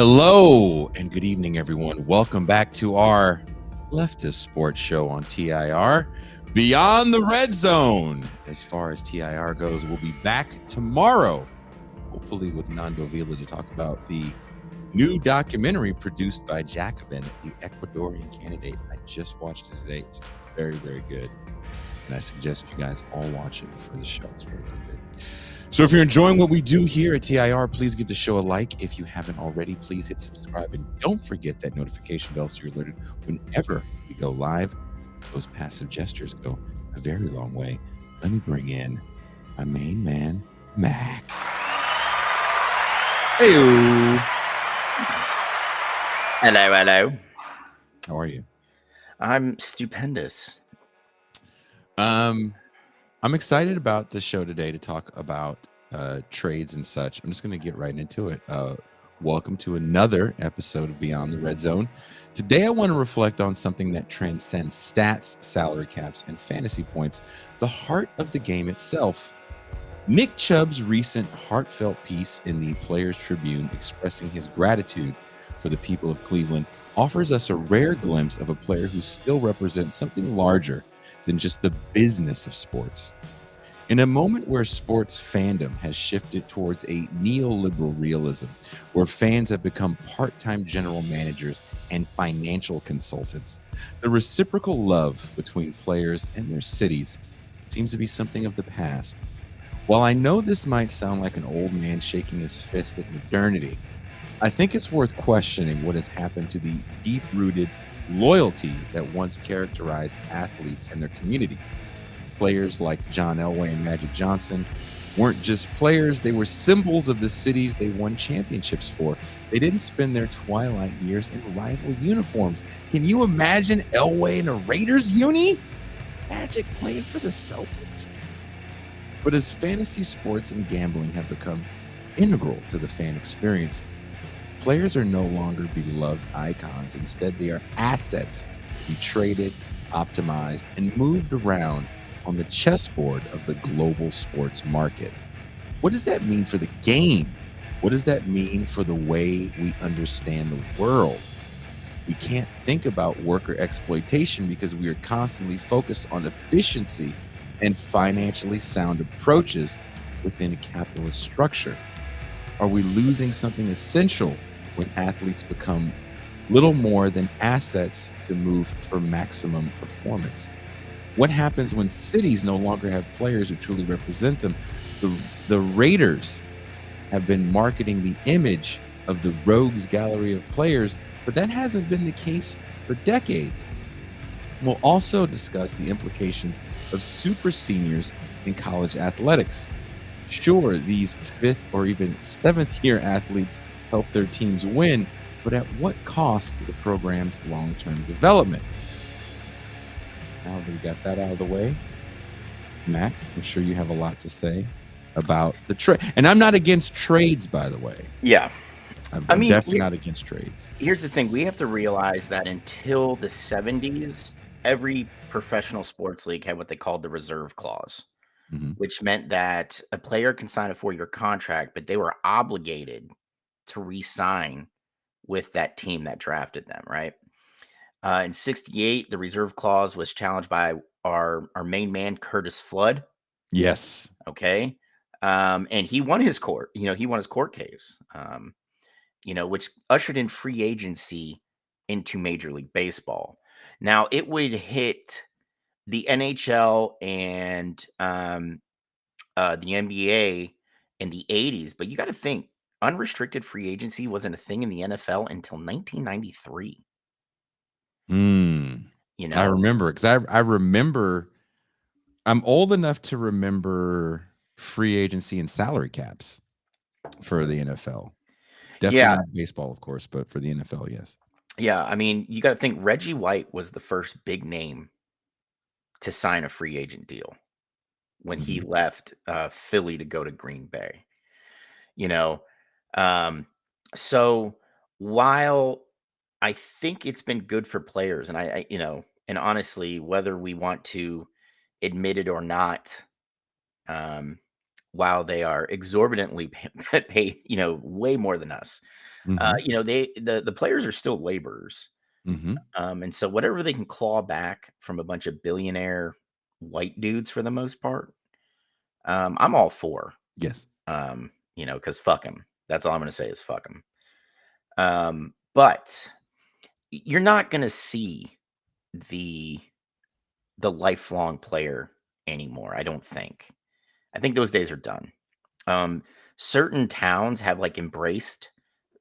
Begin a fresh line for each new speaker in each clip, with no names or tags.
Hello and good evening, everyone. Welcome back to our leftist sports show on TIR, Beyond the Red Zone. As far as TIR goes, we'll be back tomorrow, hopefully with Nando Vila to talk about the new documentary produced by Jacobin, the Ecuadorian candidate. I just watched it today. It's very, very good. And I suggest you guys all watch it before the show. It's really good. So if you're enjoying what we do here at TIR, please give the show a like. If you haven't already, please hit subscribe. And don't forget that notification bell so you're alerted whenever we go live. Those passive gestures go a very long way. Let me bring in my main man, Mac. Hey-o.
Hello.
How are you?
I'm stupendous.
I'm excited about the show today to talk about trades and such. I'm just going to get right into it. Welcome to another episode of Beyond the Red Zone. Today, I want to reflect on something that transcends stats, salary caps, and fantasy points, the heart of the game itself. Nick Chubb's recent heartfelt piece in the Players Tribune expressing his gratitude for the people of Cleveland offers us a rare glimpse of a player who still represents something larger than just the business of sports. In a moment where sports fandom has shifted towards a neoliberal realism, where fans have become part-time general managers and financial consultants, the reciprocal love between players and their cities seems to be something of the past. While I know this might sound like an old man shaking his fist at modernity, I think it's worth questioning what has happened to the deep-rooted loyalty that once characterized athletes and their communities. Players like John Elway and Magic Johnson weren't just players, they were symbols of the cities they won championships for. They didn't spend their twilight years in rival uniforms. Can you imagine Elway in a Raiders uni? Magic playing for the Celtics? But as fantasy sports and gambling have become integral to the fan experience, players are no longer beloved icons. Instead, they are assets to be traded, optimized, and moved around on the chessboard of the global sports market. What does that mean for the game? What does that mean for the way we understand the world? We can't think about worker exploitation because we are constantly focused on efficiency and financially sound approaches within a capitalist structure. Are we losing something essential when athletes become little more than assets to move for maximum performance? What happens when cities no longer have players who truly represent them? The Raiders have been marketing the image of the rogues gallery of players, but that hasn't been the case for decades. We'll also discuss the implications of super seniors in college athletics. Sure, these 5th or even 7th year athletes help their teams win, but at what cost to the program's long-term development? Now that we got that out of the way, Mac, I'm sure you have a lot to say about the trade. And I'm not against trades, by the way.
Yeah.
I'm definitely not against trades.
Here's the thing. We have to realize that until the 70s, every professional sports league had what they called the reserve clause, which meant that a player can sign a 4-year contract, but they were obligated to re-sign with that team that drafted them, right? In 68, the reserve clause was challenged by our main man, Curtis Flood.
Yes.
Okay. And he won his court, he won his court case, which ushered in free agency into Major League Baseball. Now, it would hit the NHL and the NBA in the 80s, but you got to think unrestricted free agency wasn't a thing in the NFL until 1993.
I remember because I remember I'm old enough to remember free agency and salary caps for the NFL. Definitely not baseball, of course, but for the NFL, yes.
Yeah, I mean, you got to think Reggie White was the first big name to sign a free agent deal when he left Philly to go to Green Bay. So while I think it's been good for players, and and honestly, whether we want to admit it or not, while they are exorbitantly paid, way more than us.
Mhm.
The players are still laborers.
Mhm.
And so whatever they can claw back from a bunch of billionaire white dudes for the most part, I'm all for.
Yes.
Because fuck them. That's all I'm gonna say is fuck them. But you're not gonna see the the lifelong player anymore. I don't think. I think those days are done. Um, Certain towns have like embraced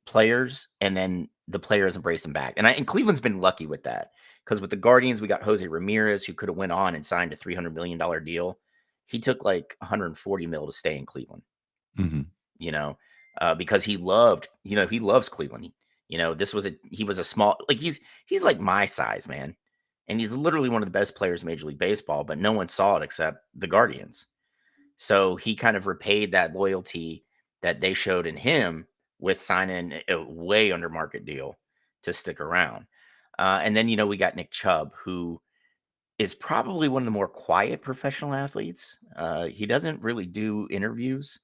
players, and then the players embrace them back. And Cleveland's been lucky with that because with the Guardians, we got Jose Ramirez, who could have went on and signed a $300 million deal. He took like 140 mil to stay in Cleveland.
Mhm.
You know, because he loved, he loves Cleveland. He was a small, like he's like my size, man, and he's literally one of the best players in Major League Baseball, but no one saw it except the Guardians. So he kind of repaid that loyalty that they showed in him with signing a way under market deal to stick around. And then, we got Nick Chubb, who is probably one of the more quiet professional athletes. He doesn't really do interviews.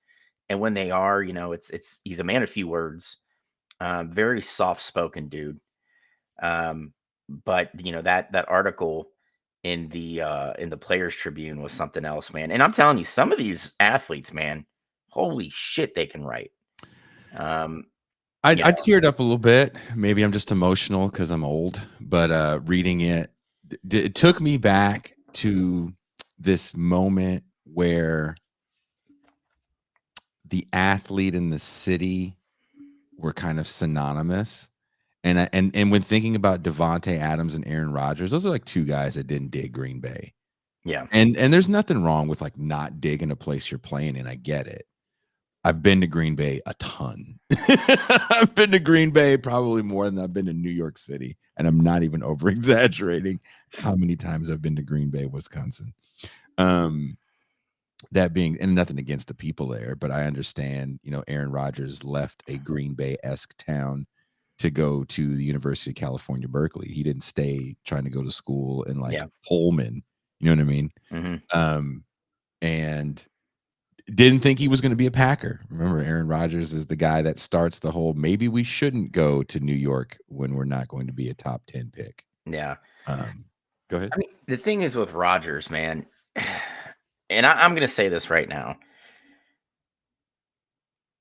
And when they are, he's a man of few words, very soft spoken dude. Um, but that article in the Players Tribune was something else, man. And I'm telling you, some of these athletes, man, holy shit, they can write. Um,
I
you
I
know,
teared up a little bit. Maybe I'm just emotional because I'm old, but reading it, it took me back to this moment where the athlete and the city were kind of synonymous. And when thinking about Devontae Adams and Aaron Rodgers, those are like two guys that didn't dig Green Bay.
yeah,
And there's nothing wrong with like not digging a place you're playing in. I get it. I've been to Green Bay a ton. I've been to Green Bay probably more than I've been to New York City, and I'm not even over exaggerating how many times I've been to Green Bay, Wisconsin. Um, that being, and nothing against the people there, but I understand, Aaron Rodgers left a Green Bay-esque town to go to the University of California, Berkeley. He didn't stay trying to go to school in like
yeah,
Pullman. You know what I mean?
hmm
Um, and didn't think he was going to be a Packer. Remember, Aaron Rodgers is the guy that starts the whole maybe we shouldn't go to New York when we're not going to be a top 10 pick.
yeah.
Um, Go ahead.
I mean, the thing is with Rodgers, man, and I'm going to say this right now.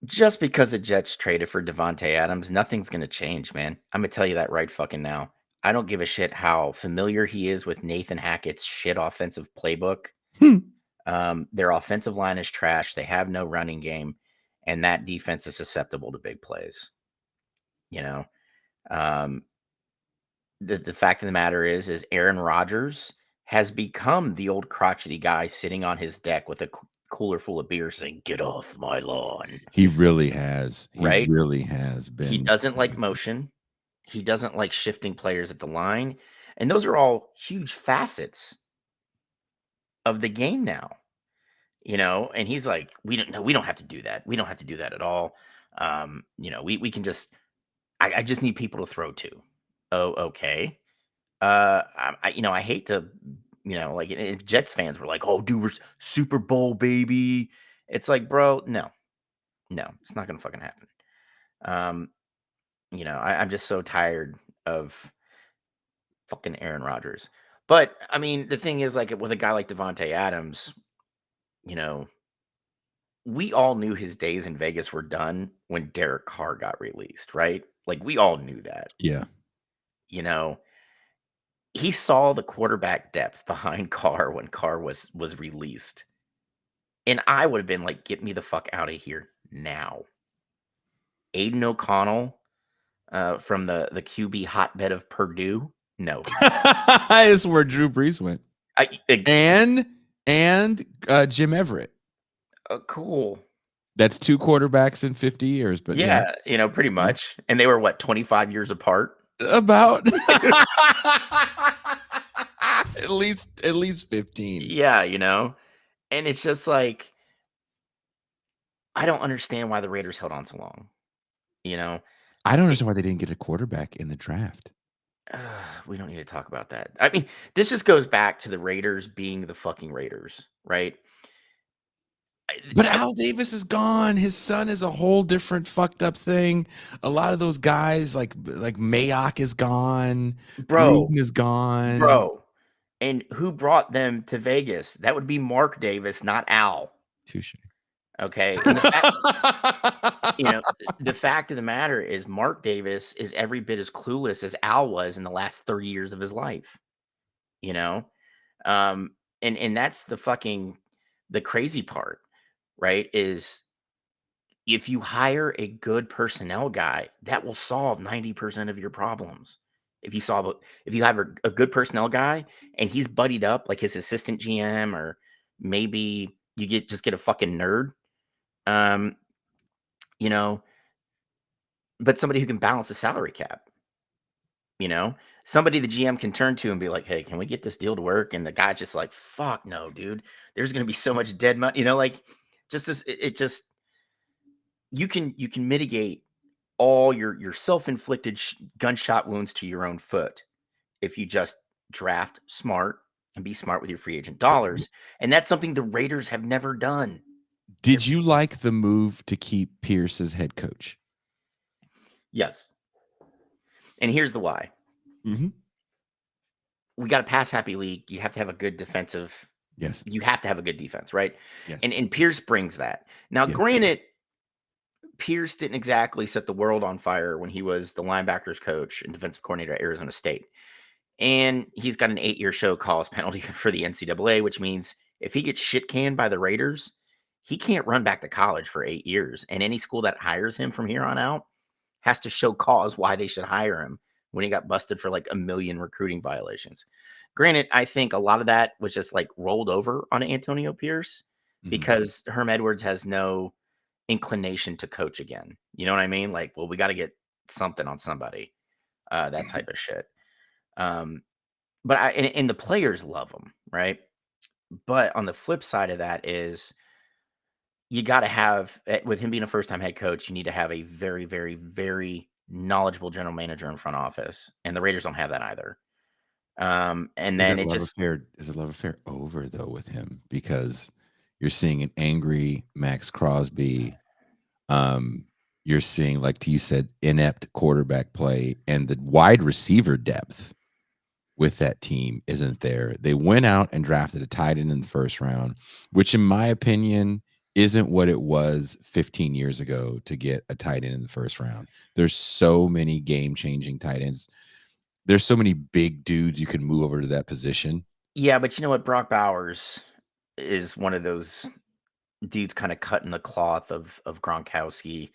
Just because the Jets traded for Devontae Adams, nothing's going to change, man. I'm going to tell you that right fucking now. I don't give a shit how familiar he is with Nathan Hackett's shit offensive playbook.
Hmm.
Their offensive line is trash. They have no running game, and that defense is susceptible to big plays. You know, um, the fact of the matter is Aaron Rodgers has become the old crotchety guy sitting on his deck with a cooler full of beer saying, "Get off my lawn,"
He really has. He
right?
really has
He
been.
doesn't like motion. He doesn't like shifting players at the line. And those are all huge facets of the game now, and he's like, we don't know, we don't have to do that. We don't have to do that at all. We can just I just need people to throw to. Oh, okay. I hate to, like if Jets fans were like, oh, dude, we're Super Bowl, baby. It's like, bro, no, it's not gonna fucking happen. Um, I'm just so tired of fucking Aaron Rodgers. But I mean, the thing is, like with a guy like Devontae Adams, you know, we all knew his days in Vegas were done when Derek Carr got released, right? Like we all knew that.
Yeah.
You know, he saw the quarterback depth behind Carr when Carr was released. And I would have been like, get me the fuck out of here now. Aiden O'Connell from the QB hotbed of Purdue. No.
It's where Drew Brees went.
I
And Jim Everett.
cool.
That's two quarterbacks in 50 years, but yeah.
Yeah, pretty
Yeah.
much. And they were what, 25 years apart?
About at least 15.
Yeah, And it's just like I don't understand why the Raiders held on so long. You know?
I don't
It,
understand why they didn't get a quarterback in the draft.
we don't need to talk about that. I mean, this just goes back to the Raiders being the fucking Raiders, right?
But Al Davis is gone. His son is a whole different fucked up thing. A lot of those guys, like Mayock, is gone.
bro,
Gruden is gone.
bro. And who brought them to Vegas? That would be Mark Davis, not Al.
Touche.
Okay. And the fact of the matter is Mark Davis is every bit as clueless as Al was in the last 30 years of his life. You know? And that's the crazy part, right? Is if you hire a good personnel guy, that will solve 90% of your problems. If you have a good personnel guy and he's buddied up like his assistant GM, or maybe you just get a fucking nerd, um, you know, but somebody who can balance the salary cap, you know, somebody the GM can turn to and be like, "Hey, can we get this deal to work?" And the guy just like, "Fuck no, dude. There's gonna be so much dead money." Like just this, it just you can mitigate all your self-inflicted gunshot wounds to your own foot if you just draft smart and be smart with your free agent dollars. And that's something the Raiders have never done.
Did you like the move to keep Pierce as head coach?
Yes. And here's the why.
Mm-hmm.
We got a pass happy league. You have to have a good defensive.
Yes.
You have to have a good defense, right?
Yes.
And Pierce brings that. Now,
Yes.
granted, Pierce didn't exactly set the world on fire when he was the linebackers coach and defensive coordinator at Arizona State. And he's got an 8-year show cause penalty for the NCAA, which means if he gets shit canned by the Raiders, he can't run back to college for 8 years. And any school that hires him from here on out has to show cause why they should hire him when he got busted for like 1 million recruiting violations. Granted, I think a lot of that was just like rolled over on Antonio Pierce because Herm Edwards has no inclination to coach again. You know what I mean? Like, well, we got to get something on somebody, that type of shit. But and the players love him, right? But on the flip side of that is you got to have, with him being a first time head coach, you need to have a very, very, very knowledgeable general manager in front office, and the Raiders don't have that either. And
Is
then
that
it
love
just
affair? Is the love affair over though with him because you're seeing an angry Max Crosby? Um, you're seeing, like you said, inept quarterback play, and the wide receiver depth with that team isn't there. They went out and drafted a tight end in the first round, which in my opinion isn't what it was 15 years ago to get a tight end in the first round. There's so many game-changing tight ends. There's so many big dudes you can move over to that position.
yeah, but you know what? Brock Bowers is one of those dudes kind of cutting the cloth of Gronkowski.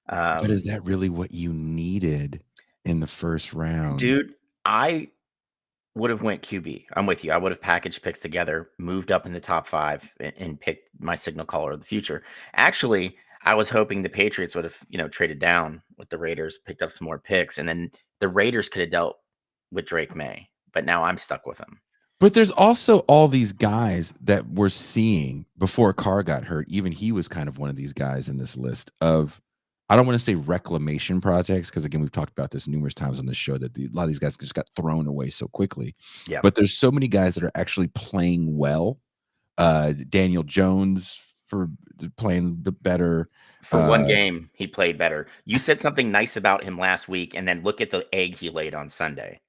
But is
Um,
that really what you needed in the first round?
dude, I would have went QB. I'm with you. I would have packaged picks together, moved up in the top 5, and picked my signal caller of the future. Actually, I was hoping the Patriots would have, traded down with the Raiders, picked up some more picks, and then the Raiders could have dealt with Drake May. But now I'm stuck with him.
But there's also all these guys that we're seeing before Carr got hurt. Even he was kind of one of these guys in this list of, I don't want to say reclamation projects, because again, we've talked about this numerous times on this show that a lot of these guys just got thrown away so quickly.
Yeah.
But there's so many guys that are actually playing well. Daniel Jones for playing better.
For one game, he played better. You said something nice about him last week, and then look at the egg he laid on Sunday.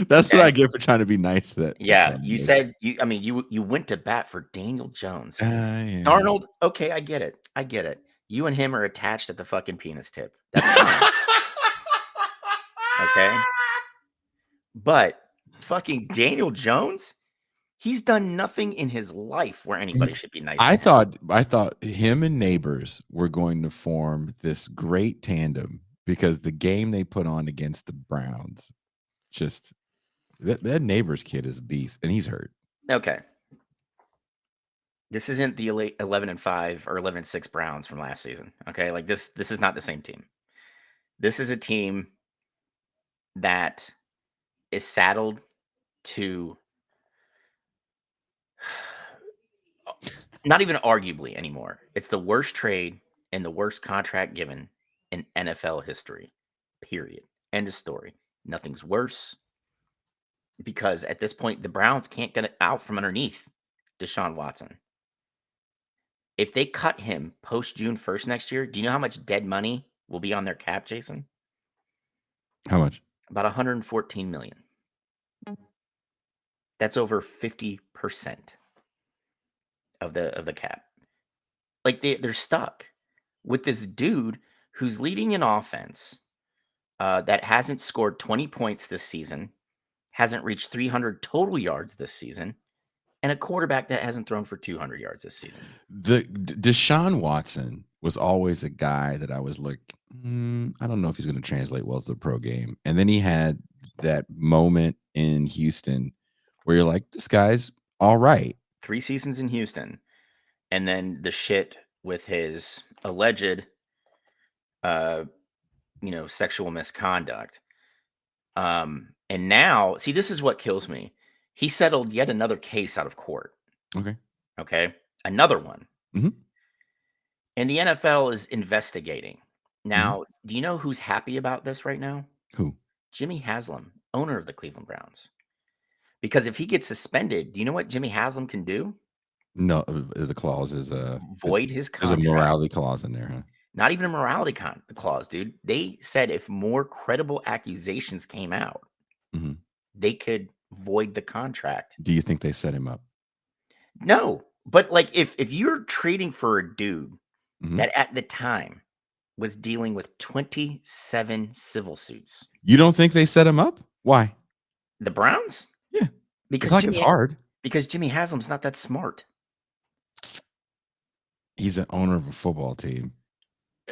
That's what I get for trying to be nice.
Yeah, you said you went to bat for Daniel Jones.
Yeah.
Darnold, okay, I get it. I get it. You and him are attached at the fucking penis tip. That's fine. Okay. But fucking Daniel Jones, he's done nothing in his life where anybody should be nice to him.
I thought him and Neighbors were going to form this great tandem because the game they put on against the Browns, just that Neighbors kid is a beast, and he's hurt.
Okay. This isn't the 11-5 or 11-6 Browns from last season. Okay, like this is not the same team. This is a team that is saddled to not even arguably anymore. It's the worst trade and the worst contract given in NFL history. Period. End of story. Nothing's worse because at this point the Browns can't get it out from underneath. Deshaun Watson. If they cut him post June 1st next year, do you know how much dead money will be on their cap, Jason?
How much?
About 114 million. That's over 50% of the cap. Like they're stuck with this dude who's leading an offense that hasn't scored 20 points this season, hasn't reached 300 total yards this season, and a quarterback that hasn't thrown for 200 yards this season.
Deshaun Watson was always a guy that I was like, I don't know if he's going to translate well to the pro game. And then he had that moment in Houston where you're like, this guy's all right.
3 seasons in Houston, and then the shit with his alleged, sexual misconduct. And now, see, this is what kills me. He settled yet another case out of court.
Okay.
Okay, another one.
Mhm.
And the NFL is investigating. Now, do you know who's happy about this right now?
Who?
Jimmy Haslam, owner of the Cleveland Browns. Because if he gets suspended, do you know what Jimmy Haslam can do?
No, the clause is
Void his
there's a
contract.
morality clause in there, huh?
Not even a morality clause, dude. They said if more credible accusations came out,
Mhm.
they could void the contract.
Do you think they set him up?
No, but like if you're trading for a dude
Mhm.
that at the time was dealing with 27 civil suits,
You don't think they set him up? Why?
the Browns,
Yeah.
because
It's like it's hard.
Jimmy Haslam's not that smart.
He's an owner of a football team.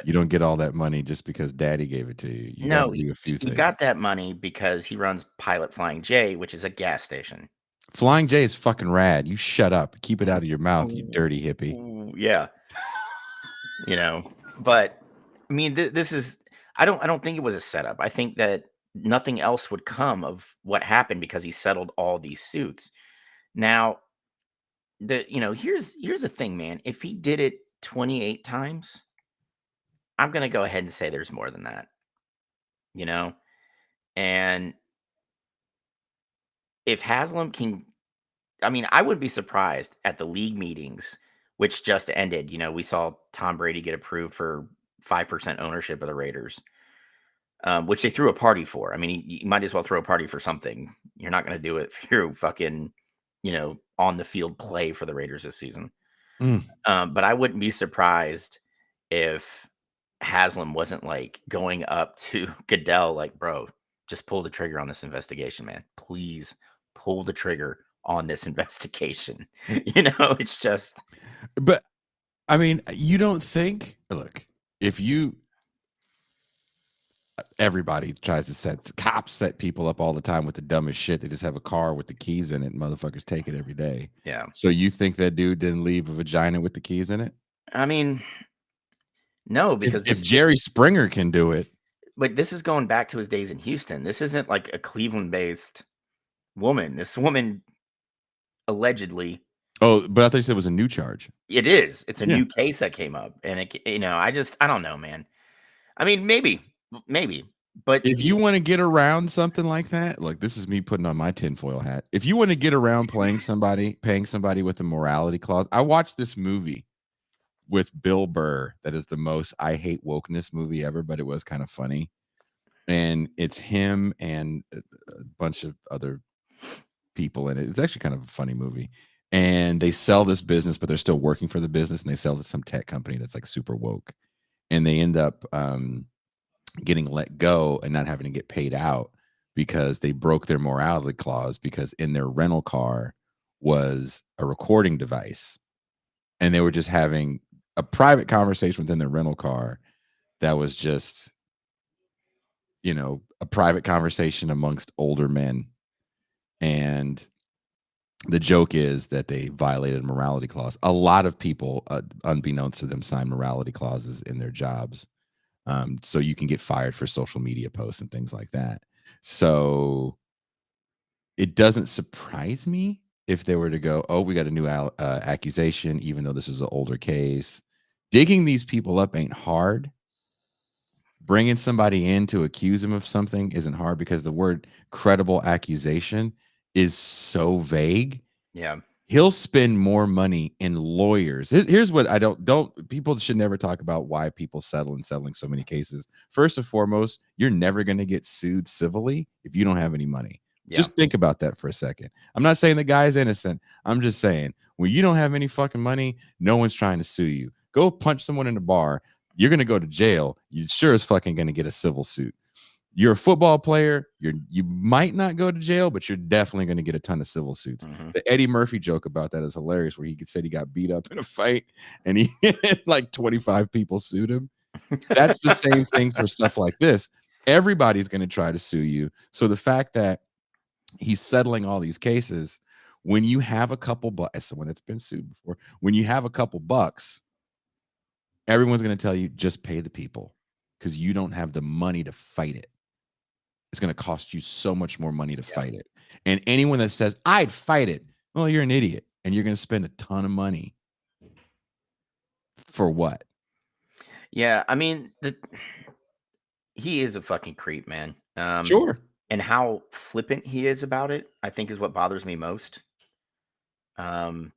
You don't get all that money just because daddy gave it to you. You
No,
gotta do a few
he
things.
got that money because he runs Pilot Flying J, which is a gas station.
Flying J is fucking rad. You shut up. Keep it out of your mouth, you dirty hippie.
Ooh, yeah. But I mean, this is. I don't think it was a setup. I think that nothing else would come of what happened because he settled all these suits. Now, here's the thing, man. If he did it 28 times, I'm gonna go ahead and say there's more than that. And if Haslam can, I mean, I wouldn't be surprised at the league meetings, which just ended. We saw Tom Brady get approved for 5% ownership of the Raiders, which they threw a party for. I mean, you might as well throw a party for something. You're not going to do it through fucking, on the field play for the Raiders this season. But I wouldn't be surprised if Haslam wasn't like going up to Goodell, like, bro, just pull the trigger on this investigation, man. Please pull the trigger on this investigation. It's just.
But I mean, you don't think, look, if you, everybody tries to cops set people up all the time with the dumbest shit. They just have a car with the keys in it and motherfuckers take it every day.
Yeah.
So you think that dude didn't leave a vagina with the keys in it?
I mean, no, because
if Jerry Springer can do it.
But this is going back to his days in Houston. This isn't like a Cleveland-based woman. This woman allegedly.
Oh, but I thought you said it was a new charge.
It is. It's a
Yeah.
new case that came up, and I don't know, man. I mean, maybe, but
if you want to get around something like that, look, this is me putting on my tinfoil hat. If you want to get around paying somebody with a morality clause, I watched this movie with Bill Burr that is the most I hate wokeness movie ever, but it was kind of funny. And it's him and a bunch of other people in it. It's actually kind of a funny movie. And they sell this business, but they're still working for the business, and they sell to some tech company that's like super woke. And they end up getting let go and not having to get paid out because they broke their morality clause, because in their rental car was a recording device. And they were just having a private conversation within their rental car that was just, a private conversation amongst older men. And the joke is that they violated a morality clause. A lot of people, unbeknownst to them, sign morality clauses in their jobs. So you can get fired for social media posts and things like that. So it doesn't surprise me if they were to go, oh, we got a new accusation, even though this is an older case. Digging these people up ain't hard. Bringing somebody in to accuse them of something isn't hard, because the word credible accusation is so vague.
Yeah.
He'll spend more money in lawyers. Here's what I don't people should never talk about why people settle in settling so many cases. First and foremost, you're never going to get sued civilly if you don't have any money.
Yeah.
Just think about that for a second. I'm not saying the guy is innocent. I'm just saying when you don't have any fucking money, no one's trying to sue you. Go punch someone in the bar. You're going to go to jail. You sure as fucking going to get a civil suit. You're a football player. You might not go to jail, but you're definitely going to get a ton of civil suits.
Mhm.
The Eddie Murphy joke about that is hilarious, where he said he got beat up in a fight and he like 25 people sued him. That's the same thing for stuff like this. Everybody's going to try to sue you. So the fact that he's settling all these cases, when you have a couple bucks, as someone that's been sued before, when you have a couple bucks, everyone's going to tell you just pay the people because you don't have the money to fight it. It's going to cost you so much more money to
Yeah.
fight it. And anyone that says, I'd fight it, well, you're an idiot. And you're going to spend a ton of money for what?
Yeah, I mean, he is a fucking creep, man.
Sure.
And how flippant he is about it, I think is what bothers me most. Um,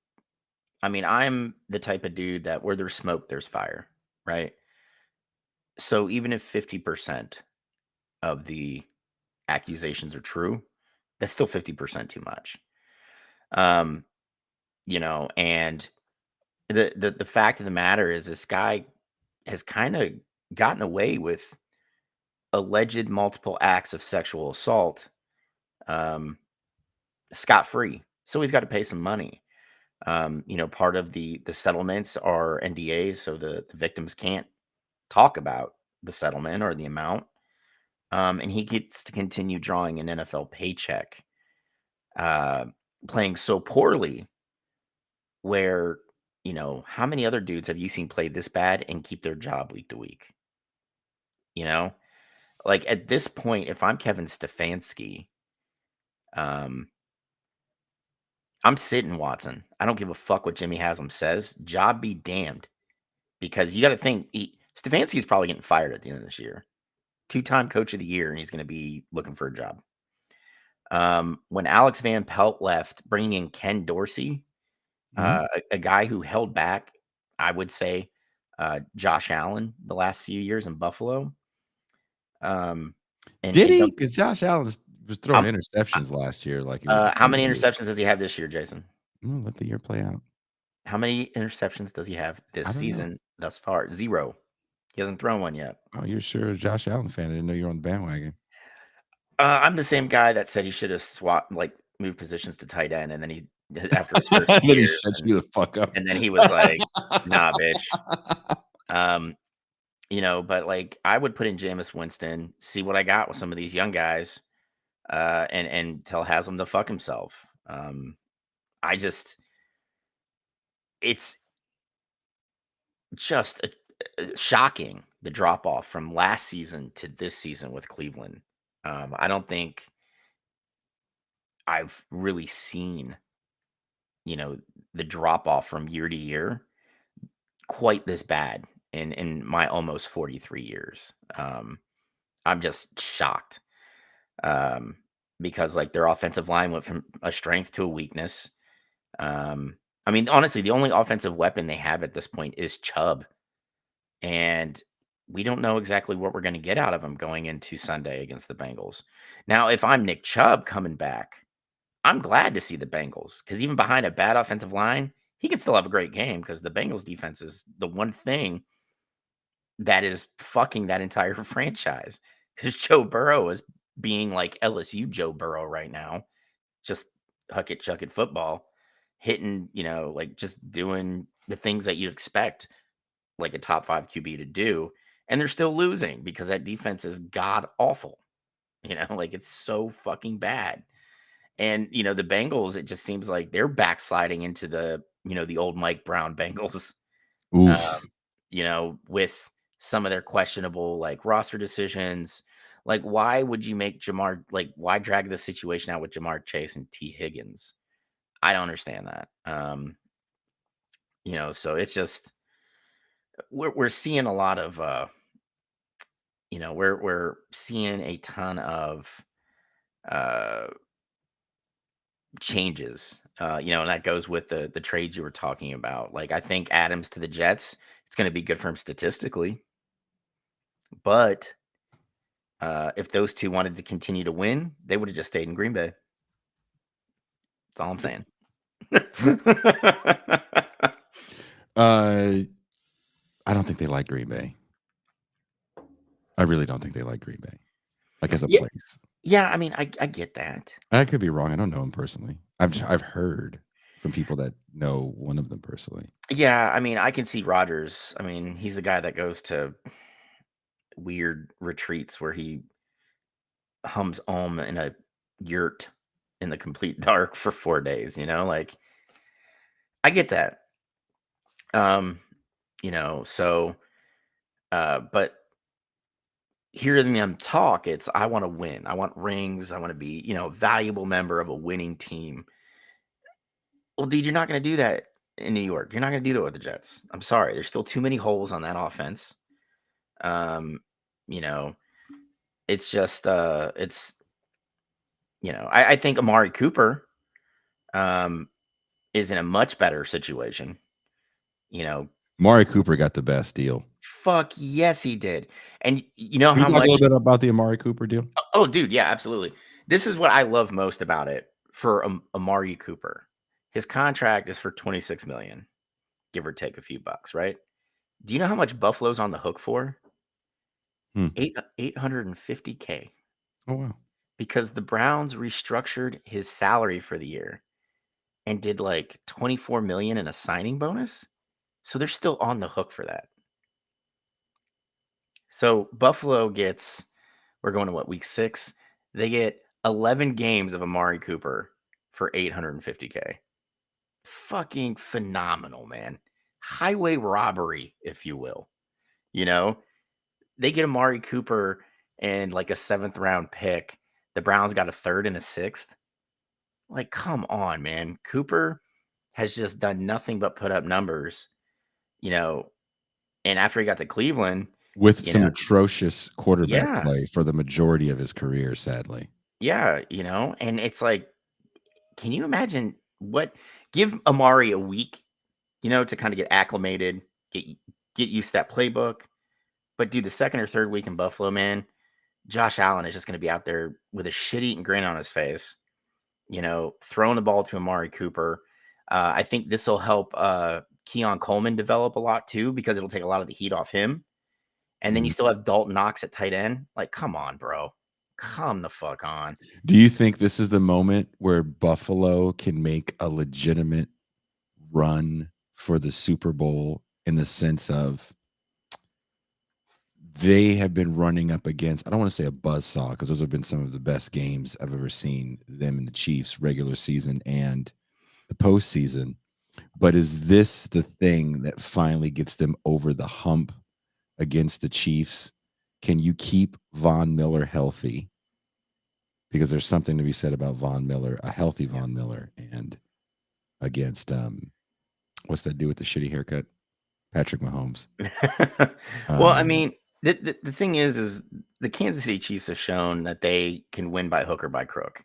I mean, I'm the type of dude that where there's smoke, there's fire, right? So even if 50% of the accusations are true, that's still 50% too much. Um, and the fact of the matter is this guy has kind of gotten away with alleged multiple acts of sexual assault um scot free. So he's got to pay some money. Part of the settlements are NDAs, so the victims can't talk about the settlement or the amount. And he gets to continue drawing an NFL paycheck, uh, playing so poorly. Where how many other dudes have you seen play this bad and keep their job week to week? You know, like at this point, if I'm Kevin Stefanski, um, I'm sitting Watson. I don't give a fuck what Jimmy Haslam says. Job be damned. Because you got to think Stefanski's probably getting fired at the end of this year. Two-time coach of the year, and he's going to be looking for a job. When Alex Van Pelt left, bringing in Ken Dorsey,
Mhm.
a guy who held back, I would say, Josh Allen the last few years in Buffalo. Um, and
Did
and
he?
don't,
Because Josh Allen was throwing
um,
interceptions last year like it was a
how
kid
many
would.
interceptions does he have this year, Jason?
Let the year play out.
How many interceptions does he have this
I don't know.
season thus far? 0. He hasn't thrown one yet.
Oh, you're sure a Josh Allen fan. I didn't know you were on the bandwagon.
I'm the same guy that said he should have swapped, like, moved positions to tight end, and then he after his first
Then he
years,
shuts you the fuck up.
and then he was like, "Nah, bitch." Um, but, like, I would put in Jameis Winston, see what I got with some of these young guys, and tell Haslam to fuck himself. I just it's just shocking, the drop off from last season to this season with Cleveland. I don't think I've really seen, you know, the drop off from year to year quite this bad in my almost 43 years. I'm just shocked. Um, because like their offensive line went from a strength to a weakness. I mean, honestly, the only offensive weapon they have at this point is Chubb. And we don't know exactly what we're going to get out of him going into Sunday against the Bengals. Now, if I'm Nick Chubb coming back, I'm glad to see the Bengals because even behind a bad offensive line, he can still have a great game because the Bengals defense is the one thing that is fucking that entire franchise. Because Joe Burrow is being like LSU Joe Burrow right now, just huck it, chuck it football, hitting, like just doing the things that you'd expect like a top 5 QB to do. And they're still losing because that defense is god awful. Like it's so fucking bad. And, the Bengals, it just seems like they're backsliding into the old Mike Brown Bengals,
Oof.
with some of their questionable like roster decisions. Like, why would you make why drag the situation out with Jamar Chase and T. Higgins? I don't understand that. So it's just we're seeing a lot of we're seeing a ton of uh changes. And that goes with the trades you were talking about. Like, I think Adams to the Jets, it's going to be good for him statistically. But if those two wanted to continue to win, they would have just stayed in Green Bay. That's all I'm saying.
I don't think they like Green Bay. I really don't think they like Green Bay, like as a
Yeah,
place.
yeah. I mean, I get that.
I could be wrong. I don't know him personally. I've heard from people that know one of them personally.
Yeah, I mean, I can see Rodgers. I mean, he's the guy that goes to weird retreats where he hums in a yurt in the complete dark for 4 days. Like, I get that. Um, so but hearing them talk, it's I want to win. I want rings. I want to be, a valuable member of a winning team. Well, dude, you're not going to do that in New York. You're not going to do that with the Jets. I'm sorry. There's still too many holes on that offense. Um, you know, it's just I think Amari Cooper um is in a much better situation. You know,
Amari Cooper got the best deal.
fuck yes, he did. And you know
Can we
how
talk a
much.
little bit about the Amari Cooper deal?
Oh, dude, yeah, absolutely. This is what I love most about it for Amari Cooper. His contract is for 26 million, give or take a few bucks, right? Do you know how much Buffalo's on the hook for?
Hmm.
850K,
Oh wow.
because the Browns restructured his salary for the year and did like 24 million in a signing bonus. So they're still on the hook for that. So Buffalo gets, we're going to what, week 6? They get 11 games of Amari Cooper for 850K. Fucking phenomenal, man. Highway robbery, if you will. You know, they get Amari Cooper and like a 7th round pick. The Browns got a 3rd and a 6th. Like, come on, man. Cooper has just done nothing but put up numbers, you know. And after he got to Cleveland,
With
you
some
know,
atrocious quarterback
yeah,
play for the majority of his career, sadly.
yeah, and it's like, can you imagine give Amari a week, to kind of get acclimated, get get used to that playbook. But dude, the second or third week in Buffalo, man, Josh Allen is just going to be out there with a shit-eating grin on his face, throwing the ball to Amari Cooper. I think this will help Keon Coleman develop a lot too, because it'll take a lot of the heat off him. And then you
Mhm.
still have Dalton Knox at tight end. Like, come on, bro. Come the fuck on.
Do you think this is the moment where Buffalo can make a legitimate run for the Super Bowl, in the sense of they have been running up against, I don't want to say a buzzsaw, because those have been some of the best games I've ever seen them and the Chiefs, regular season and the postseason. But is this the thing that finally gets them over the hump against the Chiefs? Can you keep Von Miller healthy? Because there's something to be said about Von Miller, a healthy
Yeah.
Von Miller, and against what's that dude with the shitty haircut? Patrick Mahomes.
Well, I
Um,
mean, the thing is the Kansas City Chiefs have shown that they can win by hook or by crook.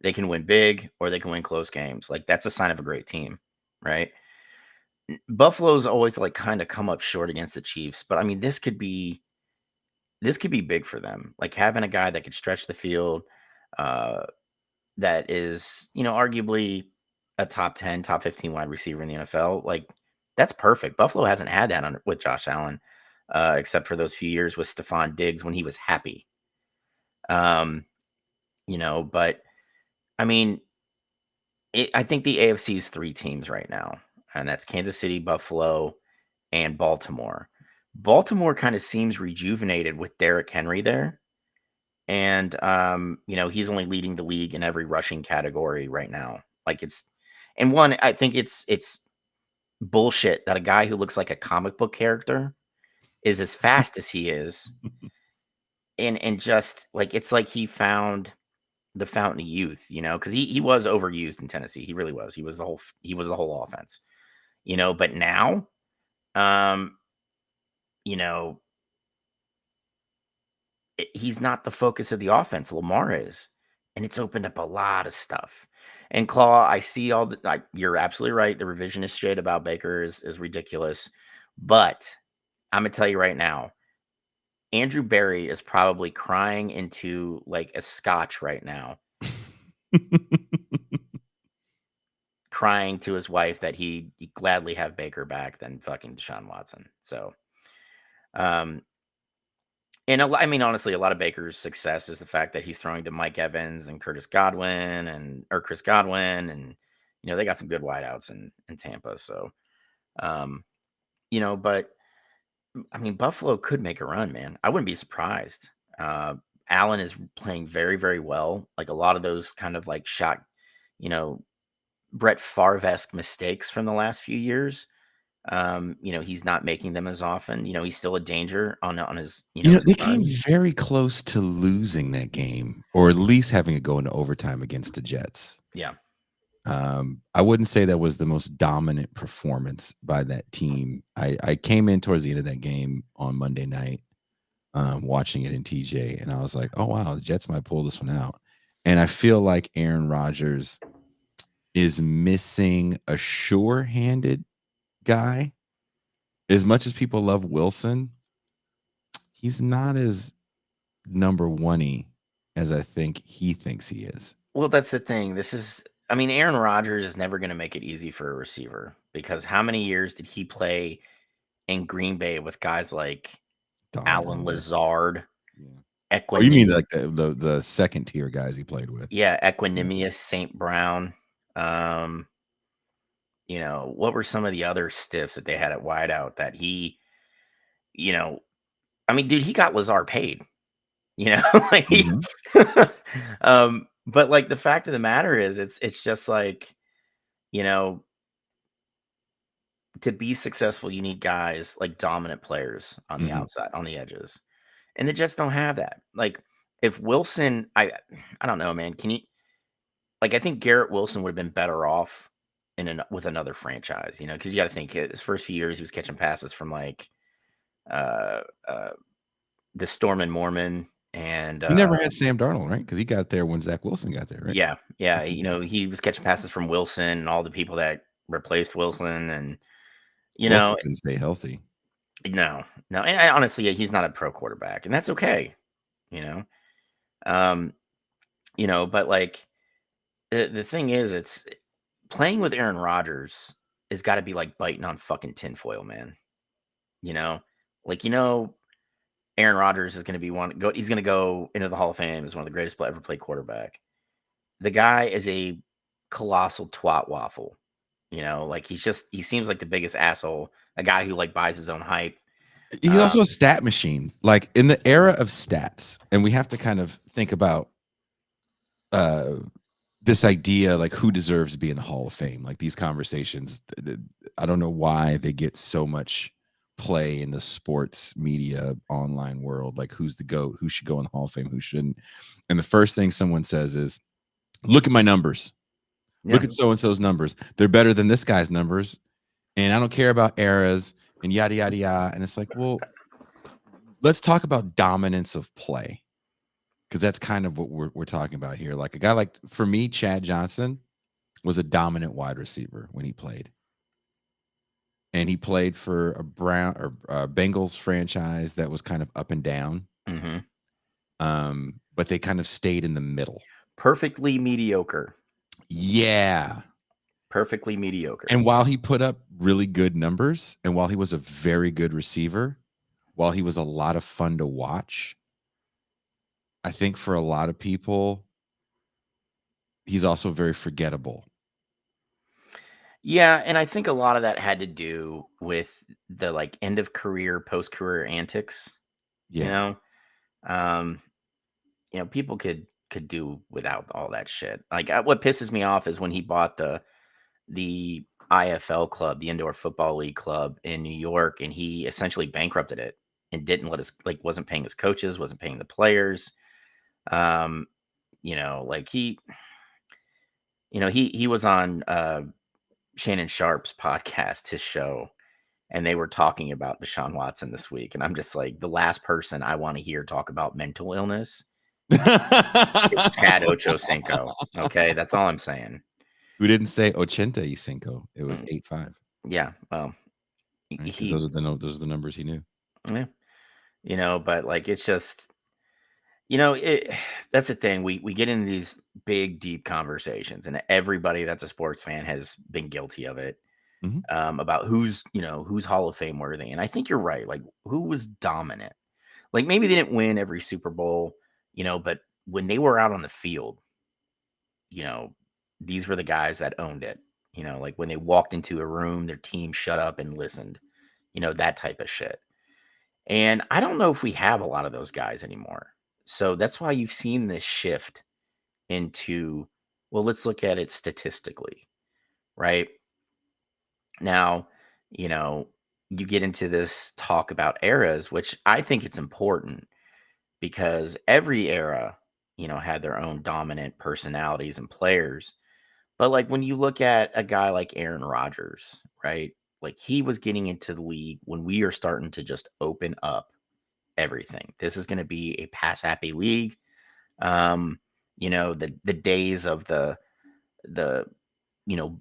They can win big or they can win close games. Like, that's a sign of a great team, right? Buffalo's always like kind of come up short against the Chiefs, but I mean, this could be big for them. Like, having a guy that could stretch the field, uh, that is, arguably a top 10, top 15 wide receiver in the NFL. Like, that's perfect. Buffalo hasn't had that with Josh Allen, except for those few years with Stephon Diggs when he was happy. Um, but I mean, I think the AFC is 3 teams right now, and that's Kansas City, Buffalo, and Baltimore. Baltimore kind of seems rejuvenated with Derrick Henry there. And he's only leading the league in every rushing category right now. Like, I think it's bullshit that a guy who looks like a comic book character is as fast as he is. And just like, it's like he found the fountain of youth, because he was overused in Tennessee. He really was. He was the whole offense. But now, um, you know, he's not the focus of the offense. Lamar is. and it's opened up a lot of stuff. And Claw, I see all the you're absolutely right. The revisionist shit about Baker is ridiculous. But I'm gonna tell you right now, Andrew Berry is probably crying into like a scotch right now, crying to his wife that he'd gladly have Baker back than fucking Deshaun Watson. So, um, and I mean, honestly, a lot of Baker's success is the fact that he's throwing to Mike Evans and Chris Godwin, and they got some good wideouts in Tampa. So, um, but I mean, Buffalo could make a run, man. I wouldn't be surprised. Uh, Allen is playing very, very well. Like a lot of those kind of like shot, you know, Brett Favre-esque mistakes from the last few years. He's not making them as often. He's still a danger on his, his
They came
run.
very close to losing that game, or at least having it go into overtime against the Jets.
Yeah.
I wouldn't say that was the most dominant performance by that team. I came in towards the end of that game on Monday night, watching it in TJ, and I was like, oh, wow, the Jets might pull this one out. And I feel like Aaron Rodgers is missing a sure-handed guy. As much as people love Wilson, he's not as number one-y as I think he thinks he is.
Well, that's the thing. Aaron Rodgers is never going to make it easy for a receiver because how many years did he play in Green Bay with guys like
Donald
Alan
Hunter.
Lazard,
Yeah. Oh, you mean like the second tier guys he played with?
Yeah, Equanimous St. Brown. What were some of the other stiffs that they had at wideout that he, dude, he got Lazard paid, like
Mhm.
but like the fact of the matter is it's just like, you know, to be successful, you need guys like dominant players on the
Mhm.
outside, on the edges. And the Jets don't have that. Like if Wilson, I don't know, man. Can you I think Garrett Wilson would have been better off with another franchise, because you got to think his first few years he was catching passes from like uh, uh, the Storm and Mormon and
He never had Sam Darnold, right? Because he got there when Zach Wilson got there, right?
yeah, yeah, he was catching passes from Wilson and all the people that replaced Wilson, and you
Wilson
know,
couldn't stay healthy.
no, no, and honestly, he's not a pro quarterback, and that's okay, you know, um, but like the thing is, it's playing with Aaron Rodgers has got to be like biting on fucking tinfoil, man. You know, like Aaron Rodgers is going to be he's going to go into the Hall of Fame as one of the greatest ever play quarterback. The guy is a colossal twat waffle. Like he seems like the biggest asshole. A guy who like buys his own hype.
He's
Um,
also a stat machine. Like in the era of stats, and we have to kind of think about uh this idea, like who deserves to be in the Hall of Fame. Like these conversations, I don't know why they get so much play in the sports media online world. Like who's the GOAT, who should go in the Hall of Fame, who shouldn't. And the first thing someone says is, look at my numbers.
yeah,
Look at so-and-so's numbers. They're better than this guy's numbers. And I don't care about eras and yada, yada, yada. And it's like, well, let's talk about dominance of play. Because that's kind of what we're talking about here. Like a guy like, for me, Chad Johnson was a dominant wide receiver when he played. And he played for a Bengals franchise that was kind of up and down.
hmm
But they kind of stayed in the middle.
perfectly mediocre.
Yeah.
Perfectly mediocre.
And while he put up really good numbers, and while he was a very good receiver, while he was a lot of fun to watch, I think for a lot of people, he's also very forgettable.
Yeah, and I think a lot of that had to do with the like end of career, post career antics. You
Yeah.
know, um, people could do without all that shit. Like what pisses me off is when he bought the IFL club, the Indoor Football League club in New York, and he essentially bankrupted it and didn't let us wasn't paying his coaches, wasn't paying the players. Um, like he was on Shannon Sharp's podcast, his show, and they were talking about Deshaun Watson this week, and I'm just like the last person I want to hear talk about mental illness It's Chad Ochocinco. Okay, that's all I'm saying.
We didn't say ochenta y cinco. It was
Mm,
8-5,
yeah, well,
right? Because
he
those are the numbers he knew.
yeah, but like it's just it that's the thing. We get into these big, deep conversations, and everybody that's a sports fan has been guilty of it.
Mhm.
About who's Hall of Fame worthy. And I think you're right. Like who was dominant? Like maybe they didn't win every Super Bowl, but when they were out on the field, you know, these were the guys that owned it. Like when they walked into a room, their team shut up and listened, that type of shit. And I don't know if we have a lot of those guys anymore. So that's why you've seen this shift into, well, let's look at it statistically, right? Now, you know, you get into this talk about eras, which I think it's important because every era, had their own dominant personalities and players. But like when you look at a guy like Aaron Rodgers, right? Like he was getting into the league when we are starting to just open up everything. This is going to be a pass happy league. The days of the you know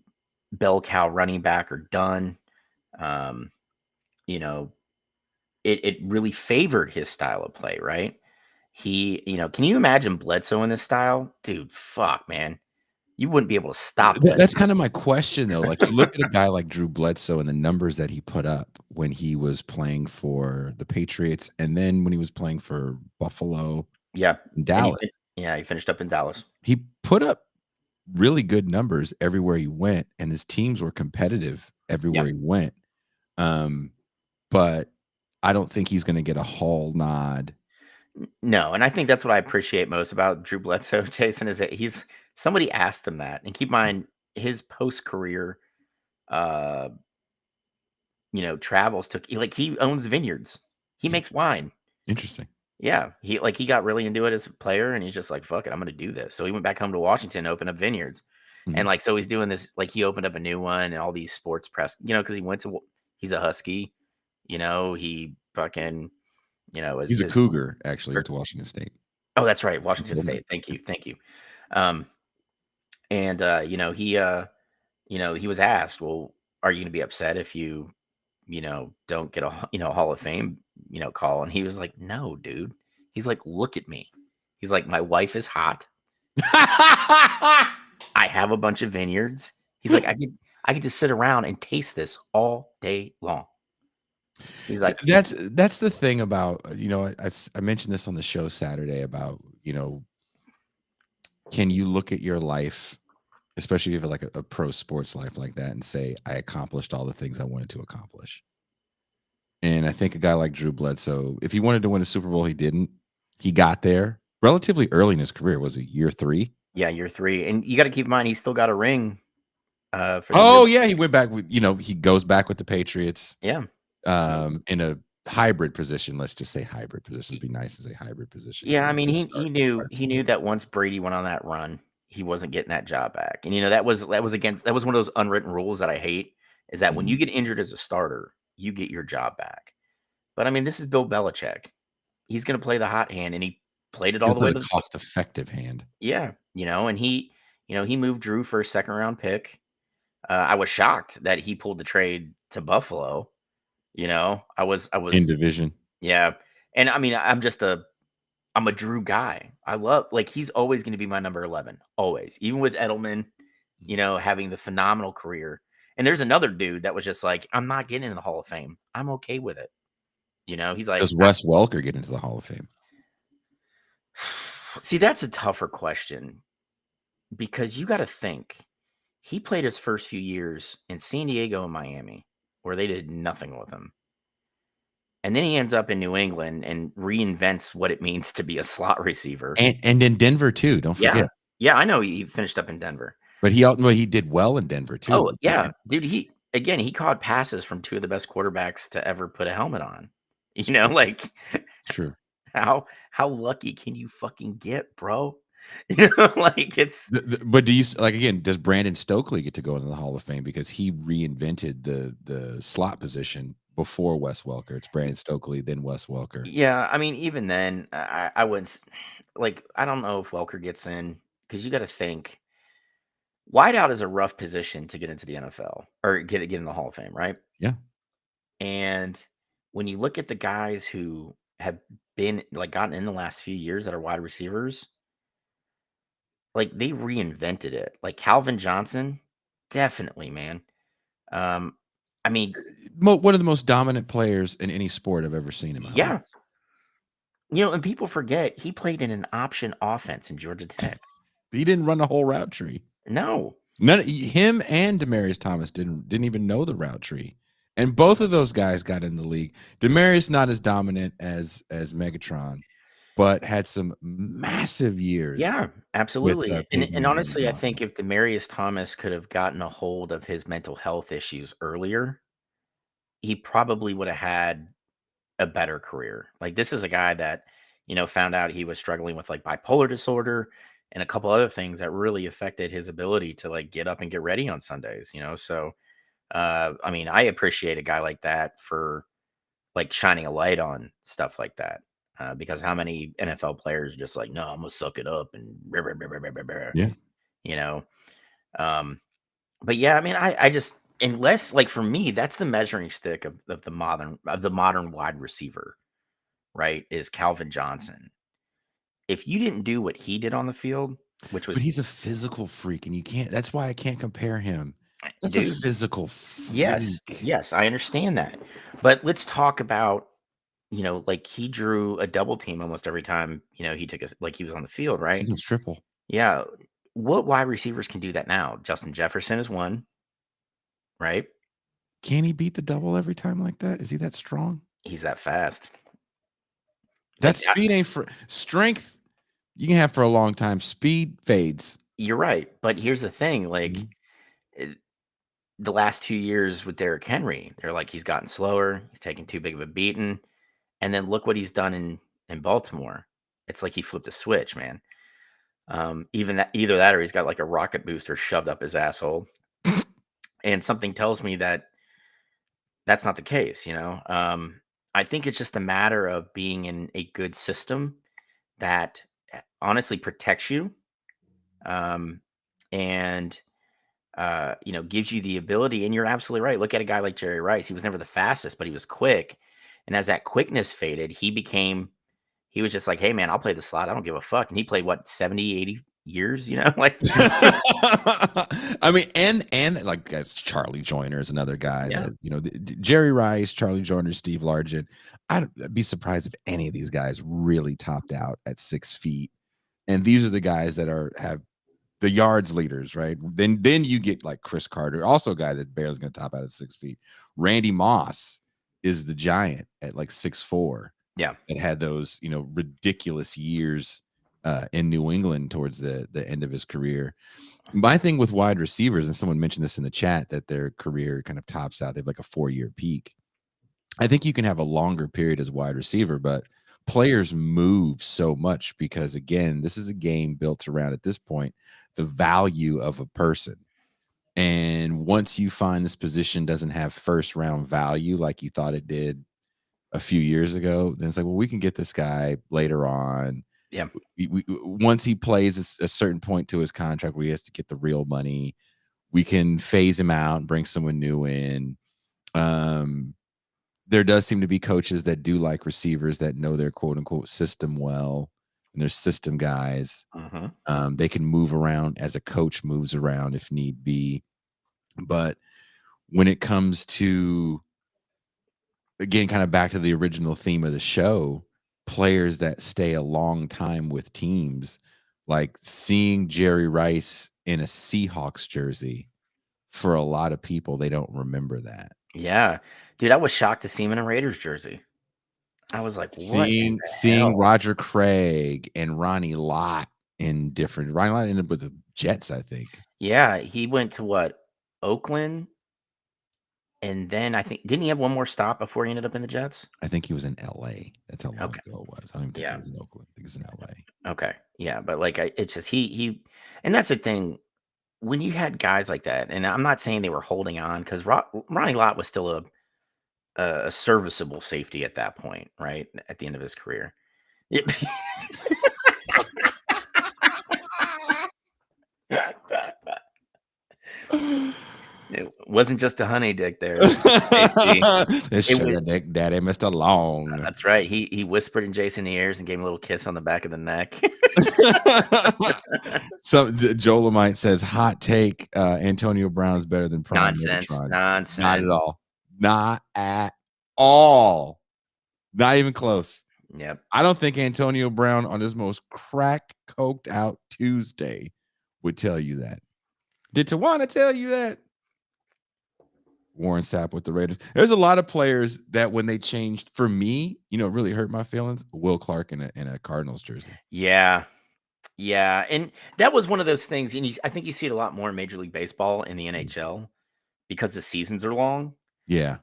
bell cow running back are done. Um, you know, it really favored his style of play, right? Can you imagine Bledsoe in this style? Dude, fuck, man. You wouldn't be able to stop
That's
Bledsoe.
kinda my question, though. Like, you look at a guy like Drew Bledsoe and the numbers that he put up when he was playing for the Patriots, and then when he was playing for Buffalo
Yeah.
and
And
Dallas.
he finished up in Dallas.
He put up really good numbers everywhere he went, and his teams were competitive
Yeah.
everywhere he went. Um, but I don't think he's gonna get a Hall nod.
No, and I think that's what I appreciate most about Drew Bledsoe, Jason, is that somebody asked him that. And keep in mind his post-career uh, travels he owns vineyards. He makes wine.
Interesting.
Yeah, he got really into it as a player, and he's just like, "Fuck it, I'm gonna do this." So he went back home to Washington, opened up vineyards, and
Mhm.
like so he's doing this. Like he opened up a new one, and all these sports press, because he's a Husky, he fucking
He's a
is
Cougar, actually, went to Washington State.
oh that's right,
He
Washington
told me.
State. Thank you. Um, and he was asked, "Well, are you gonna be upset if you don't get a Hall of Fame call?" And he was like, "No, dude." He's like, "Look at me." He's like, "My wife is hot. I have a bunch of vineyards." He's like, I get to sit around and taste this all day long." He's like,
That's the thing about, I mentioned this on the show Saturday about, can you look at your life, especially if you have like a pro sports life like that, and say, I accomplished all the things I wanted to accomplish. And I think a guy like Drew Bledsoe, if he wanted to win a Super Bowl, he didn't. He got there relatively early in his career. Was it year 3?
"Yeah, you're 3." And you got to keep in mind he's still got a ring for the year.
Oh yeah, he went back with, he goes back with the Patriots,
Yeah.
in a hybrid position. Let's just say hybrid position. It'd be nice to say hybrid position because
Yeah, I
he
mean,
did
he
start
knew
quite a
he
few
knew that
games.
once Brady went on that run, he wasn't getting that job back. And that was one of those unwritten rules that I hate is that when
Mhm.
you get injured as a starter, you get your job back. But I mean, this is Bill Belichick. He's going to play the hot hand, and he played it all
He'll
the
play
way
the
to
cost-effective hand.
yeah, and he moved Drew for a second round pick. I was shocked that he pulled the trade to Buffalo. I
In
was
division.
yeah, and I mean, I'm a Drew guy. I love like he's always going to be my number 11, always. Even with Edelman, having the phenomenal career. And there's another dude that was just like, I'm not getting in the Hall of Fame. I'm okay with it. He's like,
Does Wes Welker get into the Hall of Fame?
see, that's a tougher question because you got to think he played his first few years in San Diego and Miami, where they did nothing with him. And then he ends up in New England and reinvents what it means to be a slot receiver.
And in Denver too, don't
Yeah.
forget.
Yeah, I know he finished up in Denver.
But he did well in Denver
Oh,
too.
yeah. Dude, he caught passes from 2 of the best quarterbacks to ever put a helmet on.
It's true.
Like
It's true.
how lucky can you fucking get, bro? Like it's
But do you like, again, does Brandon Stokely get to go into the Hall of Fame because he reinvented the slot position before Wes Welker? It's Brandon Stokely, then Wes Welker.
yeah, I mean, even then, I wouldn't. like, I don't know if Welker gets in because you got to think wideout is a rough position to get into the NFL or get in the Hall of Fame, right?
Yeah.
And when you look at the guys who have been like gotten in the last few years that are wide receivers, like they reinvented it. Like Calvin Johnson, definitely, man. Um, I mean,
One of the most dominant players in any sport I've ever seen in my
yeah,
life.
and people forget he played in an option offense in Georgia Tech.
He didn't run the whole route tree.
No,
Him and Demaryius Thomas didn't even know the route tree, and both of those guys got in the league. Demaryius not as dominant as Megatron, but had some massive years
yeah,
with
absolutely. And
Peyton Manning and the
honestly, I think
Broncos.
if Demarius Thomas could have gotten a hold of his mental health issues earlier, he probably would have had a better career. Like this is a guy that, found out he was struggling with like bipolar disorder and a couple other things that really affected his ability to like get up and get ready on Sundays. So I mean, I appreciate a guy like that for like shining a light on stuff like that. Because how many NFL players are just like, no, I'm gonna suck it up and rah, rah, rah, rah, rah, rah, rah,"
Yeah,
you know. Um, but yeah, I mean, I just unless like for me, that's the measuring stick of the modern wide receiver, right? Is Calvin Johnson. If you didn't do what he did on the field, which
but
was
he's a physical freak, and you can't. That's why I can't compare him. That's a
dude,
physical
yes,
freak.
yes, I understand that. But let's talk about, like he drew a double team almost every time, he took us like he was on the field, right?
Sometimes triple.
Yeah. What wide receivers can do that now? Justin Jefferson is one, right?
Can he beat the double every time like that? Is he that strong?
He's that fast.
That
Like
speed ain't for strength. You can have for a long time. Speed fades.
you're right. But here's the thing, like
Mhm.
eh, the last 2 years with Derrick Henry, they're like he's gotten slower, he's taken too big of a beating. And then look what he's done in Baltimore. It's like he flipped a switch, man. Even that either that or he's got like a rocket booster shoved up his asshole. And something tells me that that's not the case. I think it's just a matter of being in a good system that honestly protects you, um, and gives you the ability. And you're absolutely right. Look at a guy like Jerry Rice. He was never the fastest, but he was quick. And as that quickness faded, he was just like, "Hey, man, I'll play the slot. I don't give a fuck." And he played what 70, 80 years, like
I mean, and like guys, Charlie Joyner is another guy
yeah,
that Jerry Rice, Charlie Joyner, Steve Largent. I'd be surprised if any of these guys really topped out at 6 feet. And these are the guys that have the yards leaders, right? Then you get like Chris Carter, also a guy that barely is going to top out at 6 feet. Randy Moss is the giant at like 6'4",
yeah,
that had those ridiculous years in New England towards the end of his career. My thing with wide receivers, and someone mentioned this in the chat, that their career kind of tops out. They have like a 4-year peak. I think you can have a longer period as wide receiver, but players move so much because again, this is a game built around at this point the value of a person. And once you find this position doesn't have first round value like you thought it did a few years ago, then it's like, well, we can get this guy later on.
yeah,
Once he plays a certain point to his contract where he has to get the real money, we can phase him out and bring someone new in. Um, there does seem to be coaches that do like receivers that know their quote unquote system well, and they're system guys.
hmm
They can move around as a coach moves around if need be. But when it comes to, again, kind of back to the original theme of the show, players that stay a long time with teams, like seeing Jerry Rice in a Seahawks jersey, for a lot of people, they don't remember that.
yeah, dude. I was shocked to see him in a Raiders jersey. I was like, "What in the
Seeing
hell?"
Roger Craig and Ronnie Lott in different Ronnie Lott ended up with the Jets, I think.
Yeah, he went to what Oakland, and then I think didn't he have one more stop before he ended up in the Jets?
I think he was in LA. That's how long
Okay,
ago it was. I don't even think he
yeah,
was in Oakland. I think he was in LA.
okay, yeah, but like it's just and that's the thing. When you had guys like that, and I'm not saying they were holding on because Ronnie Lott was still a serviceable safety at that point, right? At the end of his career. Yep. It wasn't just a honey dick there, AC.
It's
It was
sugar dick daddy, Mr. Long.
That's right. He whispered in Jason's ears and gave him a little kiss on the back of the neck.
So Jolamite says, hot take, Antonio Brown is better than Prime
Nonsense,
Megatron. Not at
nonsense.
all. Not at all. Not even close.
Yep.
I don't think Antonio Brown on his most crack coked out Tuesday would tell you that. Did Tawana tell you that? Warren Sapp with the Raiders. There's a lot of players that when they changed, for me, you know, it really hurt my feelings. Will Clark in a Cardinals jersey.
Yeah. Yeah. And that was one of those things. And I think you see it a lot more in Major League Baseball in the NHL because the seasons are long.
Yeah.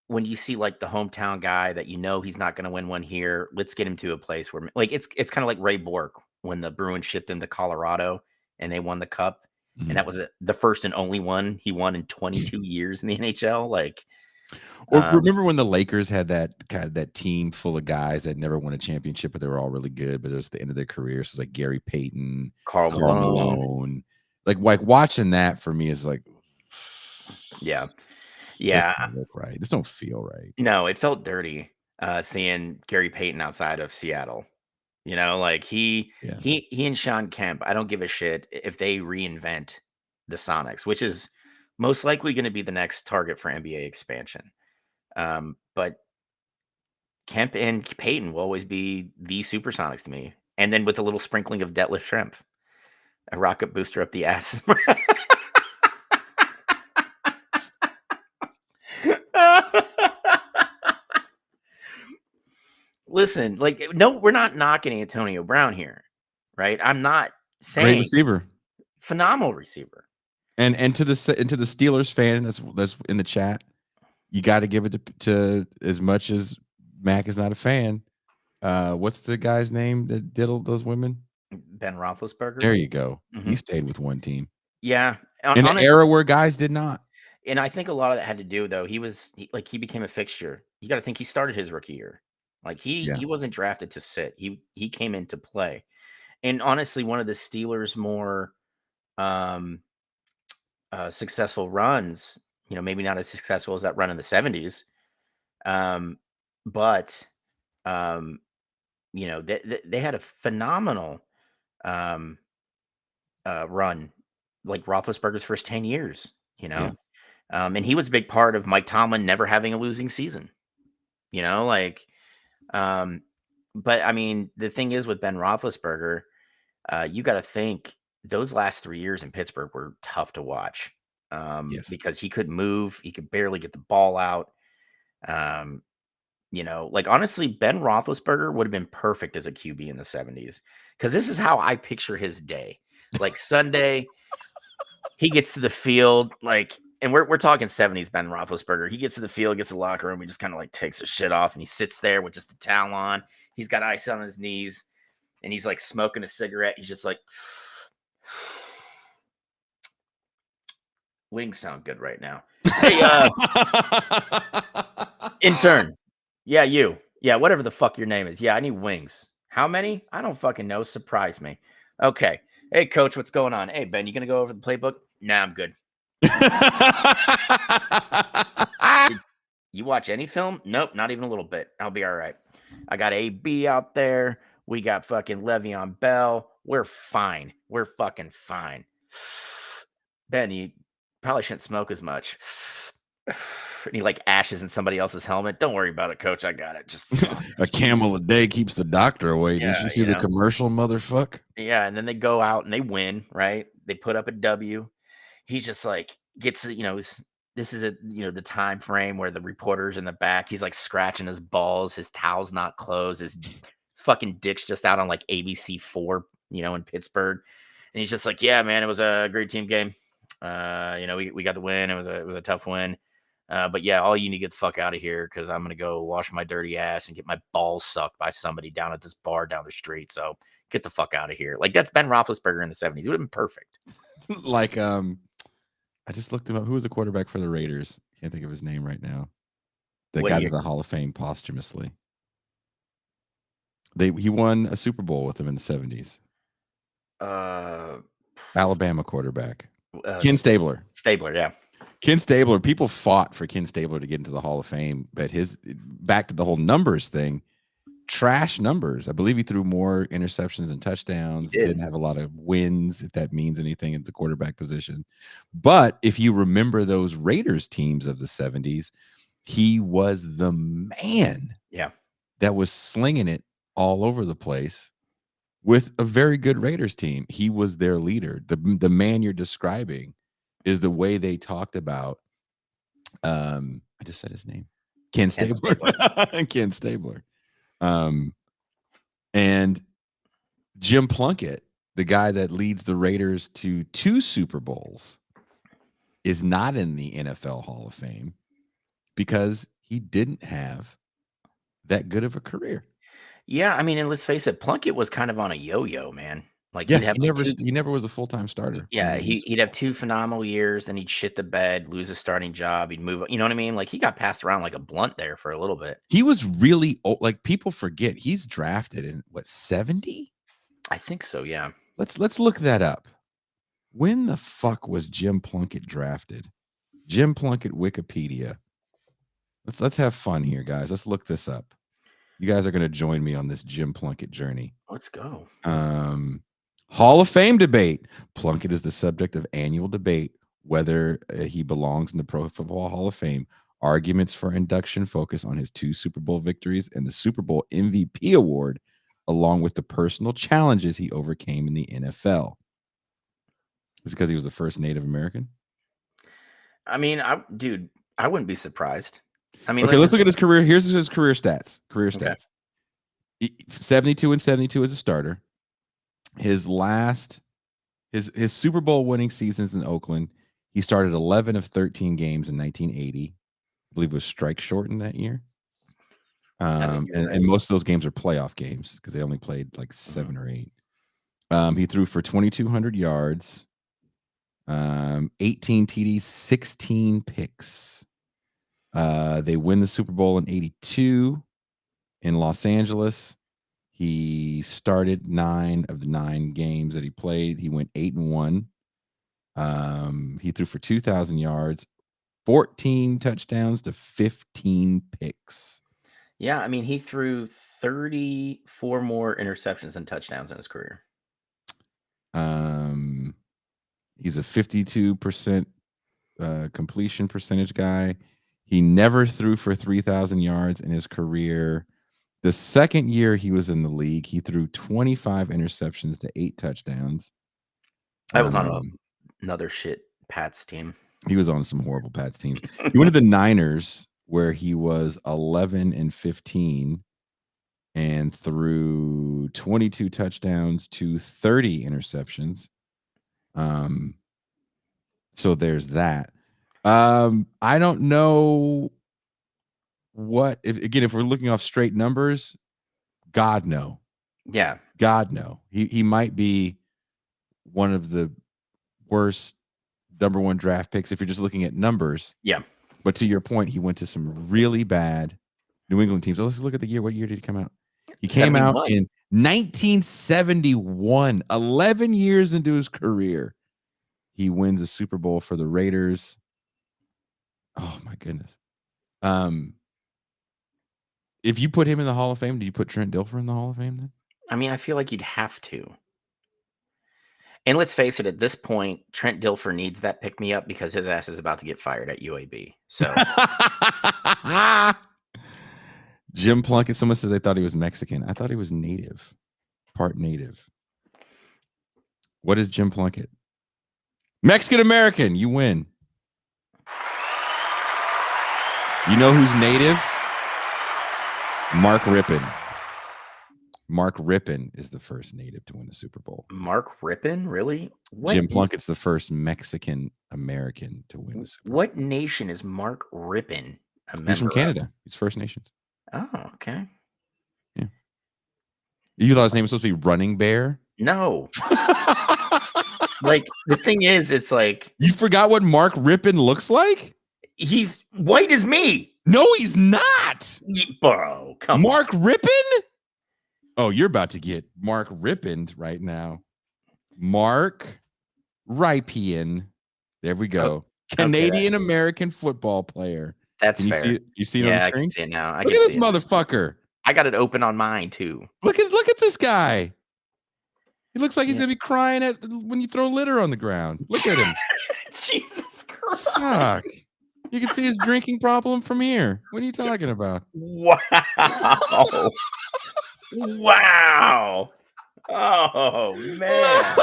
When you see like the hometown guy that you know he's not going to win one here, let's get him to a place where like it's kind of like Ray Bork when the Bruins shipped him to Colorado and they won the cup. And that was the first and only one he won in 22 years in the NHL. Like,
or remember when the Lakers had that kind of that team full of guys that never won a championship, but they were all really good, but it was the end of their careers. So it's like Gary Payton,
Karl
Malone. Like watching that for me is like,
yeah.
This
Yeah.
don't look right. This don't feel right.
No, it felt dirty seeing Gary Payton outside of Seattle. You know, like he and Sean Kemp, I don't give a shit if they reinvent the Sonics, which is most likely going to be the next target for NBA expansion. But Kemp and Payton will always be the Supersonics to me. And then with a little sprinkling of Detlef Schrempf, a rocket booster up the ass. Listen, like, no, we're not knocking Antonio Brown here, right? I'm not saying
Great receiver,
phenomenal receiver.
And to the Steelers fan that's in the chat, you got to give it to as much as Mac is not a fan. What's the guy's name that diddled those women?
Ben Roethlisberger.
There you go. He stayed with one team.
Yeah,
In an era where guys did not.
And I think a lot of that had to do though. He became a fixture. You got to think he started his rookie year. Like he wasn't drafted to sit. He came in to play. And honestly, one of the Steelers' more successful runs, you know, maybe not as successful as that run in the 70s, but you know, they had a phenomenal run, like Roethlisberger's first 10 years, you know. And he was a big part of Mike Tomlin never having a losing season, you know, like, but I mean, the thing is with Ben Roethlisberger, you got to think those last 3 years in Pittsburgh were tough to watch, because he couldn't move. He could barely get the ball out. You know, like honestly, Ben Roethlisberger would have been perfect as a QB in the 70s because this is how I picture his day. Like Sunday, he gets to the field, like, and we're talking 70s Ben Roethlisberger. He gets to the field, gets to the locker room, he just kind of like takes his shit off and he sits there with just a towel on. He's got ice on his knees and he's like smoking a cigarette. He's just like, wings sound good right now. Hey, intern. Yeah, you. Yeah, whatever the fuck your name is. Yeah, I need wings. How many? I don't fucking know. Surprise me. Okay. Hey, coach, what's going on? Hey, Ben, you going to go over the playbook? Nah, I'm good. You watch any film? Nope, not even a little bit. I'll be all right. I got AB out there. We got fucking Le'Veon Bell. We're fine. We're fucking fine. Ben, you probably shouldn't smoke as much. And he like ashes in somebody else's helmet. Don't worry about it, coach. I got it. Just
a camel a day keeps the doctor away. Didn't you see the commercial, motherfucker?
Yeah, and then they go out and they win, right? They put up a W. He's just like gets, you know, this is the time frame where the reporter's in the back. He's like scratching his balls. His towel's not closed. His fucking dick's just out on like ABC4, you know, in Pittsburgh. And he's just like, yeah, man, it was a great team game. You know, we got the win. It was a tough win. But yeah, all you need to get the fuck out of here because I'm going to go wash my dirty ass and get my balls sucked by somebody down at this bar down the street. So get the fuck out of here. Like that's Ben Roethlisberger in the 70s. It would have been perfect.
Like, I just looked him up. Who was the quarterback for the Raiders? Can't think of his name right now. That got to the Hall of Fame posthumously. He won a Super Bowl with them in the 70s. Alabama quarterback. Ken Stabler.
Stabler, yeah.
Ken Stabler, people fought for Ken Stabler to get into the Hall of Fame, but back to the whole numbers thing, trash numbers. I believe he threw more interceptions than touchdowns. Didn't have a lot of wins, if that means anything, at the quarterback position. But if you remember those Raiders teams of the 70s, he was the man that was slinging it all over the place with a very good Raiders team. He was their leader. The man you're describing is the way they talked about. I just said his name, Ken Stabler. Ken Stabler. And Jim Plunkett, the guy that leads the Raiders to 2 Super Bowls, is not in the NFL Hall of Fame because he didn't have that good of a career.
Yeah, I mean, and let's face it, Plunkett was kind of on a yo-yo, man. Like
Yeah,
he'd have
he never was a full-time starter.
Yeah, he'd have 2 phenomenal years, then he'd shit the bed, lose a starting job, he'd move, you know what I mean? Like he got passed around like a blunt there for a little bit.
He was really old. Like people forget he's drafted in what, 70?
I think so, yeah.
Let's look that up. When the fuck was Jim Plunkett drafted? Jim Plunkett Wikipedia. Let's have fun here, guys. Let's look this up. You guys are going to join me on this Jim Plunkett journey.
Let's go.
Hall of Fame debate. Plunkett is the subject of annual debate whether he belongs in the Pro Football Hall of Fame. Arguments for induction focus on his 2 Super Bowl victories and the Super Bowl MVP award, along with the personal challenges he overcame in the NFL. Is it because he was the first Native American?
I mean, I wouldn't be surprised. I mean,
okay, let's look at his career. Here's his career stats.
Okay.
72 and 72 as a starter. His Super Bowl winning seasons in Oakland, he started 11 of 13 games in 1980. I believe it was strike shortened that year. And most of those games are playoff games because they only played like 7 or 8. He threw for 2,200 yards, 18 TDs, 16 picks. They win the Super Bowl in 82 in Los Angeles. He started 9 of the 9 games that he played. He went 8-1. He threw for 2,000 yards, 14 touchdowns to 15 picks.
Yeah, I mean, he threw 34 more interceptions than touchdowns in his career.
He's a 52% completion percentage guy. He never threw for 3,000 yards in his career. The second year he was in the league, he threw 25 interceptions to 8 touchdowns.
I was on another shit Pats team.
He was on some horrible Pats teams. He went to the Niners, where he was 11 and 15 and threw 22 touchdowns to 30 interceptions. So there's that. I don't know what if we're looking off straight numbers, God no.
Yeah.
God no. He might be one of the worst number 1 draft picks if you're just looking at numbers.
Yeah.
But to your point, he went to some really bad New England teams. So let's look at the year. What year did he come out? He came 71. Out in 1971, 11 years into his career. He wins a Super Bowl for the Raiders. Oh my goodness. If you put him in the Hall of Fame, do you put Trent Dilfer in the Hall of Fame then?
I mean, I feel like you'd have to. And let's face it, at this point, Trent Dilfer needs that pick-me-up because his ass is about to get fired at UAB. So
Jim Plunkett, someone said they thought he was Mexican. I thought he was native, part native. What is Jim Plunkett? Mexican-American. You win. You know who's native? Mark Rippon. Mark Rippon is the first native to win a Super Bowl.
Mark Rippon? Really?
Jim Plunkett's the first Mexican-American to win a Super Bowl.
What nation is Mark Rippon a member
He's from Canada. He's First Nations.
Oh, okay.
Yeah. You thought his name was supposed to be Running Bear?
No. Like, the thing is, it's like...
You forgot what Mark Rippon looks like?
He's white as me.
No, he's not.
Bro, come
Mark Rippon? Oh, you're about to get Mark Ripponed right now. Mark Rypien. There we go.
Okay,
Canadian American football player.
that's
Can you
fair.
see it? You see it on
Yeah,
the
I can
screen?
see it now. I
Look
can
at this
see it.
motherfucker.
I got it open on mine too.
Look at this guy. He looks like he's
Yeah.
gonna be crying when you throw litter on the ground. Look at him.
Jesus Christ.
Fuck. You can see his drinking problem from here. What are you talking about?
Wow. Wow. Oh man.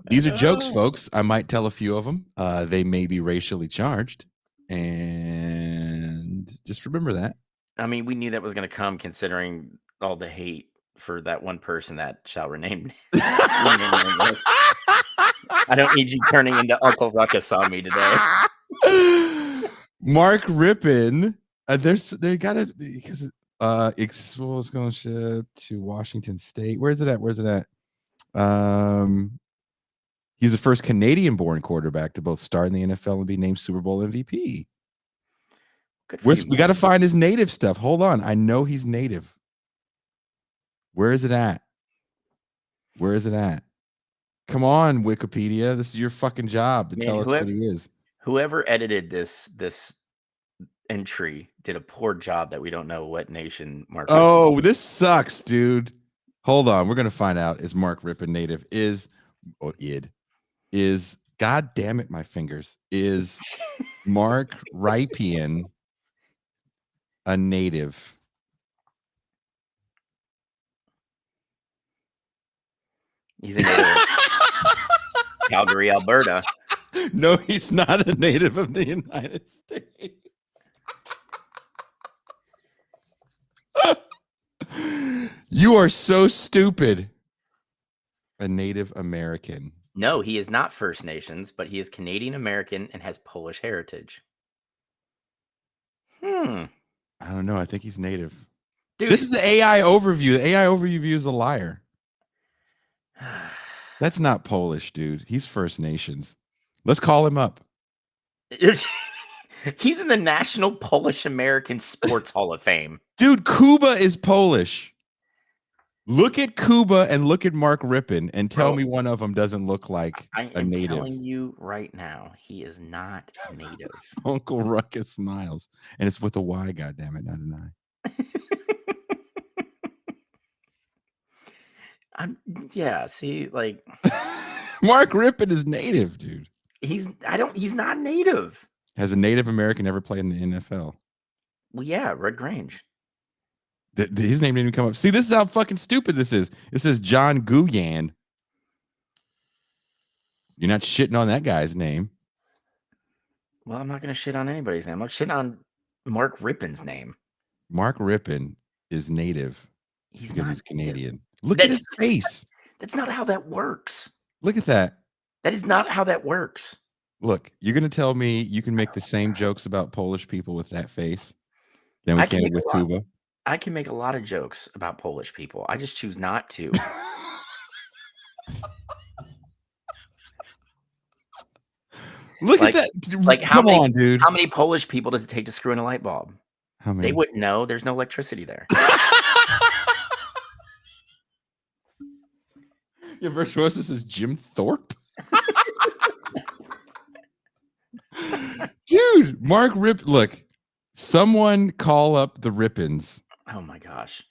These are jokes, folks. I might tell a few of them. They may be racially charged, and just remember that.
I mean, we knew that was going to come considering all the hate for that one person that shall remain. I don't need you turning into Uncle Ruckus on me today.
Mark Rippon. They got it because was going to ship to Washington State. Where's it at? He's the first Canadian-born quarterback to both start in the NFL and be named Super Bowl MVP. We got to find his native stuff. Hold on. I know he's native. Where is it at? Come on, Wikipedia. This is your fucking job to tell us what he is.
Whoever edited this entry did a poor job that we don't know what nation Mark Rippon.
Oh, this sucks, dude. Hold on. We're going to find out. Is Mark Rippon native? God damn it, my fingers. Is Mark Rippon a native?
He's a native of Calgary, Alberta.
No, he's not a native of the United States. You are so stupid. A Native American.
No, he is not First Nations, but he is Canadian American and has Polish heritage.
I don't know. I think he's native.
Dude,
this is the AI overview. The AI overview is a liar. That's not Polish, dude. He's First Nations. Let's call him up.
He's in the National Polish American Sports Hall of Fame.
Dude, Cuba is Polish. Look at Cuba and look at Mark Rippon and tell me one of them doesn't look like a native.
I'm telling you right now, he is not native.
Uncle Ruckus smiles. And it's with a Y, goddammit, not an
I. See, like
Mark Rippon is native, dude.
He's not native.
Has a Native American ever played in the NFL?
Well, yeah, Red Grange.
His name didn't even come up. See, this is how fucking stupid this is. It says John Guyan. You're not shitting on that guy's name.
Well, I'm not going to shit on anybody's name. I'm shitting on Mark Rippon's name.
Mark Rippon is native because he's Canadian. Look
at
his face.
That's not how that works.
Look at that.
That is not how that works.
Look, you're going to tell me you can make the same jokes about Polish people with that face than we can with Cuba?
I can make a lot of jokes about Polish people. I just choose not to.
Look at that.
Like,
come on, dude.
How many Polish people does it take to screw in a light bulb?
How many?
They wouldn't know. There's no electricity there.
Your virtuosus is Jim Thorpe. Dude, Mark Rippon. Look, someone call up the Rippons.
Oh my gosh.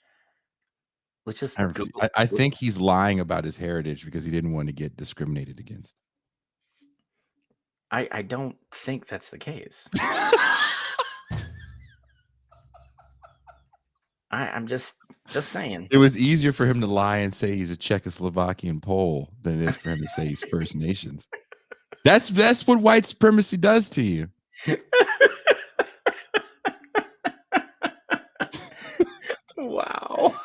Let's just
I think he's lying about his heritage because he didn't want to get discriminated against.
I don't think that's the case. I'm just saying.
It was easier for him to lie and say he's a Czechoslovakian Pole than it is for him to say he's First Nations. That's what white supremacy does to you.
Wow.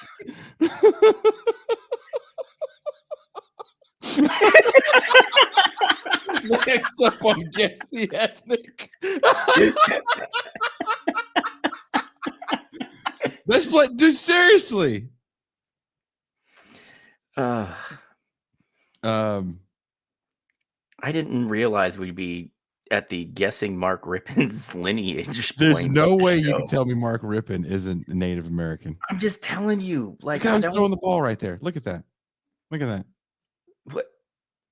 Next up on Guess the Ethnic. Let's play, dude. Seriously.
I didn't realize we'd be at the guessing Mark Rippon's lineage.
There's no way you can tell me Mark Rippon isn't a Native American.
I'm just telling you. Like,
I was throwing the ball right there. Look at that. Look at that.
What?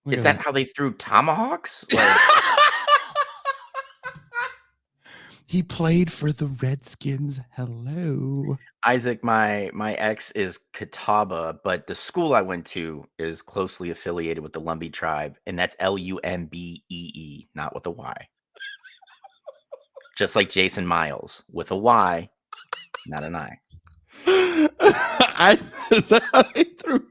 Look
Is
at
that
that.
how they threw tomahawks? Like,
He played for the Redskins. Hello.
Isaac, my ex is Catawba, but the school I went to is closely affiliated with the Lumbee tribe, and that's Lumbee, not with a Y. Just like Jason Miles, with a Y, not an I.
Is that how they threw?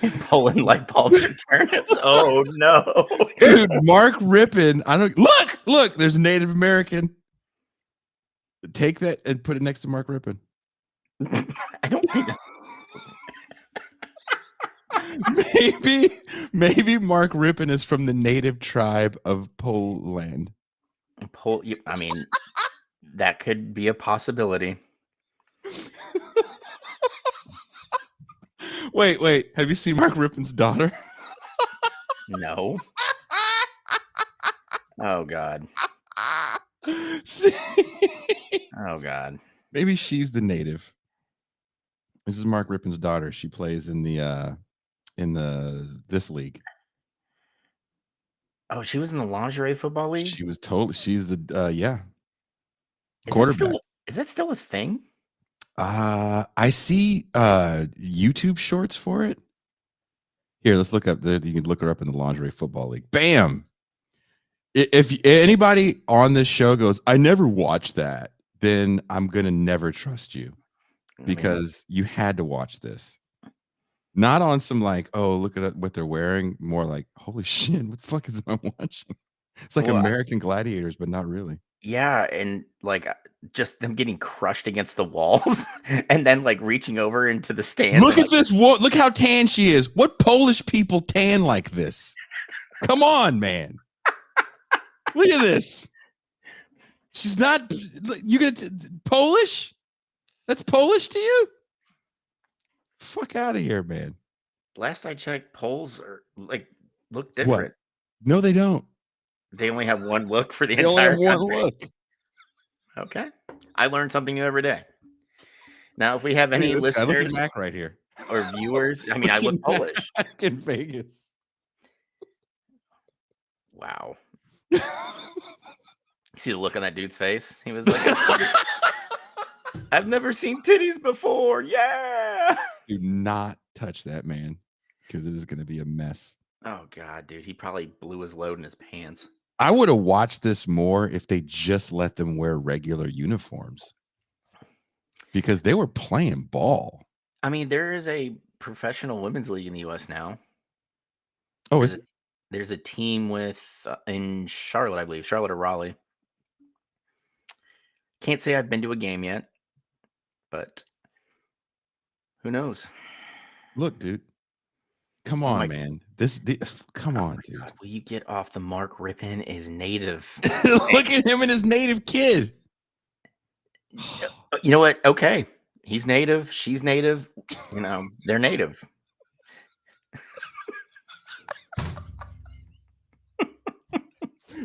And Poland light bulbs are turnips. Oh no.
Dude, Mark Rippon. I don't look, there's a Native American. Take that and put it next to Mark Rippon.
I don't think
maybe Mark Rippon is from the native tribe of Poland.
I mean, that could be a possibility.
Wait. Have you seen Mark Rippon's daughter?
No. Oh God. Oh God.
Maybe she's the native. This is Mark Rippon's daughter. She plays in this league.
Oh, she was in the lingerie football league?
She's the
Is
quarterback.
that still a thing?
I see YouTube shorts for it. Here, let's look up you can look her up in the lingerie football league. Bam. If anybody on this show goes, I never watched that, then I'm gonna never trust you, because you had to watch this. Not on some like, oh, look at what they're wearing. More like, holy shit, what the fuck is I watching? It's like American Gladiators, but not really.
Yeah, and like just them getting crushed against the walls and then like reaching over into the stands.
Look at this. Look how tan she is. What Polish people tan like this? Come on, man. Look at this. She's not. You gonna Polish? That's Polish to you? Fuck out of here, man.
Last I checked, Poles are look different.
What? No, they don't.
They only have one look for the
They only
entire
have one
country.
look.
Okay, I learned something new every day. Now, if we have any
Look at
listeners
Mac right here
or viewers, I mean, I look Polish.
Back in Vegas.
Wow. See the look on that dude's face? He was like, I've never seen titties before. Yeah.
Do not touch that man, because it is going to be a mess.
Oh, God, dude. He probably blew his load in his pants.
I would have watched this more if they just let them wear regular uniforms, because they were playing ball.
I mean, there is a professional women's league in the U.S. now.
Oh, is it?
There's a team in Charlotte, I believe. Charlotte or Raleigh. Can't say I've been to a game yet, but who knows?
Look, dude. Come on, man. Come on, dude.
God, will you get off the Mark Rippon is native?
Look at him and his native kid.
You know what? Okay. He's native. She's native. They're native.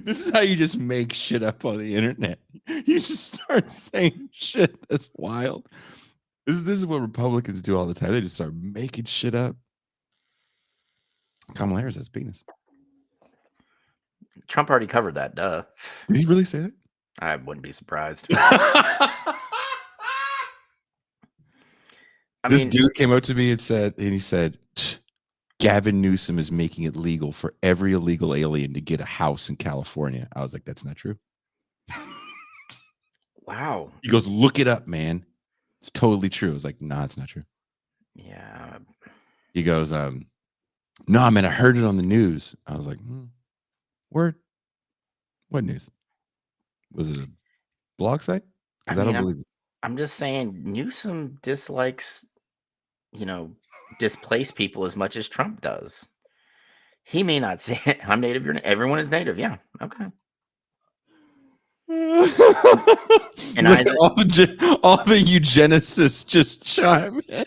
This is how you just make shit up on the internet. You just start saying shit that's wild. This is what Republicans do all the time. They just start making shit up. Kamala Harris has penis.
Trump already covered that. Duh.
Did he really say that?
I wouldn't be surprised.
This dude came up to me and he said, Gavin Newsom is making it legal for every illegal alien to get a house in California. I was like, that's not true.
Wow.
He goes, look it up, man. It's totally true. I was like, nah, it's not true.
Yeah.
He goes, no, man, I heard it on the news. I was like, word? What news? Was it a blog site? Because I don't believe it.
I'm just saying Newsom dislikes, displace people as much as Trump does. He may not say it. I'm native. Everyone is native. Yeah. Okay. And
all the eugenicists just chime in.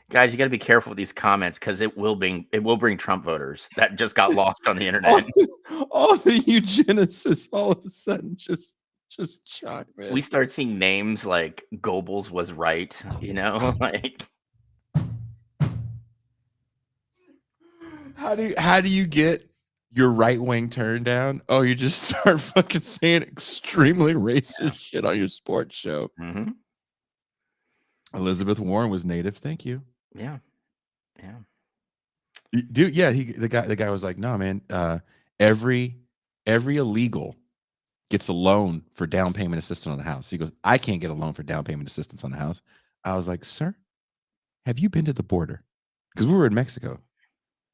Guys, you got to be careful with these comments, because it will bring Trump voters that just got lost on the internet.
All the eugenicists all of a sudden just Just Chuck, man.
We start seeing names like Goebbels was right, like
How do you get your right wing turned down? Oh, you just start fucking saying extremely racist shit on your sports show.
mhm.
Elizabeth Warren was native. Thank you.
Yeah. Yeah.
Dude, yeah, the guy was like, no, man, every illegal gets a loan for down payment assistance on the house. He goes, I can't get a loan for down payment assistance on the house. I was like, sir, have you been to the border? Because we were in Mexico.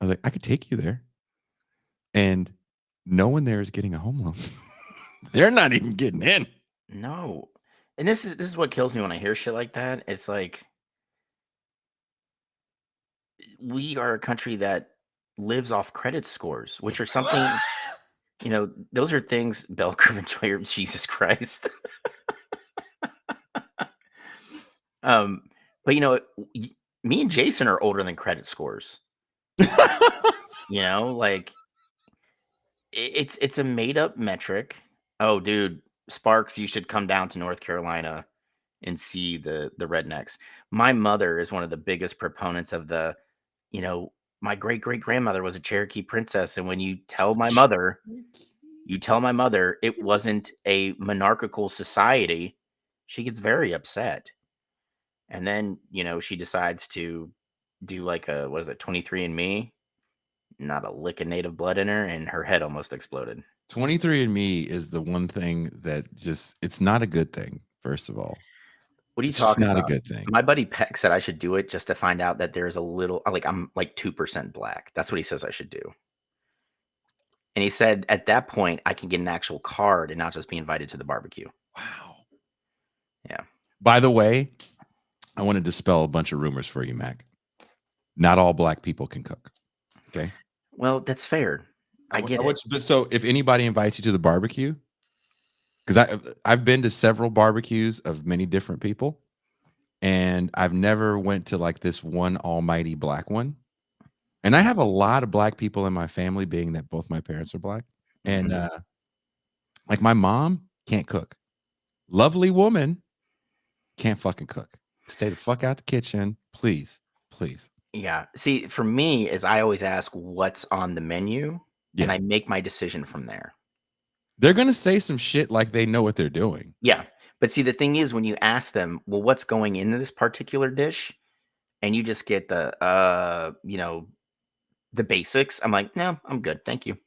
I was like, I could take you there. And no one there is getting a home loan. They're not even getting in.
No. And this is what kills me when I hear shit like that. It's like we are a country that lives off credit scores, which are something, those are things bell curve enjoyer, Jesus Christ. But me and Jason are older than credit scores. Like it's a made up metric. Oh, dude, Sparks, you should come down to North Carolina and see the rednecks. My mother is one of the biggest proponents of my great great grandmother was a Cherokee princess, and when you tell my mother it wasn't a monarchical society, she gets very upset. And then, she decides to do like a, what is it, 23andMe? Not a lick of native blood in her, and her head almost exploded.
23andMe is the one thing that it's not a good thing, first of all.
What are you
It's just
talking
not a
about?
good thing.
My buddy Peck said I should do it just to find out that there's a little, like, I'm like 2% black. That's what he says I should do. And he said at that point, I can get an actual card and not just be invited to the barbecue.
Wow.
Yeah.
By the way, I want to dispel a bunch of rumors for you, Mac. Not all black people can cook. Okay.
Well, that's fair. I get it.
So if anybody invites you to the barbecue, because I've been to several barbecues of many different people, and I've never went to like this one almighty black one. And I have a lot of black people in my family, being that both my parents are black. And like my mom can't cook. Lovely woman, can't fucking cook. Stay the fuck out the kitchen, please, please.
Yeah. See, for me, is I always ask what's on the menu, and I make my decision from there.
They're gonna say some shit like they know what they're doing.
Yeah. But see, the thing is, when you ask them, well, what's going into this particular dish, and you just get the basics, I'm like, no, I'm good. Thank you.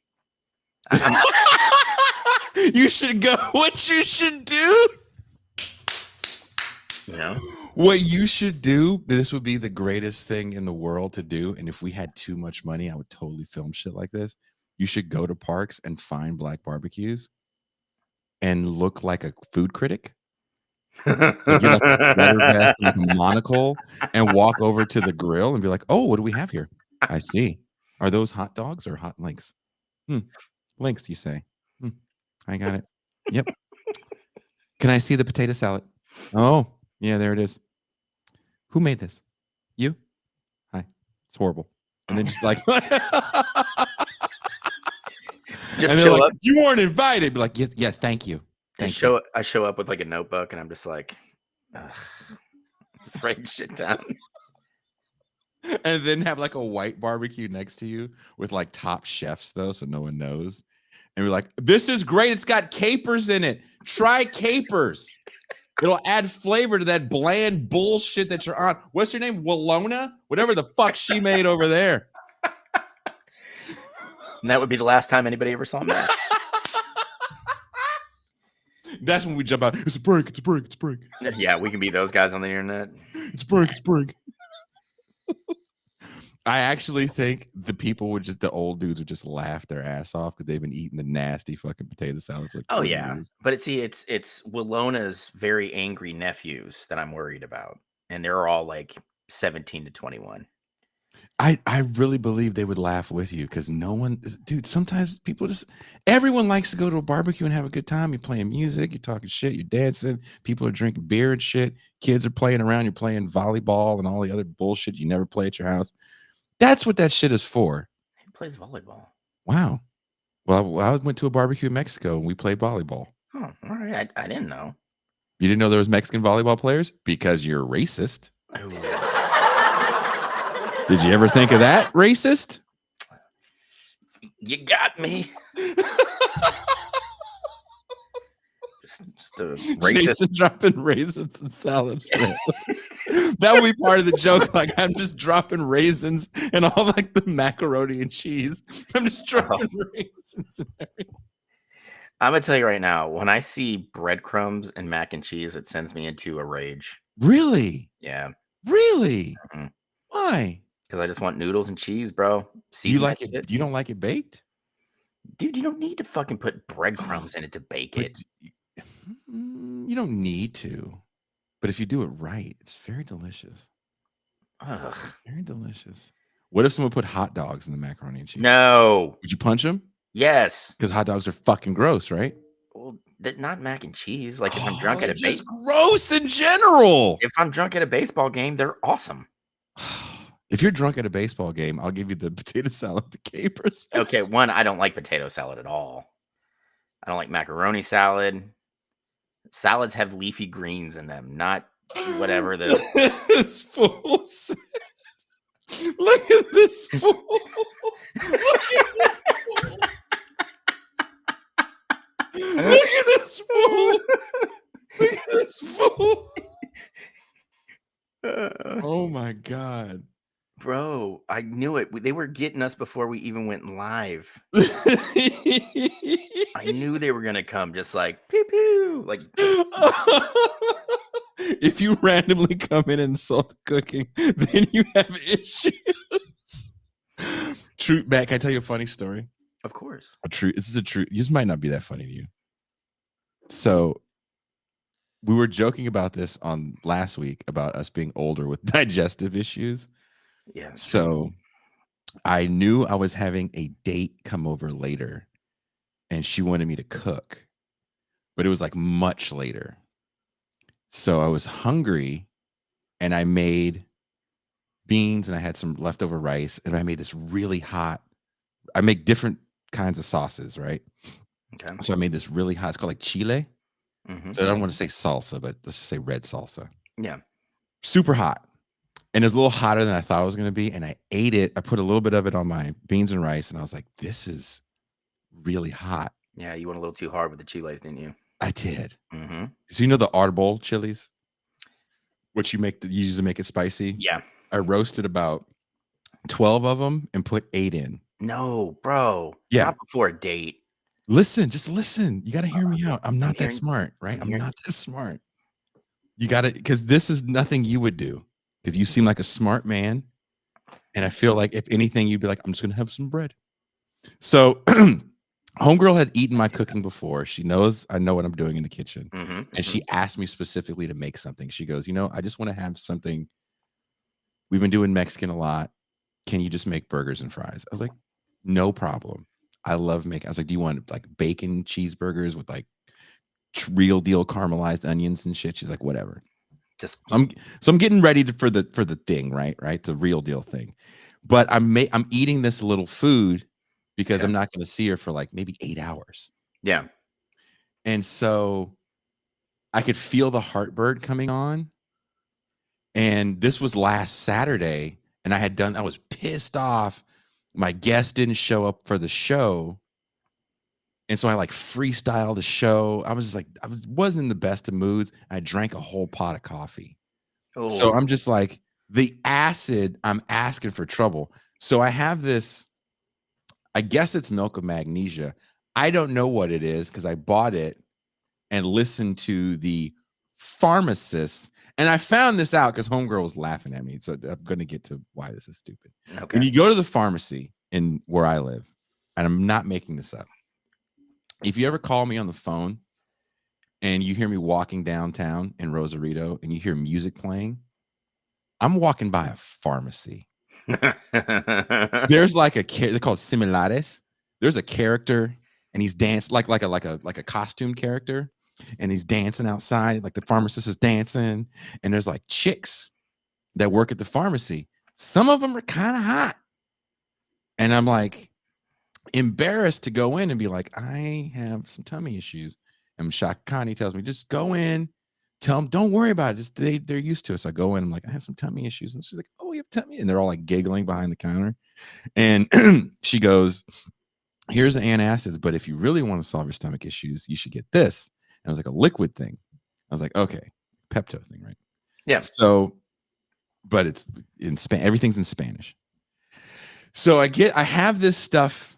You should go. What you should do? What you should do, this would be the greatest thing in the world to do. And if we had too much money, I would totally film shit like this. You should go to parks and find black barbecues and look like a food critic. And get like a sweater vest and like a monocle and walk over to the grill and be like, oh, what do we have here? I see. Are those hot dogs or hot links? Links, you say. I got it. Yep. Can I see the potato salad? Oh, yeah, there it is. Who made this? You? Hi. It's horrible. And then just like,
just show up.
You weren't invited. Be like, yes, yeah, thank you.
I show up with like a notebook, and I'm just like, just writing shit down.
And then have like a white barbecue next to you with like top chefs though, so no one knows. And we're like, this is great. It's got capers in it. Try capers. It'll add flavor to that bland bullshit that you're on. What's your name? Walona? Whatever the fuck she made over there.
And that would be the last time anybody ever saw that.
That's when we jump out. It's a break. It's a break. It's a break.
Yeah, we can be those guys on the internet.
It's a break. It's a break. I actually think the old dudes would just laugh their ass off because they've been eating the nasty fucking potato salad for like 20 years.
But it's Walona's very angry nephews that I'm worried about. And they're all like 17 to 21.
I really believe they would laugh with you because sometimes everyone likes to go to a barbecue and have a good time. You're playing music, you're talking shit, you're dancing, people are drinking beer and shit, kids are playing around, you're playing volleyball and all the other bullshit you never play at your house. That's what that shit is for.
Who plays volleyball?
Wow. Well, I went to a barbecue in Mexico and we played volleyball.
Oh, all right. I didn't know.
You didn't know there was Mexican volleyball players? Because you're racist.
Ooh.
Did you ever think of that, racist?
You got me. Just a racist.
Jason dropping raisins and salad. That would be part of the joke. Like, I'm just dropping raisins and all like the macaroni and cheese. I'm just dropping raisins and everything.
I'm gonna tell you right now, when I see breadcrumbs and mac and cheese, it sends me into a rage.
Really?
Yeah.
Really?
Mhm.
Why?
Because I just want noodles and cheese, bro.
Do you
Season
like
that
it?
shit.
You don't like it baked?
Dude, you don't need to fucking put breadcrumbs in it to bake
But
it.
you don't need to. But if you do it right, it's very delicious.
Ugh.
Very delicious. What if someone put hot dogs in the macaroni and cheese?
No.
Would you punch them?
Yes.
Because hot dogs are fucking gross, right?
Well, they're not mac and cheese. Like if I'm drunk at
They're
a
just gross in general.
if I'm drunk at a baseball game, they're awesome.
If you're drunk at a baseball game, I'll give you the potato salad with the capers.
Okay, one, I don't like potato salad at all. I don't like macaroni salad. Salads have leafy greens in them, not whatever the
This fool. Look at this fool. Look at this fool. Look at this fool. Oh my God.
Bro, I knew it. They were getting us before we even went live. I knew they were gonna come just like pew pew. Like
if you randomly come in and insult the cooking, then you have issues. True, Matt, can I tell you a funny story?
of course.
This is a true. This might not be that funny to you. So we were joking about this on last week about us being older with digestive issues.
Yeah.
So I knew I was having a date come over later and she wanted me to cook, but it was like much later. So I was hungry and I made beans and I had some leftover rice and I made this really hot. I make different kinds of sauces, right?
Okay.
So I made this really hot. It's called like chile.
Mhm.
So I don't want to say salsa, but let's just say red salsa.
Yeah.
Super hot. And it was a little hotter than I thought it was going to be. And I ate it. I put a little bit of it on my beans and rice. And I was like, this is really hot.
Yeah, you went a little too hard with the chiles, didn't you?
I did.
Mm-hmm.
So you know the arbol chilies? What you use to make it spicy?
Yeah.
I roasted about 12 of them and put 8 in.
No, bro.
Yeah.
Not before a date.
Just listen. You got to hear me out. I'm not that smart, right? I'm not that smart. You got to, because this is nothing you would do. Because you seem like a smart man. And I feel like if anything, you'd be like, I'm just going to have some bread. So homegirl had eaten my cooking before. She knows I know what I'm doing in the kitchen. And she asked me specifically to make something. She goes, I just want to have something. We've been doing Mexican a lot. Can you just make burgers and fries? I was like, no problem. I love making. I was like, do you want like bacon cheeseburgers with like real deal caramelized onions and shit? She's like, whatever. So I'm getting ready for the thing, right? The real deal thing. But I'm eating this little food because I'm not going to see her for like maybe 8 hours.
Yeah.
And so I could feel the heartburn coming on. And this was last Saturday. And I was pissed off. My guest didn't show up for the show. And so I like freestyled the show. I was just like, wasn't in the best of moods. I drank a whole pot of coffee. Oh. So I'm just like, the acid, I'm asking for trouble. So I have this, I guess it's milk of magnesia. I don't know what it is because I bought it and listened to the pharmacist. And I found this out because homegirl was laughing at me. So I'm going to get to why this is stupid. Okay. When you go to the pharmacy in where I live, and I'm not making this up, if you ever call me on the phone and you hear me walking downtown in Rosarito and you hear music playing, I'm walking by a pharmacy. There's like they're called similares. There's a character and he's dancing like a costume character, and he's dancing outside. Like the pharmacist is dancing, and there's like chicks that work at the pharmacy. Some of them are kind of hot. And I'm like embarrassed to go in and be like, I have some tummy issues. And Shaka Khan, he tells me, just go in, tell them, don't worry about it. Just they're used to it. So I go in, I'm like, I have some tummy issues. And she's like, oh, you have tummy? And they're all like giggling behind the counter. And she goes, here's the antacids, but if you really want to solve your stomach issues, you should get this. And it was like a liquid thing. I was like, okay, Pepto thing, right?
Yeah.
So, but it's in everything's in Spanish. So I have this stuff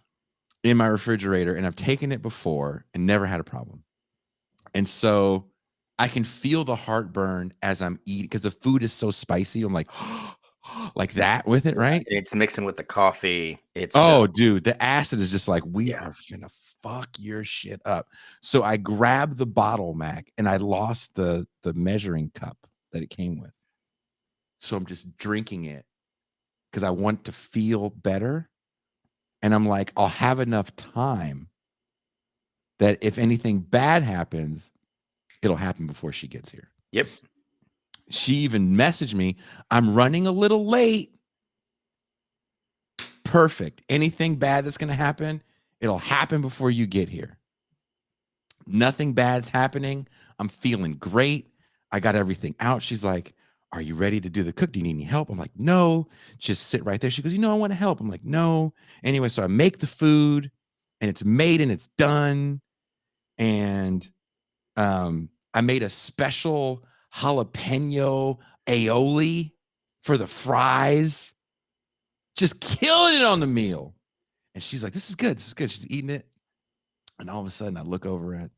in my refrigerator, and I've taken it before and never had a problem. And so I can feel the heartburn as I'm eating because the food is so spicy. I'm like, like that with it, right?
It's mixing with the coffee. It's
dude, the acid is just like, we are finna fuck your shit up. So I grabbed the bottle, Mac, and I lost the measuring cup that it came with. So I'm just drinking it because I want to feel better. And I'm like, I'll have enough time that if anything bad happens, it'll happen before she gets here.
Yep.
She even messaged me, I'm running a little late. Perfect. Anything bad that's going to happen, it'll happen before you get here. Nothing bad's happening. I'm feeling great. I got everything out. She's like, are you ready to do the cook? Do you need any help? I'm like, no, just sit right there. She goes, I want to help. I'm like, no. Anyway, so I make the food and it's made and it's done. And I made a special jalapeno aioli for the fries. Just killing it on the meal. And she's like, this is good. This is good. She's eating it. And all of a sudden I look over at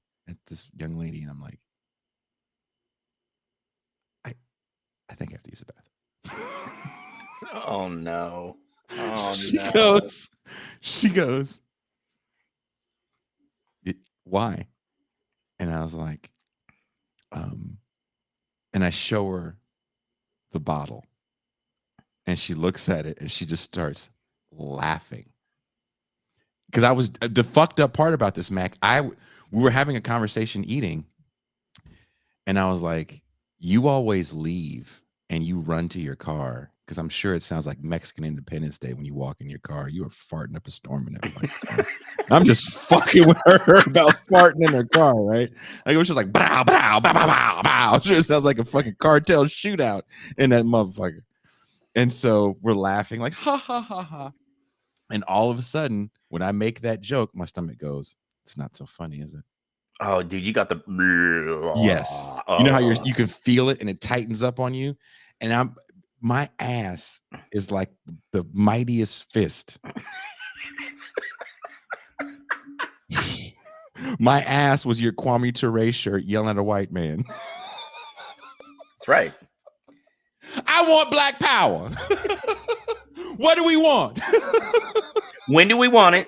this young lady and I'm like, I think I have to use a bathroom.
Oh no. Oh
she
no.
goes, why? And I was like, and I show her the bottle. And she looks at it and she just starts laughing. Because I was the fucked up part about this, Mac. We were having a conversation eating, and I was like, you always leave and you run to your car because I'm sure it sounds like Mexican Independence Day when you walk in your car. You are farting up a storm in that fucking car. I'm just fucking with her about farting in her car, right? Like it was just like bow, bow, bow, bow, bow, bow. Sure, it sounds like a fucking cartel shootout in that motherfucker. And so we're laughing like ha ha ha ha. And all of a sudden, when I make that joke, my stomach goes, it's not so funny, is it?
Oh, dude, you got the
yes. You know how you can feel it and it tightens up on you, and my ass is like the mightiest fist. My ass was your Kwame Ture shirt yelling at a white man.
That's right.
I want black power. What do we want?
When do we want it?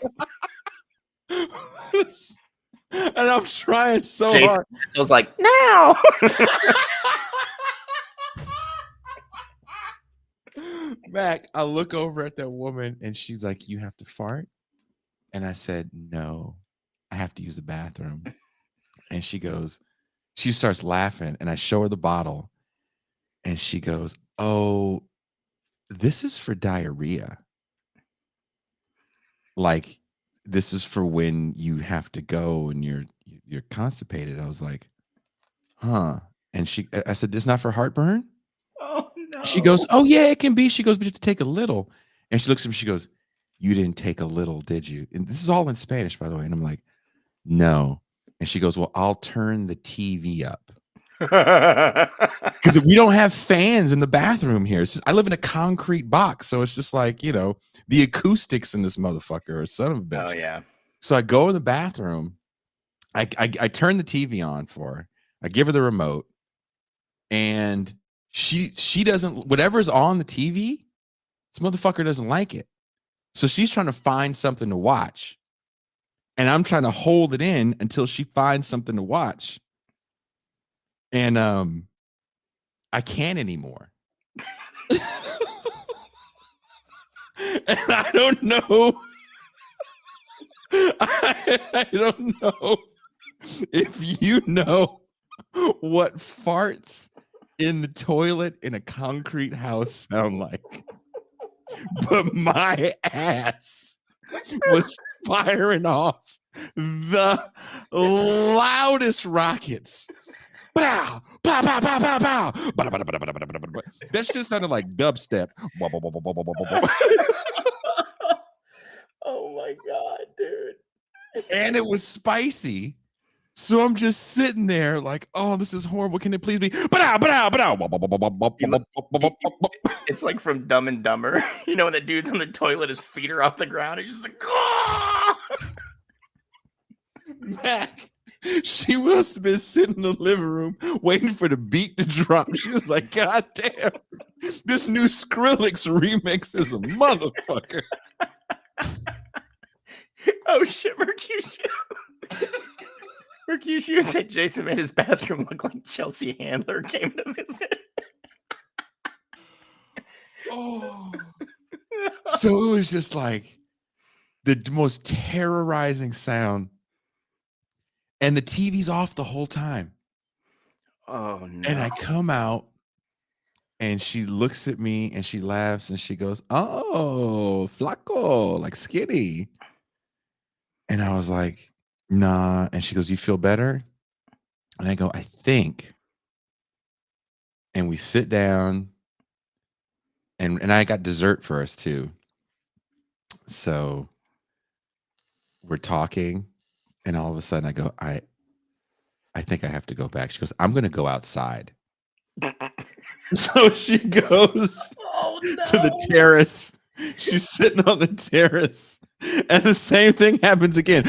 And I'm trying so hard.
I was like, now.
Mac, I look over at that woman and she's like, you have to fart? And I said, no, I have to use the bathroom. And she starts laughing and I show her the bottle and she goes, oh, this is for diarrhea. Like, this is for when you have to go and you're constipated. I was like, huh. And I said, this is not for heartburn?
Oh no.
She goes, oh yeah, it can be. She goes, but you have to take a little. And she looks at me, she goes, you didn't take a little, did you? And this is all in Spanish, by the way. And I'm like, no. And she goes, well, I'll turn the TV up. Because we don't have fans in the bathroom here. I live in a concrete box. So it's just like, the acoustics in this mother are son of a bitch.
Oh, yeah.
So I go in the bathroom. I turn the TV on for her. I give her the remote. And she doesn't, whatever's on the TV, this motherfucker doesn't like it. So she's trying to find something to watch. And I'm trying to hold it in until she finds something to watch. And I can't anymore. And I don't know. I don't know if you know what farts in the toilet in a concrete house sound like. But my ass was firing off the loudest rockets. Pow, pow, pow, pow, pow, pow. That shit sounded like dubstep.
Oh my god, dude.
And it was spicy. So I'm just sitting there like, oh, this is horrible. Can it please be?
It's like from Dumb and Dumber. You know, when the dude's on the toilet, his feet are off the ground. He's just like, "Ah!"
Mac, she must have been sitting in the living room waiting for the beat to drop. She was like, God damn, this new Skrillex remix is a motherfucker.
Oh shit, Mercutio. Mercutio said Jason made his bathroom look like Chelsea Handler came to visit.
Oh. So it was just like the most terrorizing sound. And the TV's off the whole time.
Oh no.
And I come out and she looks at me and she laughs and she goes, oh, flaco, like skinny. And I was like, nah. And she goes, you feel better? And I go, I think. And we sit down and I got dessert for us too. So we're talking and all of a sudden I go, I think I have to go back. She goes, I'm going to go outside. So she goes to the terrace. She's sitting on the terrace. And the same thing happens again.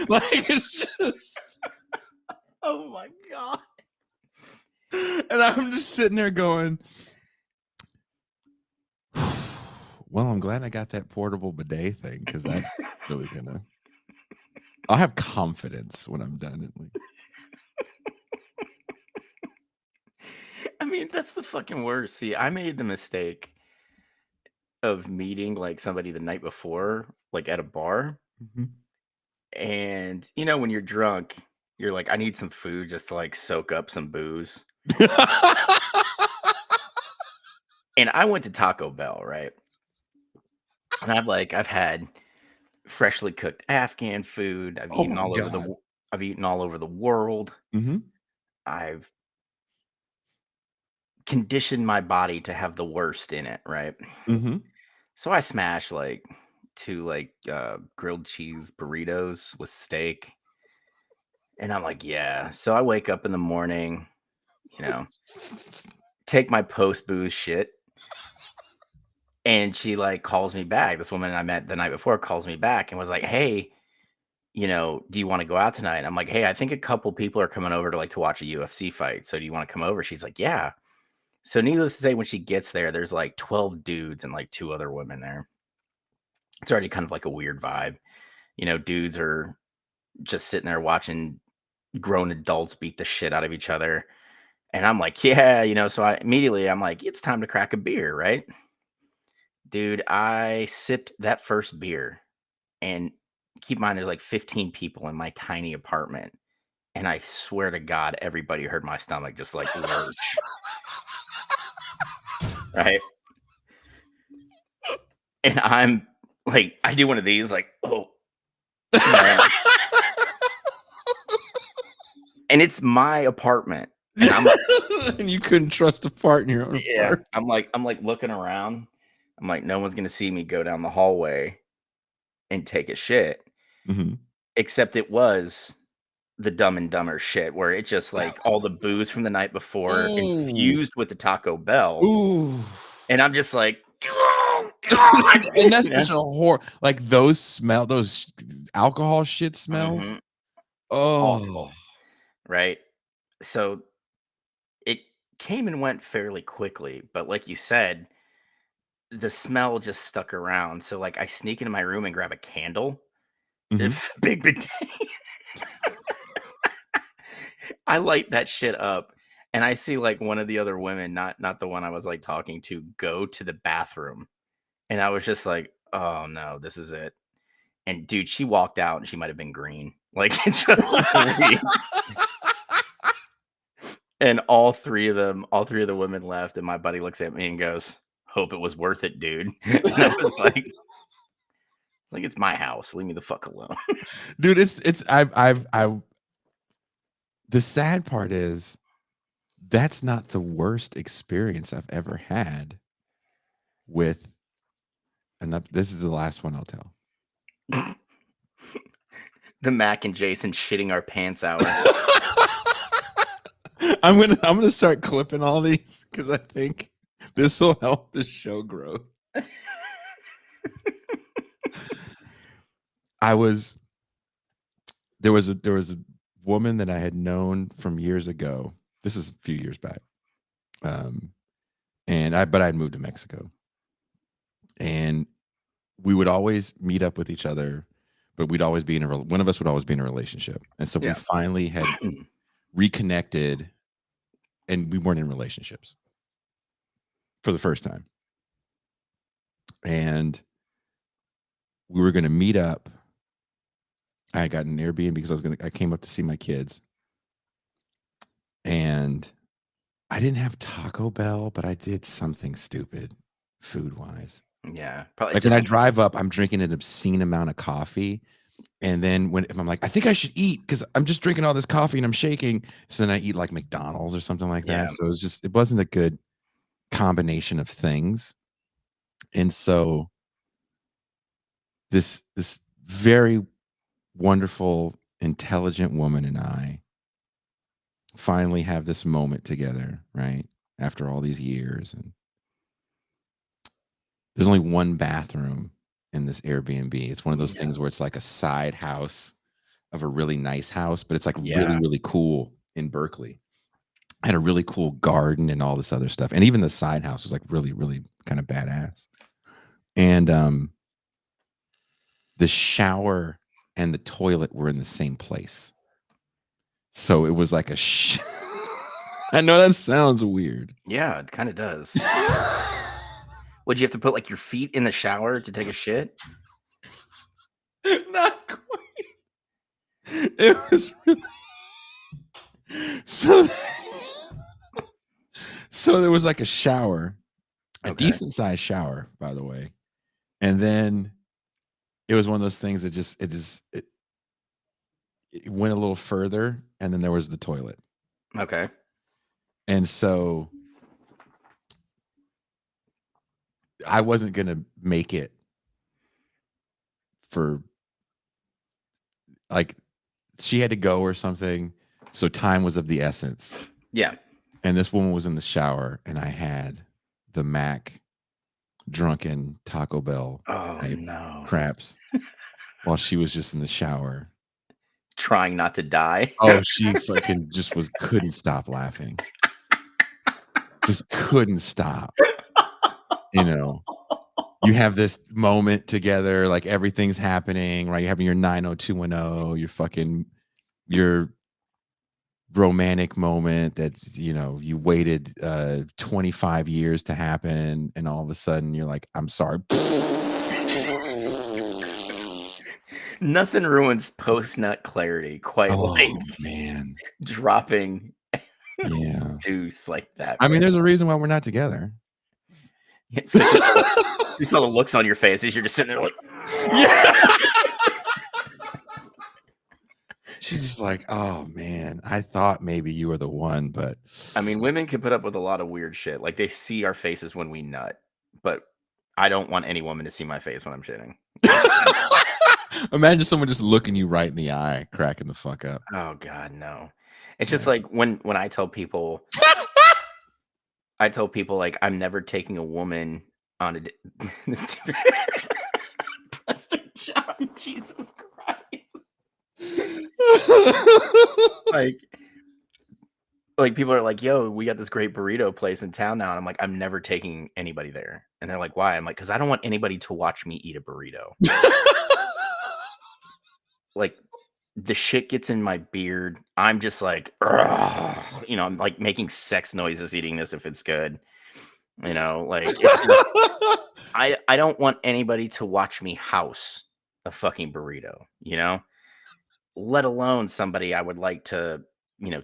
Like it's just.
Oh my god.
And I'm just sitting there going, well, I'm glad I got that portable bidet thing because that's really gonna. I'll have confidence when I'm done at least.
I mean, that's the fucking worst. See, I made the mistake of meeting like somebody the night before, like at a bar.
Mm-hmm.
And you know, when you're drunk, you're like, I need some food just to like soak up some booze. And I went to Taco Bell, right? And I've had freshly cooked Afghan food. I've
Oh
eaten
my
all over
God.
I've eaten all over the world.
Mm-hmm.
I've conditioned my body to have the worst in it, right?
Mm-hmm.
So I smashed like two grilled cheese burritos with steak. And I'm like, yeah. So I wake up in the morning, you know, take my post booze shit. And she like calls me back. This woman I met the night before calls me back and was like, hey, you know, do you want to go out tonight? I'm like, hey, I think a couple people are coming over to watch a UFC fight. So do you want to come over? She's like, yeah. So needless to say, when she gets there, there's like 12 dudes and like 2 other women there. It's already kind of like a weird vibe. You know, dudes are just sitting there watching grown adults beat the shit out of each other. And I'm like, yeah, you know, so I'm like, it's time to crack a beer, right? Dude, I sipped that first beer and keep in mind there's like 15 people in my tiny apartment. And I swear to God, everybody heard my stomach just like lurch. Right. And I'm like, I do one of these, like, oh. And it's my apartment. And I'm like,
and you couldn't trust a fart in your own apartment.
I'm like looking around. I'm like, no one's gonna see me go down the hallway and take a shit.
Mm-hmm.
Except it was the Dumb and Dumber shit where it just like all the booze from the night before infused with the Taco Bell.
Ooh.
And I'm just like, oh, God.
And that's such a horror. Like those alcohol shit smells.
Mm-hmm.
Oh,
Awful. Right. So it came and went fairly quickly, but like you said, the smell just stuck around. So like I sneak into my room and grab a candle.
Mhm.
Big day. I light that shit up and I see like one of the other women, not the one I was like talking to, go to the bathroom. And I was just like, oh no, this is it. And dude, she walked out and she might have been green. Like it just and all three of the women left, and my buddy looks at me and goes, hope it was worth it, dude. And I was like, it's my house. Leave me the fuck alone.
Dude, the sad part is that's not the worst experience I've ever had with, and this is the last one I'll tell.
The Mac and Jason shitting our pants hour.
I'm gonna start clipping all these because I think this will help the show grow. There was a woman that I had known from years ago. This was a few years back. But I'd moved to Mexico. And we would always meet up with each other, but we'd always be one of us would always be in a relationship. And so we finally had reconnected, and we weren't in relationships for the first time. And we were going to meet up. I had gotten an Airbnb because I came up to see my kids. And I didn't have Taco Bell, but I did something stupid food-wise.
Yeah. Probably
Like when I drive up, I'm drinking an obscene amount of coffee. And then if I'm like, I think I should eat because I'm just drinking all this coffee and I'm shaking. So then I eat like McDonald's or something like that. So it wasn't a good combination of things. And so this very wonderful, intelligent woman and I finally have this moment together, right? After all these years. And there's only one bathroom in this Airbnb. It's one of those things where it's like a side house of a really nice house, but it's like really, really cool in Berkeley. I had a really cool garden and all this other stuff. And even the side house was like really, really kind of badass. And the shower and the toilet were in the same place. So it was like I know that sounds weird.
Yeah, it kind of does. Would you have to put like your feet in the shower to take a shit?
Not quite. It was really... So there was like a shower, a decent sized shower, by the way. And then it was one of those things that it went a little further, and then there was the toilet.
Okay.
And so I wasn't going to make it for, like, she had to go or something. So time was of the essence.
Yeah.
And this woman was in the shower, and I had the Mac drunken Taco Bell craps while she was just in the shower.
Trying not to die.
Oh, she fucking just couldn't stop laughing. Just couldn't stop. You know, you have this moment together, like everything's happening, right? You're having your 90210, your romantic moment that's, you waited 25 years to happen, and all of a sudden you're like, I'm sorry.
Nothing ruins post-nut clarity quite like
man
dropping juice like that.
I mean, there's a reason why we're not together.
It's you saw the looks on your face as you're just sitting there like,
She's just like, oh man, I thought maybe you were the one, but
I mean, women can put up with a lot of weird shit. Like they see our faces when we nut, but I don't want any woman to see my face when I'm shitting.
Imagine someone just looking you right in the eye, cracking the fuck up.
Oh God, no. It's just like when I tell people, like I'm never taking a woman on a Pastor John, Jesus Christ. like people are like, yo, we got this great burrito place in town now. And I'm like, I'm never taking anybody there. And they're like, why? I'm like, because I don't want anybody to watch me eat a burrito. Like the shit gets in my beard. I'm just like, I'm like making sex noises eating this if it's good. Like I don't want anybody to watch me house a fucking burrito, let alone somebody I would like to,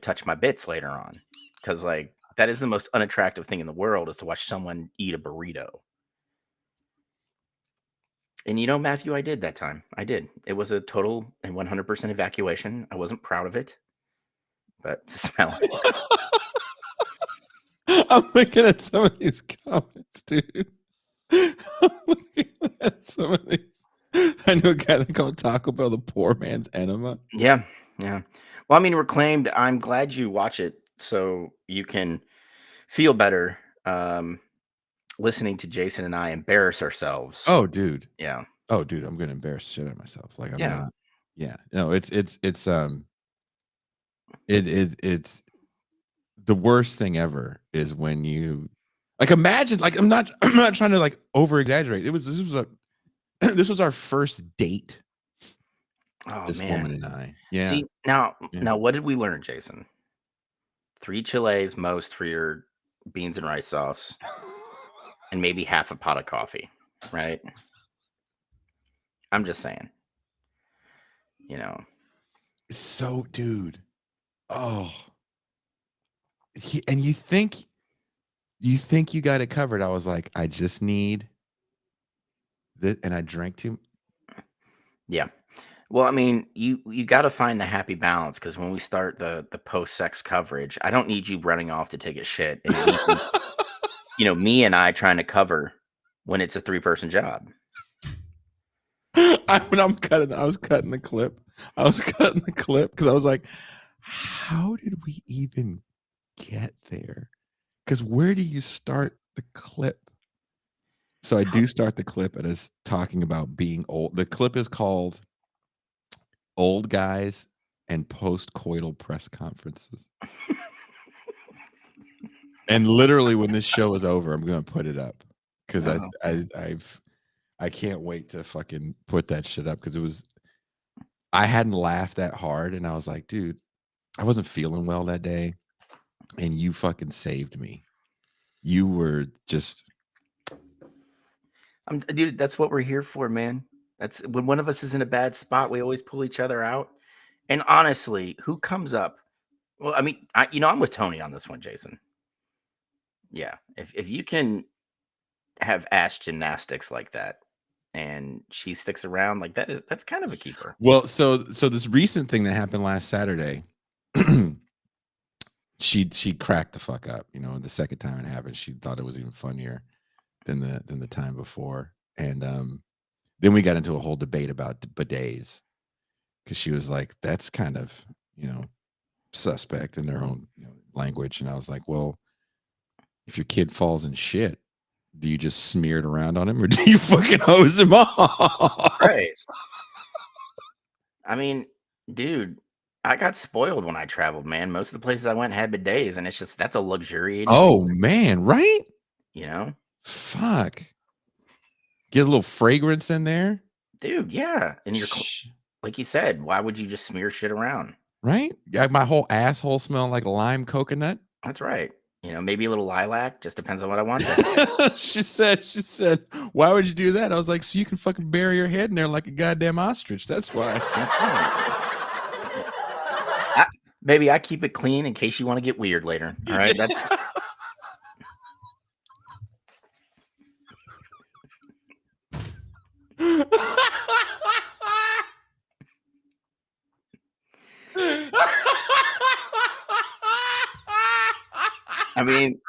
touch my bits later on. Cause like That is the most unattractive thing in the world, is to watch someone eat a burrito. And you know, Matthew, I did that time. I did. It was a total and 100% evacuation. I wasn't proud of it, but the smell it was.
I'm looking at some of these comments, dude. I'm looking at some of these. I know a guy that called Taco Bell the poor man's enema.
Yeah, yeah. Well, I mean, Reclaimed, I'm glad you watch it so you can feel better listening to Jason and I embarrass ourselves.
Oh, dude.
Yeah.
Oh, dude, I'm gonna embarrass the shit out of myself. Like, I'm
Yeah.
not. Yeah. No, it's the worst thing ever is when you like imagine, like, I'm not trying to like over exaggerate. This was our first date.
Oh,
This
man.
woman and I. Yeah.
See, now
Yeah.
what did we learn, Jason? 3 chiles most for your beans and rice sauce, and maybe half a pot of coffee, right? I'm just saying, you know.
So, dude. Oh. And you think you got it covered. I was like, I just need that, and I drank too.
Yeah. Well, I mean, you got to find the happy balance, because when we start the post-sex coverage, I don't need you running off to take a shit, and leaving, me and I trying to cover when it's a 3-person job.
I was cutting the clip. I was cutting the clip because I was like, how did we even get there? Because where do you start the clip? So I do start the clip at us talking about being old. The clip is called Old Guys and Post-Coital Press Conferences. And literally when this show is over, I'm going to put it up because I can't wait to fucking put that shit up, because I hadn't laughed that hard, and I was like, dude, I wasn't feeling well that day, and you fucking saved me. You were just
Dude, that's what we're here for, man. That's when one of us is in a bad spot, we always pull each other out. And honestly, who comes up? Well, I mean, I'm with Tony on this one, Jason. Yeah, if you can have ass gymnastics like that, and she sticks around, like that's kind of a keeper.
well. So this recent thing that happened last Saturday, she cracked the fuck up. The second time it happened, she thought it was even funnier than the time before, and then we got into a whole debate about bidets, because she was like, that's kind of suspect in their own language, and I was like, well, if your kid falls in shit, do you just smear it around on him, or do you fucking hose him off?
Right. I mean, dude, I got spoiled when I traveled, man. Most of the places I went had bidets, and that's a luxuriating
Oh
thing,
man, right?
Fuck.
Get a little fragrance in there.
Dude, yeah. And like you said, why would you just smear shit around?
Right? My whole asshole smell like lime coconut.
That's right. Maybe a little lilac, just depends on what I want.
She said, why would you do that? I was like, so you can fucking bury your head in there like a goddamn ostrich. That's why.
That's right. Baby, I keep it clean in case you want to get weird later. All right. That's I mean,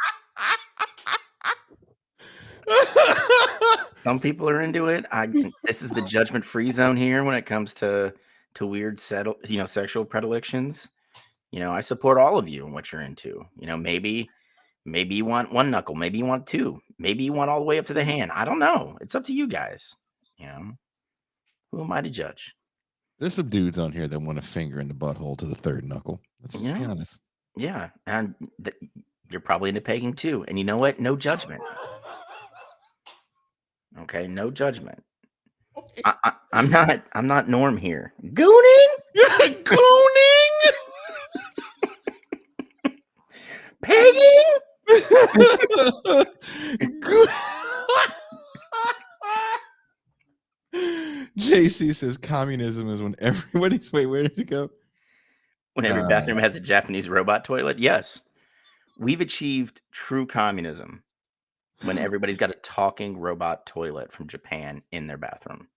some people are into it. This is the judgment-free zone here when it comes to weird sexual predilections. I support all of you and what you're into. Maybe you want one knuckle, maybe you want two, maybe you want all the way up to the hand. I don't know. It's up to you guys. Who am I to judge?
There's some dudes on here that want a finger in the butthole to the third knuckle. Let's just be honest.
Yeah, and you're probably into pegging too. And you know what? No judgment. Okay, no judgment. I'm not Norm here. Gooning?
Gooning?
Pegging?
JC says communism is when everybody's wait, where did it go?
When every bathroom has a Japanese robot toilet? Yes. We've achieved true communism when everybody's got a talking robot toilet from Japan in their bathroom.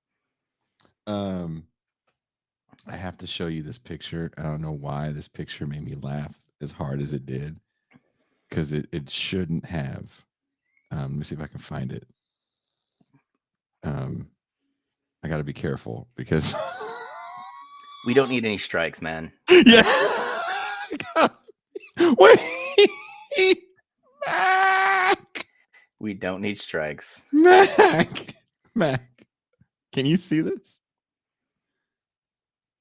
I have to show you this picture. I don't know why this picture made me laugh as hard as it did, because it shouldn't have. Let me see if I can find it. I got to be careful because
We don't need any strikes, man.
yeah. Wait, Mac,
We don't need strikes.
Mac. Can you see this?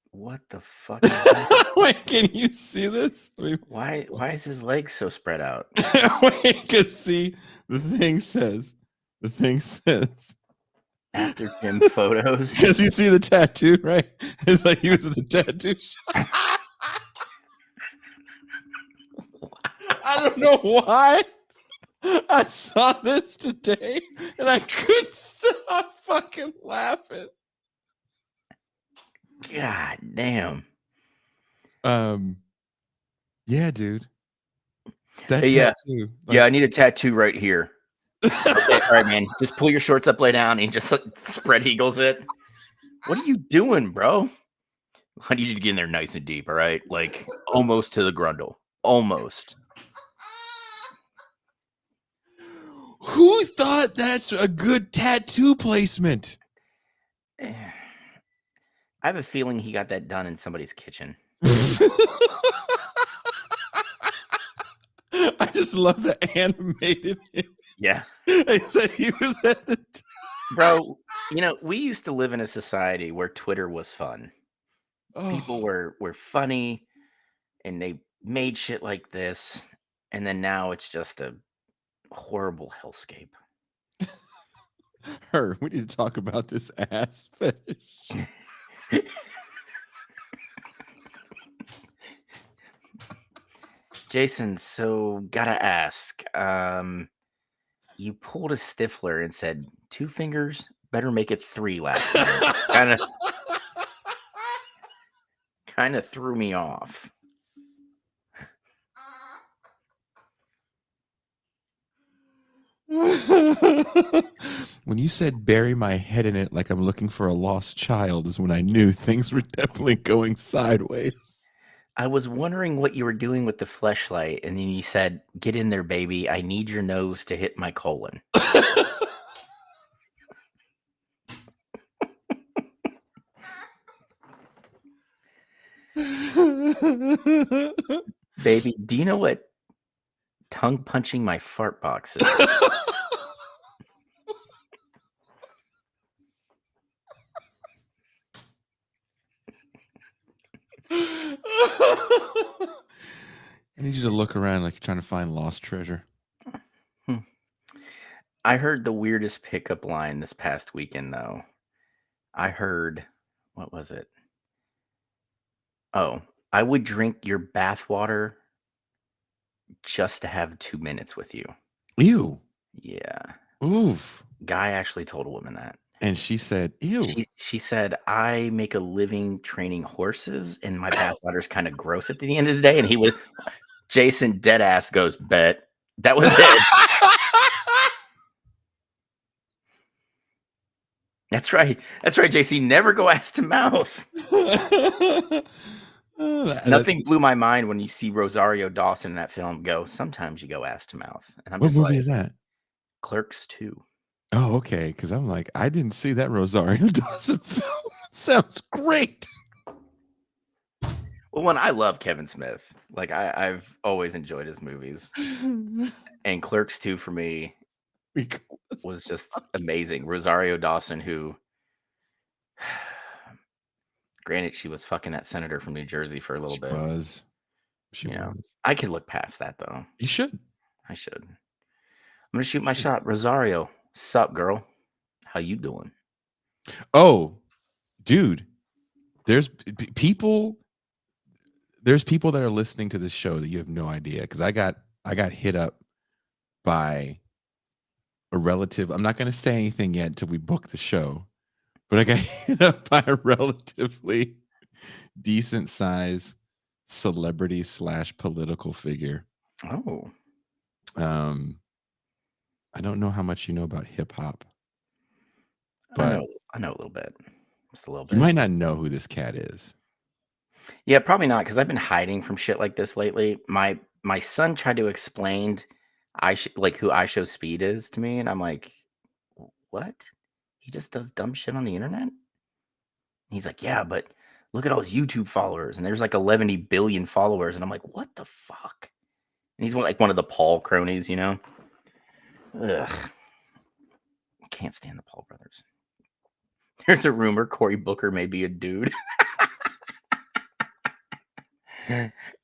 What the fuck is that?
Wait, can you see this?
Why is his legs so spread out?
Wait, because see, the thing says
After gym photos.
because you see the tattoo, right? It's like he was at the tattoo shop. I don't know why I saw this today and I couldn't stop fucking laughing.
God damn.
Yeah, dude. That
Hey, yeah.
tattoo.
Yeah, I need a tattoo right here. Okay, all right, man. Just pull your shorts up, lay down, and just spread eagles it. What are you doing, bro? I need you to get in there nice and deep, all right? Like almost to the grundle. Almost.
Who thought that's a good tattoo placement?
I have a feeling he got that done in somebody's kitchen.
I just love the animated.
Yeah.
They said he was at the
Bro, we used to live in a society where Twitter was fun. People were funny and they made shit like this. And then now it's just a horrible hellscape.
We need to talk about this ass fetish.
Jason, so gotta ask. You pulled a Stifler and said 2 fingers, better make it 3 last night. Kind of threw me off.
When you said bury my head in it like I'm looking for a lost child is when I knew things were definitely going sideways.
I was wondering what you were doing with the fleshlight, and then you said, "Get in there, baby. I need your nose to hit my colon." Baby, do you know what tongue punching my fart box is?
I need you to look around like you're trying to find lost treasure.
I heard the weirdest pickup line this past weekend, though. I heard, what was it? Oh, I would drink your bathwater just to have 2 minutes with you.
Ew.
Yeah.
Oof.
Guy actually told a woman that.
And she said, ew.
She said, I make a living training horses, and my bathwater's kind of gross at the end of the day. And he was, Jason deadass goes, bet. That was it. That's right. That's right, JC. Never go ass to mouth. Nothing blew my mind when you see Rosario Dawson in that film go, sometimes you go ass to mouth. And I'm
what
just
movie
like,
is that?
Clerks 2.
Oh, okay. Because I'm like, I didn't see that Rosario Dawson film. It sounds great.
Well, I love Kevin Smith. Like I've always enjoyed his movies. And Clerks 2 for me was just amazing. Rosario Dawson, who, granted, she was fucking that senator from New Jersey for a little bit.
She was.
I could look past that though.
You should.
I should. I'm gonna shoot my shot. Rosario, sup, girl? How you doing?
Oh, dude, there's people that are listening to this show that you have no idea, because I got hit up by a relative. I'm not going to say anything yet until we book the show, but I got hit up by a relatively decent size celebrity / political figure.
Oh,
I don't know how much you know about hip hop,
I
but
know a little bit. Just a little
you
bit.
might not know who this cat is.
Yeah, probably not because I've been hiding from shit like this lately. My son tried to explain like who I Show Speed is to me, and I'm like, what? He just does dumb shit on the internet? And he's like, yeah, but look at all his YouTube followers, and there's like 11 billion followers, and I'm like, what the fuck? And he's like one of the Paul cronies, you know? Ugh, can't stand the Paul brothers. There's a rumor Cory Booker may be a dude.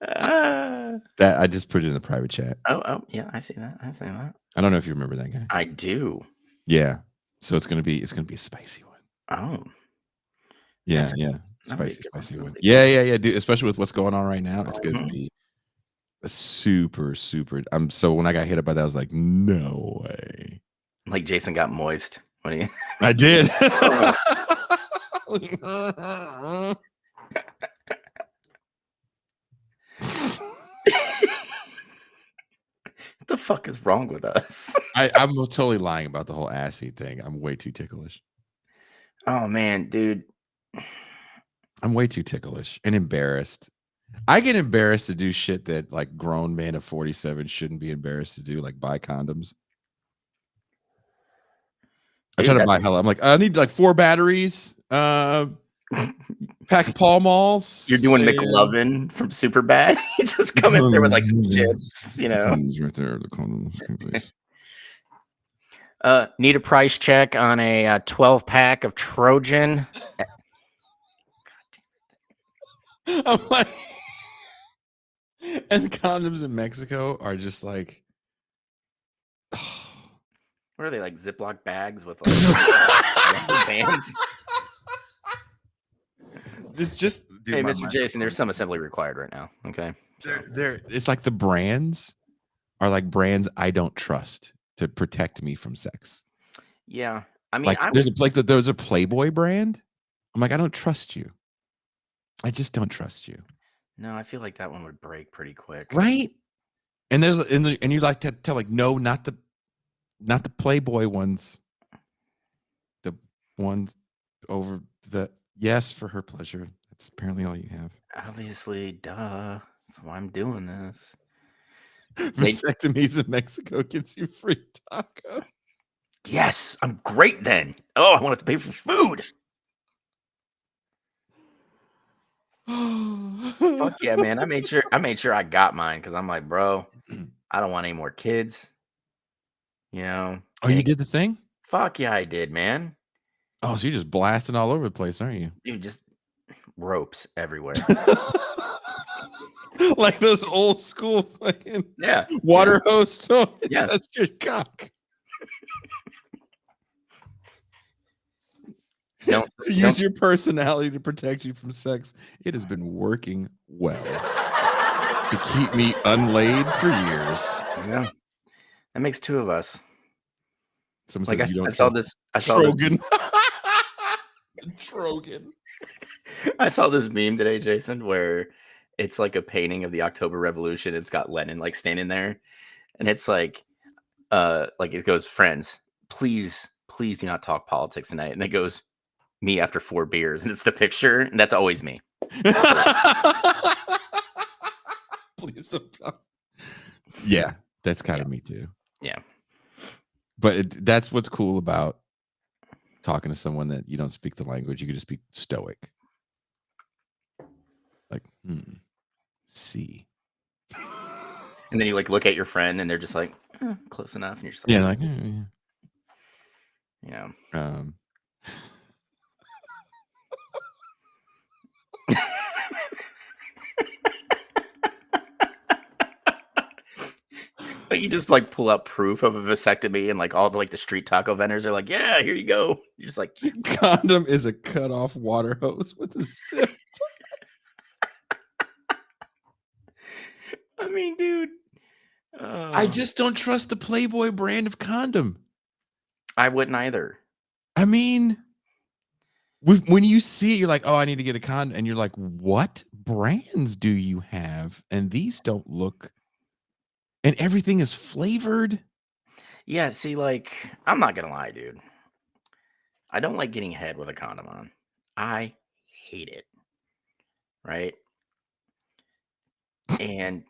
Uh,
That I just put it in the private chat.
oh, yeah, I see that. I see that.
I don't know if you remember that guy.
I do.
Yeah. So it's gonna be a spicy one.
Oh,
Yeah,
that's
yeah.
that'll be a
Spicy,
good one.
spicy
That'll
one.
be a
Yeah, yeah, yeah, dude. Especially with what's going on right now. It's
good
gonna
one.
be a super, super. So when I got hit up by that, I was like, no way.
Like Jason got moist when he.
I did.
What the fuck is wrong with us?
I'm totally lying about the whole assy thing. I'm way too ticklish.
Oh man, dude.
I'm way too ticklish and embarrassed. I get embarrassed to do shit that like grown men of 47 shouldn't be embarrassed to do, like buy condoms. I try
Dude,
to buy hella. I'm like, I need like 4 batteries, pack of Pall Malls.
You're doing McLovin from Superbad. You just come in there with like some chips, you know.
Condoms right there. The condoms, please.
Need a price check on a 12-pack of Trojan.
I'm like, and condoms in Mexico are just like,
What are they, like Ziploc bags with like rubber bands?
It's just, dude,
Hey,
my
Mr. Jason, there's some assembly required right now. Okay.
They're it's like the brands are like brands I don't trust to protect me from sex.
Yeah. I mean,
Like there's a Playboy brand. I'm like, I don't trust you. I just don't trust you.
no, I feel like that one would break pretty quick.
Right? And and you like to tell like, no, not the Playboy ones. The ones over the yes for her pleasure. That's apparently all you have.
Obviously, duh. That's why I'm doing this.
Vasectomies in Mexico gives you free tacos.
Yes, I'm great then. Oh, I want to pay for food. Fuck yeah, man. I made sure I got mine because I'm like, bro, I don't want any more kids. You know?
Oh, you did the thing?
Fuck yeah, I did, man.
Oh, so you're just blasting all over the place, aren't you?
Dude, just ropes everywhere.
Like those old school fucking
water
hose toys.
Yeah.
That's your cock. Use your personality to protect you from sex. It has been working well to keep me unlaid for years.
Yeah. That makes 2 of us.
Someone
like
says you don't
I saw this.
Trogan. Trogan.
I saw this meme today, Jason, where it's like a painting of the October Revolution. It's got Lenin like standing there, and it's like it goes, friends, please do not talk politics tonight. And it goes, me after 4 beers, and it's the picture, and that's always me.
Please don't talk. Yeah, that's kind of me too.
Yeah.
But that's what's cool about talking to someone that you don't speak the language. You can just be stoic. Like, see.
And then you like look at your friend and they're just like, close enough. And you're just like,
yeah, like,
you know. Like you just like pull out proof of a vasectomy, and like all the the street taco vendors are like, yeah, here you go. You're just like, yes.
Condom is a cut off water hose with a zip.
I mean, dude.
I just don't trust the Playboy brand of condom.
I wouldn't either.
I mean, when you see it, you're like, oh, I need to get a condom. And you're like, what brands do you have? And these don't look. and everything is flavored.
Yeah, see, like, I'm not gonna lie, dude. I don't like getting head with a condom on. I hate it, right? And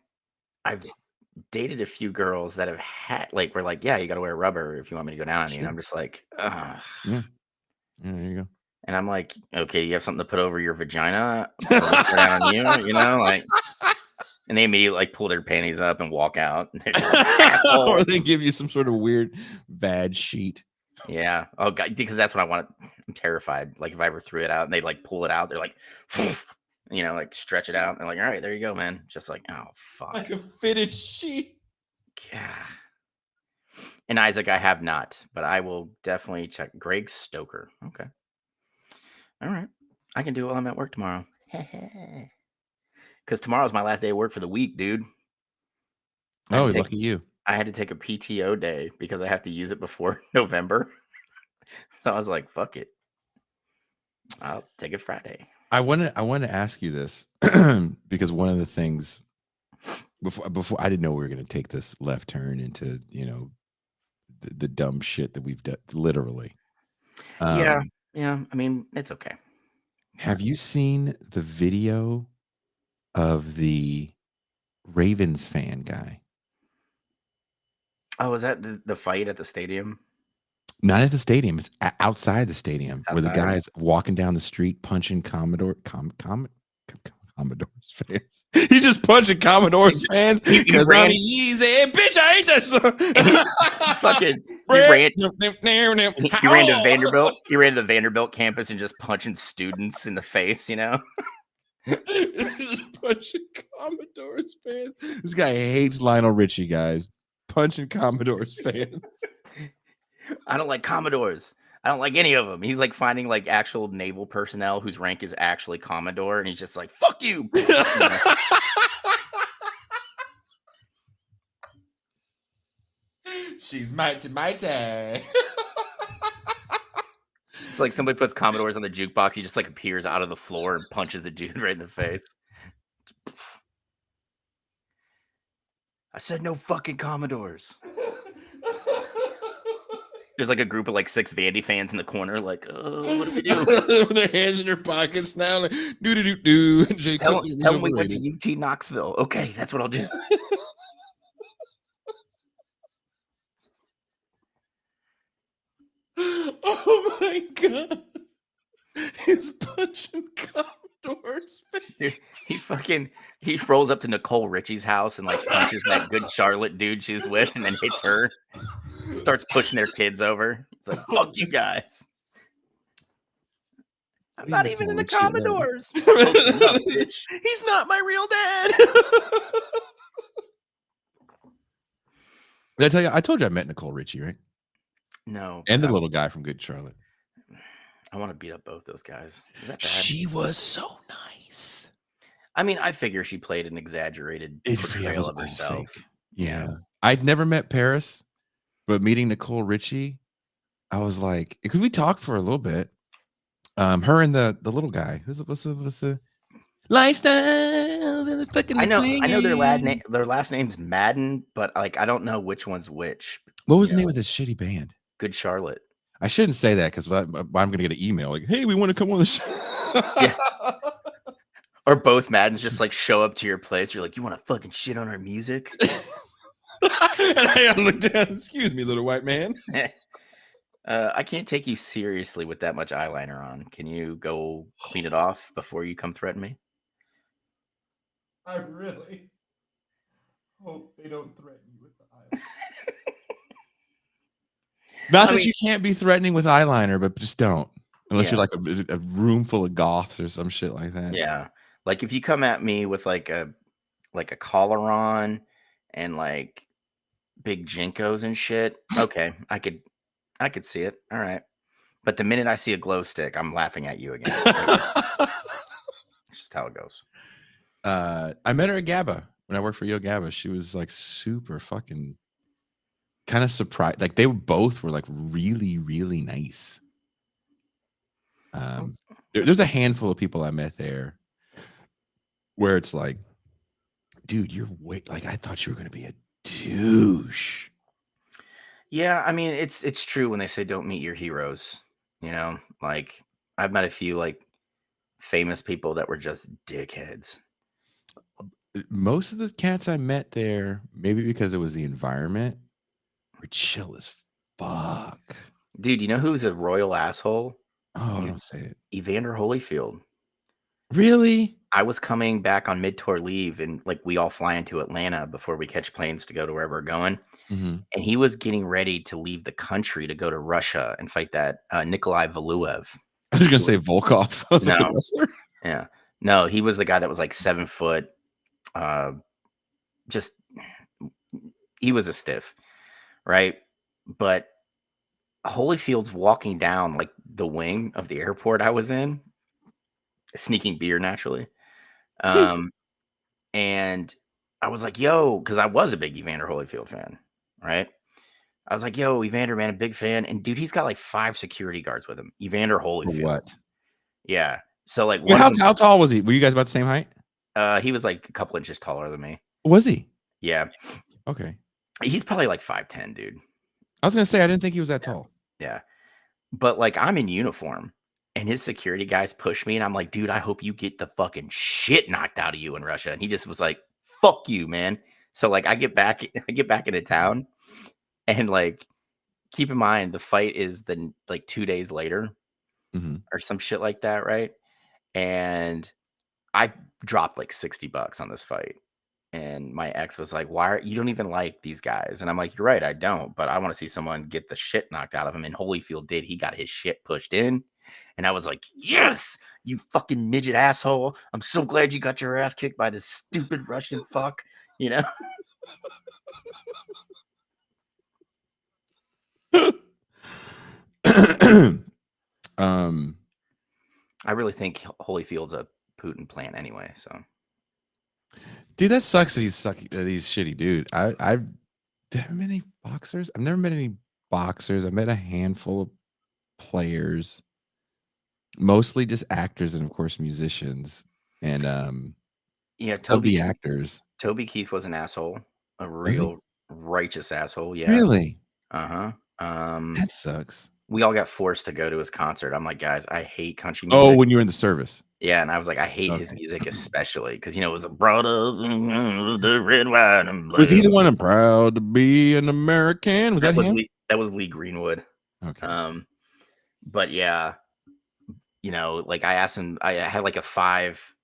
I've dated a few girls that have had like, we're like, "Yeah, you gotta wear rubber if you want me to go down on you," and
Sure.
I'm just like, "Ugh."
Yeah. Yeah, there you go.
And I'm like, "Okay, you have something to put over your vagina for me to go down on you?" You know, like, and they immediately, like, pull their panties up and walk out, and they're just like,
Or
"Asshole."
they give you some sort of weird vag sheet.
Yeah. Oh god, because that's what I want. I'm terrified. Like, if I ever threw it out and they, like, pull it out, they're like, like, stretch it out, and they're like, "Alright, there you go, man." Just like, "Oh, fuck."
Like a fitted sheet.
Yeah. And Isaac, I have not, but I will definitely check. Greg Stoker. Okay. All right. I can do it while I'm at work tomorrow. Because tomorrow's my last day of work for the week, dude. I had
Oh,
to take
lucky you.
I had to take a PTO day because I have to use it before November. So I was like, fuck it. I'll take it Friday.
I want to ask you this because one of the things before I didn't know we were going to take this left turn into, the dumb shit that we've done literally.
Yeah.
Um,
Yeah. I mean, it's okay.
have you seen the video of the Ravens fan guy?
Oh, was that the fight at the stadium?
Not at the stadium. It's outside the stadium
It's
where the
outside.
guy's walking down the street punching Commodore's fans. He's just punching Commodore's fans
He
because I'm
ran.
easy. Bitch, I ain't that
He fucking he
Brett.
ran. He ran to Vanderbilt. He ran to the Vanderbilt campus and just punching students in the face.
Just punching Commodore's fans. This guy hates Lionel Richie, guys. Punching Commodore's fans.
I don't like Commodores. I don't like any of them. He's like finding like actual naval personnel whose rank is actually Commodore, and he's just like, "Fuck you."
She's mighty, mighty.
It's like somebody puts Commodores on the jukebox. He just like appears out of the floor and punches the dude right in the face. I said no fucking Commodores. There's like a group of like 6 Vandy fans in the corner, like, what do we do?
With their hands in their pockets now, like do do do do. Jay
Tell
Cutler is
them we went to
overrated.
UT Knoxville. Okay, that's what I'll do.
Oh my god. He's punching Commodore's face.
Dude, he rolls up to Nicole Richie's house and like punches that good Charlotte dude she's with, and then hits her. Starts pushing their kids over. It's like, fuck you guys. I'm not even in the Commodores. Up, bitch.
He's not my real dad. Did I tell you? I told you I met Nicole Richie, right?
No.
And the little guy from Good Charlotte.
I want to beat up both those guys. Is that bad?
She was so nice.
I mean, I figure she played an exaggerated portrayal of herself.
Fake. Yeah. I'd never met Paris, but meeting Nicole Richie, I was like, because we talked for a little bit. Her and the little guy. What's the lifestyles and the fucking
I know their last name's Madden, but like I don't know which one's which.
What was the name of this shitty band?
Good Charlotte.
I shouldn't say that because I'm going to get an email like, "Hey, we want to come on the show."
Yeah. Or both Maddens just like show up to your place. You're like, you want to fucking shit on our music?
And I look down. Excuse me, little white man.
I can't take you seriously with that much eyeliner on. Can you go clean it off before you come threaten me?
I really hope they don't threaten you with the eyeliner. Not that you can't be threatening with eyeliner, but just don't. Unless you're like a room full of goths or some shit like that.
Yeah. Like if you come at me with like a collar on and like big jinkos and shit, okay, I could see it. All right. But the minute I see a glow stick, I'm laughing at you again. It's just how it goes.
I met her at GABA when I worked for Yo GABA. She was like super fucking kind of surprised. Like they both were like really, really nice. There's a handful of people I met there where it's like, dude, you're way like I thought you were going to be a douche.
Yeah, I mean, it's true when they say don't meet your heroes. Like I've met a few like famous people that were just dickheads.
Most of the cats I met there, maybe because it was the environment, were chill as fuck.
Dude, you know who's a royal asshole?
Oh,
E-
don't say it.
Evander Holyfield.
Really?
I was coming back on mid-tour leave, and like we all fly into Atlanta before we catch planes to go to wherever we're going.
Mm-hmm.
And he was getting ready to leave the country to go to Russia and fight that Nikolai Valuev.
I was gonna
He was-
say Volkov. I was like the
No,
wrestler.
yeah, no, he was the guy that was like 7 foot. Just he was a stiff, right? But Holyfield's walking down like the wing of the airport I was in, sneaking beer naturally. Um, and I was like, yo, because I was a big Evander Holyfield fan, right? I was like, yo, Evander, man, a big fan. And dude, he's got like 5 security guards with him. Evander
For
Holyfield.
what?
Yeah. So like
Wait,
one of them,
how tall was he? Were you guys about the same height?
he was like a couple inches taller than me.
Was he?
Yeah.
Okay.
He's probably like 5'10", dude.
I was gonna say I didn't think he was that tall.
Yeah. But like I'm in uniform and his security guys push me and I'm like, dude, I hope you get the fucking shit knocked out of you in Russia. And he just was like, fuck you, man. So like I get back into town and like keep in mind the fight is then like 2 days later
Mm-hmm.
or some shit like that, right? And I dropped like $60 on this fight. And my ex was like, why are you don't even like these guys? And I'm like, you're right, I don't, but I want to see someone get the shit knocked out of him. And Holyfield did. He got his shit pushed in. And I was like, yes, you fucking midget asshole. I'm so glad you got your ass kicked by this stupid Russian fuck, you know?
um,
I really think Holyfield's a Putin plant anyway. So
dude, that sucks that he's sucky. That he's shitty, dude. I've never met any boxers. I've never met any boxers. I've met a handful of players, mostly just actors and of course musicians. And
yeah,
of the actors,
Toby Keith was an asshole, a
was he?
real righteous asshole. Yeah.
Really?
Uh-huh.
That sucks.
We all got forced to go to his concert. I'm like, guys, I hate country
Oh,
music.
when you were in the service.
Yeah, and I was like, I hate his
Okay.
music especially because it was a brought up the red, white, and
Was he
blue.
the one I'm proud to be an American? Was that him?
That was Lee Greenwood.
Okay.
But yeah, like I asked him, I had like a 5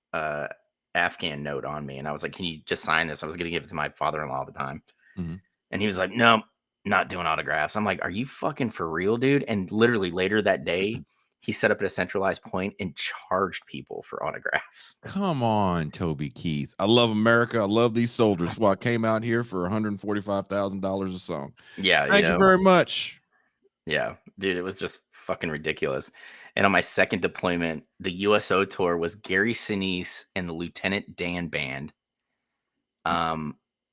Afghan note on me, and I was like, can you just sign this? I was gonna give it to my father-in-law at the time,
Mhm.
and he was like, no, not doing autographs. I'm like, are you fucking for real, dude? And literally later that day, he set up at a centralized point and charged people for autographs.
Come on, Toby Keith. I love America. I love these soldiers. That's why I came out here for $145,000 a song.
Yeah,
Thank you very much.
Yeah, dude, it was just fucking ridiculous. And on my second deployment, the USO tour was Gary Sinise and the Lieutenant Dan Band.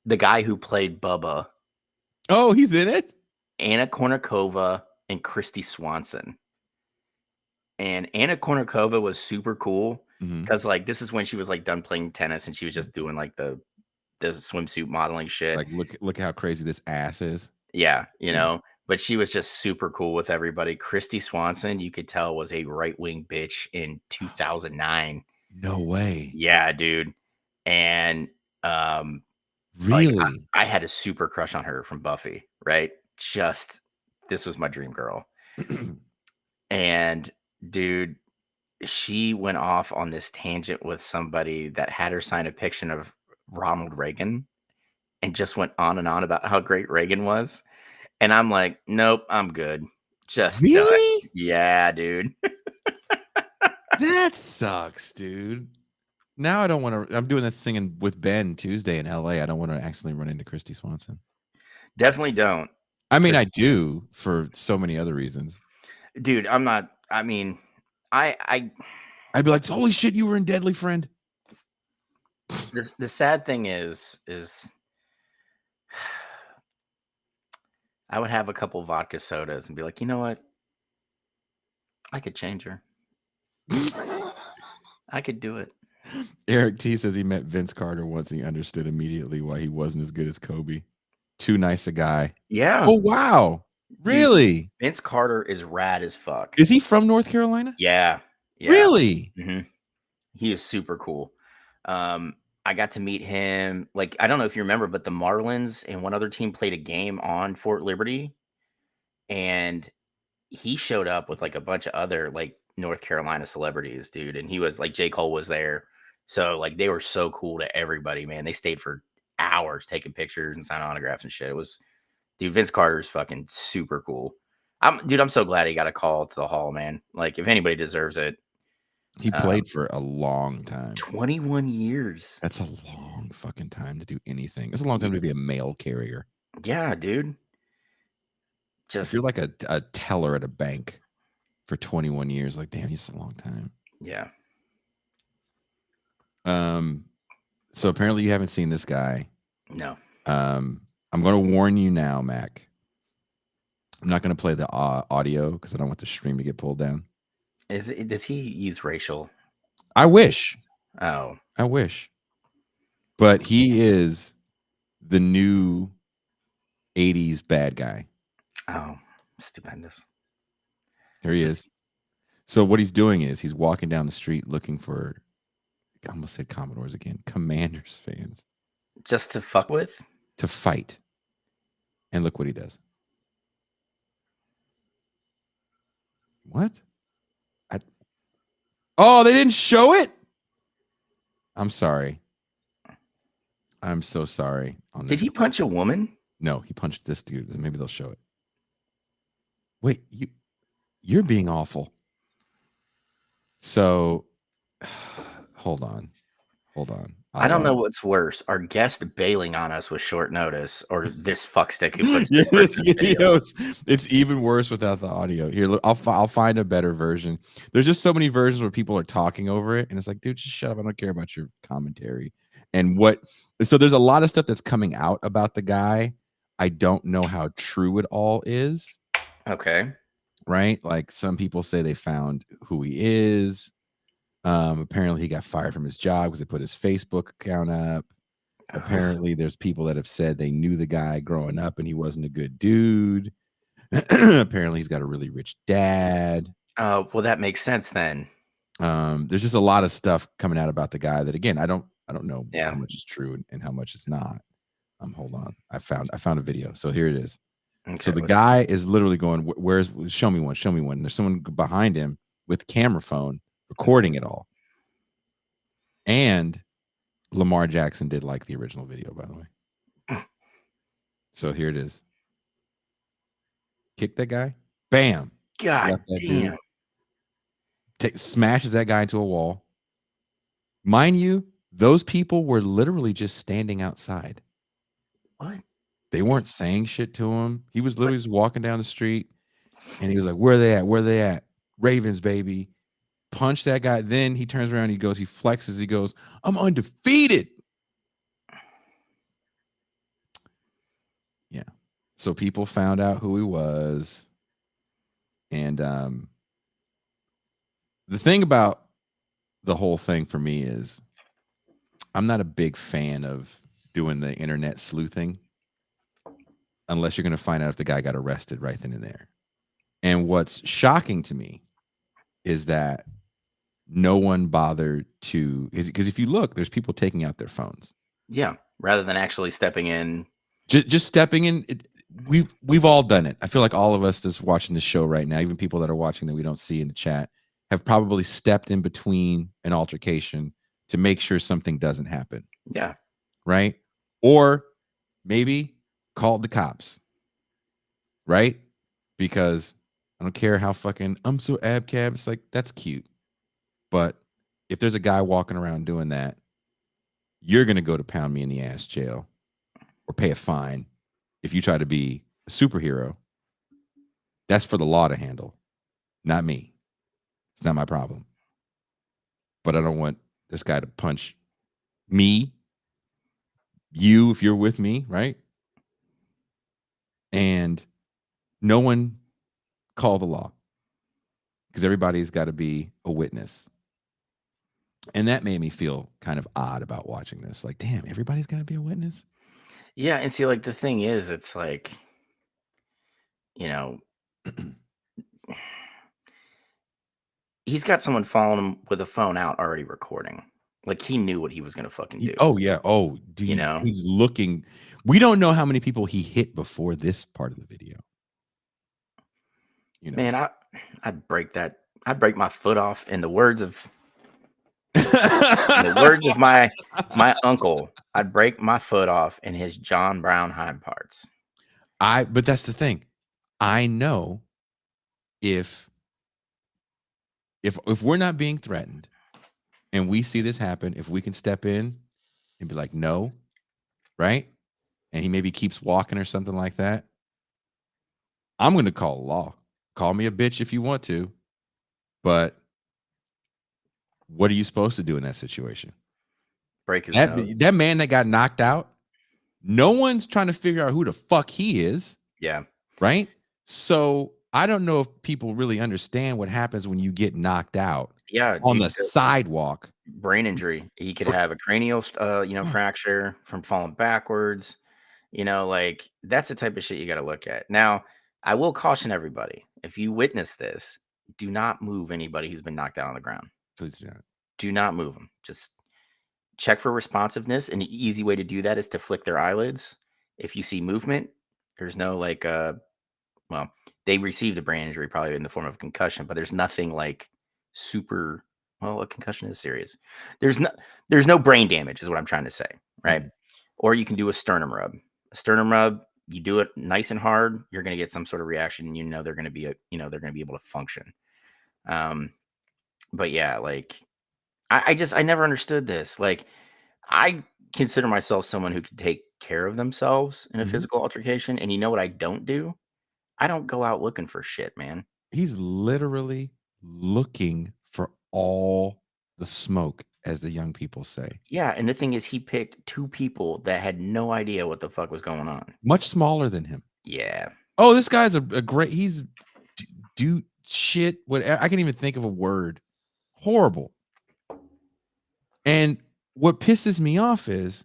The guy who played Bubba,
Oh, he's in it?
Anna Kournikova, and Christy Swanson. And Anna Kournikova was super cool because like this is when she was like done playing tennis and she was just doing like the swimsuit modeling shit.
Like, look how crazy this ass is.
Yeah,
Yeah.
but she was just super cool with everybody. Christy Swanson, you could tell, was a right-wing bitch in 2009.
No way.
Yeah, dude. And like
Really?
I had a super crush on her from Buffy, right? Just this was my dream girl. And dude, she went off on this tangent with somebody that had her sign a picture of Ronald Reagan and just went on and on about how great Reagan was. And I'm like, nope, I'm good. Just done.
Really?
Yeah, dude.
That sucks, dude. Now I don't want to. I'm doing that singing with Ben Tuesday in LA. I don't want to accidentally run into Christy Swanson.
Definitely don't.
I mean, I do for so many other reasons.
Dude, I'm not. I mean, I'd
be like, holy shit, you were in Deadly Friend.
The sad thing is I would have a couple vodka sodas and be like, you know what? I could change her. I could do it.
Eric T says he met Vince Carter once and he understood immediately why he wasn't as good as Kobe. too nice a guy.
Yeah.
Oh, wow.
Dude,
Really?
Vince Carter is rad as fuck.
Is he from North Carolina?
Yeah. Yeah.
Really?
Mhm. He is super cool. I got to meet him. Like, I don't know if you remember, but the Marlins and one other team played a game on Fort Liberty, and he showed up with like a bunch of other like North Carolina celebrities, dude. And he was like, J. Cole was there. So like they were so cool to everybody, man. They stayed for hours taking pictures and signing autographs and shit. It was, dude, Vince Carter's fucking super cool. I'm so glad he got a call to the Hall, man. Like, if anybody deserves it,
He
uh,
played for a long time.
21 years.
That's a long fucking time to do anything. It's a long time to be a mail carrier.
Yeah, dude.
If
Just,
you're like a teller at a bank for 21 years, like, damn, it's a long time.
yeah.
So apparently you haven't seen this guy.
No.
I'm going to warn you now, Mac. I'm not going to play the audio because I don't want the stream to get pulled down.
Does he use racial?
I wish.
Oh.
I wish. But he is the new 80s bad guy.
Oh, stupendous.
Here he is. So what he's doing is he's walking down the street looking for, I almost said Commodores again, Commanders fans.
Just to fuck with?
To fight. And look what he does. What? Oh, they didn't show it? I'm sorry. I'm so sorry.
Did he punch a woman?
No, he punched this dude. Maybe they'll show it. Wait, you're being awful. So, hold on.
I don't know what's worse: our guest bailing on us with short notice, or this fuckstick who puts this
videos. It's even worse without the audio. Here, look, I'll find a better version. There's just so many versions where people are talking over it, and it's like, dude, just shut up. I don't care about your commentary. And so there's a lot of stuff that's coming out about the guy. I don't know how true it all is.
Okay.
Right? Like, some people say they found who he is. Apparently he got fired from his job because they put his Facebook account up. Apparently there's people that have said they knew the guy growing up and he wasn't a good dude. Apparently he's got a really rich dad.
Oh, well, that makes sense then.
There's just a lot of stuff coming out about the guy that, again, I don't know
Yeah.
how much is true and how much is not. Hold on. I found a video. So here it is.
Okay,
so the guy is literally going, show me one. There's someone behind him with camera phone recording it all. And Lamar Jackson did like the original video, by the way. So here it is. Kick that guy. Bam.
God damn.
Smashes that guy into a wall. Mind you, those people were literally just standing outside.
What?
They weren't saying shit to him. He was literally just walking down the street, and he was like, where they at? Where they at? Ravens, baby. Punch that guy. Then he turns around, he flexes, he goes, I'm undefeated. Yeah. So people found out who he was. And the thing about the whole thing for me is I'm not a big fan of doing the internet sleuthing unless you're going to find out if the guy got arrested right then and there. And what's shocking to me is that no one bothered to, because if you look, there's people taking out their phones.
Yeah, rather than actually stepping in.
Just stepping in. We've all done it. I feel like all of us that's watching this show right now, even people that are watching that we don't see in the chat, have probably stepped in between an altercation to make sure something doesn't happen.
Yeah.
Right? Or maybe called the cops. Right? Because I don't care how fucking I'm so abcab. It's like, that's cute. But if there's a guy walking around doing that, you're going to go to pound me in the ass jail or pay a fine. If you try to be a superhero, that's for the law to handle, not me. It's not my problem. But I don't want this guy to punch me, you, if you're with me, right? And no one call the law because everybody's got to be a witness. And that made me feel kind of odd about watching this. Like, damn, everybody's got to be a witness.
Yeah, and see, like, the thing is, it's like, you know, he's got someone following him with a phone out already recording. Like, he knew what he was gonna fucking do,
Oh, yeah. Oh,
you know?
he's looking. We don't know how many people he hit before this part of the video, you know?
Man, I'd break my foot off in the words of my uncle, I'd break my foot off in his John Brown hind parts.
But that's the thing. I know if we're not being threatened and we see this happen, if we can step in and be like, no, right? And he maybe keeps walking or something like that, I'm going to call law. Call me a bitch if you want to, but what are you supposed to do in that situation?
Break his
That
nose.
that man that got knocked out, no one's trying to figure out who the fuck he is,
Yeah.
right? So I don't know if people really understand what happens when you get knocked out
Yeah,
on
dude,
the sidewalk.
brain injury. He could have a cranial, fracture from falling backwards. Like, that's the type of shit you gotta look at. Now, I will caution everybody, if you witness this, do not move anybody who's been knocked out on the ground.
Please do not.
Do not move them. Just check for responsiveness, and the easy way to do that is to flick their eyelids. If you see movement, there's no, like, well, they received a brain injury probably in the form of concussion, but there's nothing like super. Well, a concussion is serious. There's no there's no brain damage, is what I'm trying to say, right?
Mhm.
Or you can do a sternum rub. A sternum rub, you do it nice and hard, you're going to get some sort of reaction. And they're going to be they're going to be able to function. Um, but yeah, like, I never understood this. Like, I consider myself someone who can take care of themselves in a
Mhm.
physical altercation, and you know what I don't do? I don't go out looking for shit, man.
He's literally looking for all the smoke, as the young people say.
Yeah, and the thing is, he picked 2 people that had no idea what the fuck was going on.
Much smaller than him.
Yeah.
Oh, this guy's a great. He's do shit. What I can't even think of a word. Horrible. And what pisses me off is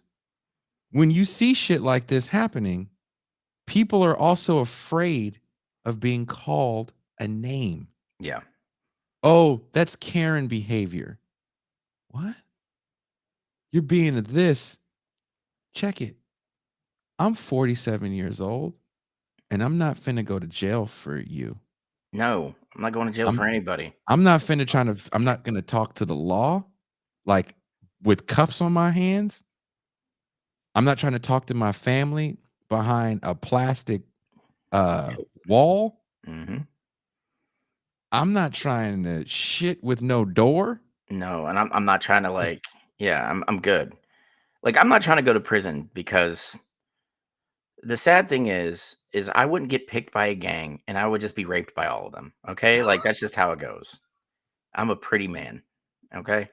when you see shit like this happening, people are also afraid of being called a name.
Yeah.
Oh, that's Karen behavior. What? You're being a this. Check it. I'm 47 years old and I'm not finna go to jail for you.
No, I'm not going to jail for
I'm
anybody.
I'm not finna I'm not gonna talk to the law like with cuffs on my hands. I'm not trying to talk to my family behind a plastic wall.
Mhm.
I'm not trying to shit with no door.
No, and I'm not trying to, like, yeah, I'm good. Like, I'm not trying to go to prison, because the sad thing is I wouldn't get picked by a gang, and I would just be raped by all of them, okay? Like, that's just how it goes. I'm a pretty man, okay?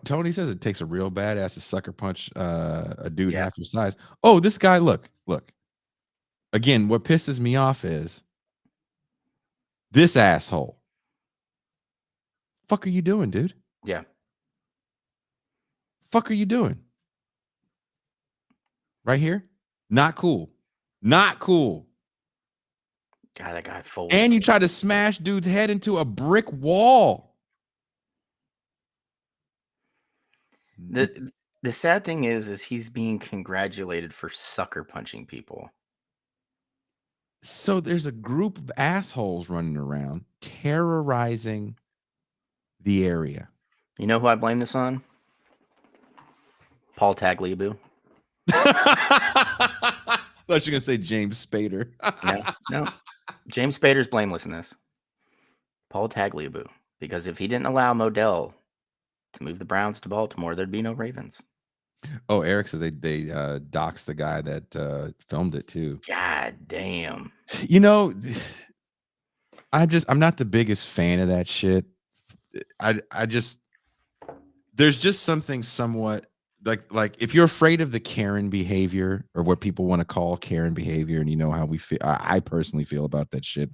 Tony says it takes a real badass to sucker punch a dude
Yeah.
half your size. Oh, this guy, look. Again, what pisses me off is this asshole. Fuck are you doing, dude?
Yeah.
Fuck are you doing? Right here? Not cool. Not cool.
God, that guy folded.
And you try to smash dude's head into a brick wall.
The sad thing is he's being congratulated for sucker punching people.
So there's a group of assholes running around terrorizing the area.
You know who I blame this on? Paul Tagliabue.
I thought you were gonna say James Spader.
No, no. James Spader's blameless in this. Paul Tagliabue. Because if he didn't allow Modell to move the Browns to Baltimore, there'd be no Ravens.
Oh, Eric says they doxed the guy that filmed it too.
God damn.
You know, I'm not the biggest fan of that shit. I just there's just something somewhat like if you're afraid of the Karen behavior or what people want to call Karen behavior, and you know how we feel. I personally feel about that shit.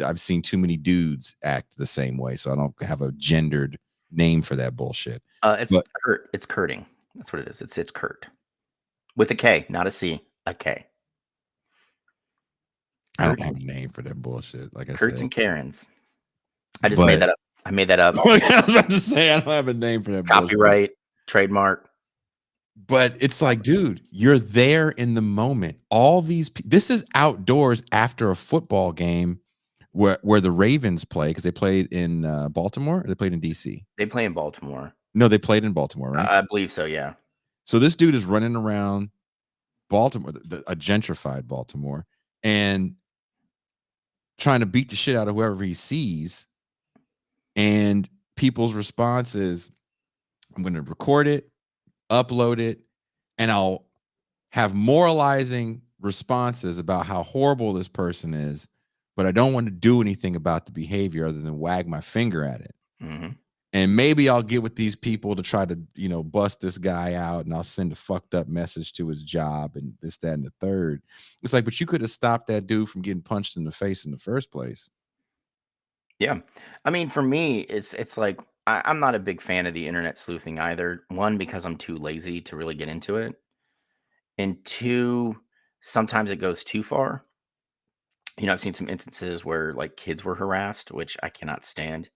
I've seen too many dudes act the same way, so I don't have a gendered name for that bullshit.
It's
But
curt. It's curting. That's what it is. It's curt. With a K, not a C, a K.
I don't
Kurtz,
have a name for that bullshit, like I
Kurtz
said.
and Karens. I just made
But
that up. I made that up.
I was about to say I don't have a name for that bullshit.
Copyright, trademark.
But it's like, dude, you're there in the moment. All these this is outdoors after a football game where the Ravens play because they played in Baltimore or they played in DC.
They play in Baltimore.
No, they played in Baltimore, right?
I believe so, yeah.
So this dude is running around Baltimore, a gentrified Baltimore, and trying to beat the shit out of whoever he sees. And people's response is, I'm going to record it, upload it, and I'll have moralizing responses about how horrible this person is, but I don't want to do anything about the behavior other than wag my finger at it.
Mhm.
And maybe I'll get with these people to try to, bust this guy out, and I'll send a fucked up message to his job and this, that, and the third. It's like, but you could have stopped that dude from getting punched in the face in the first place.
Yeah. I mean, for me, it's like I'm not a big fan of the internet sleuthing either. One, because I'm too lazy to really get into it. And two, sometimes it goes too far. I've seen some instances where like kids were harassed, which I cannot stand.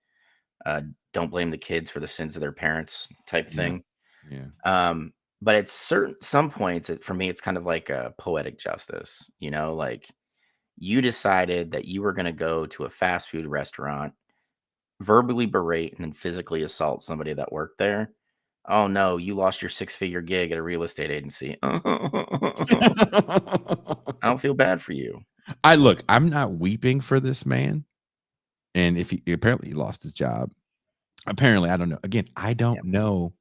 Don't blame the kids for the sins of their parents type
Yeah.
thing.
Yeah.
But at some points, for me, it's kind of like a poetic justice. Like you decided that you were going to go to a fast food restaurant, verbally berate and then physically assault somebody that worked there. Oh no, you lost your six-figure gig at a real estate agency. I don't feel bad for you.
I'm not weeping for this man. And if he apparently he lost his job. Apparently, I don't know. Again, I
Yeah.
don't know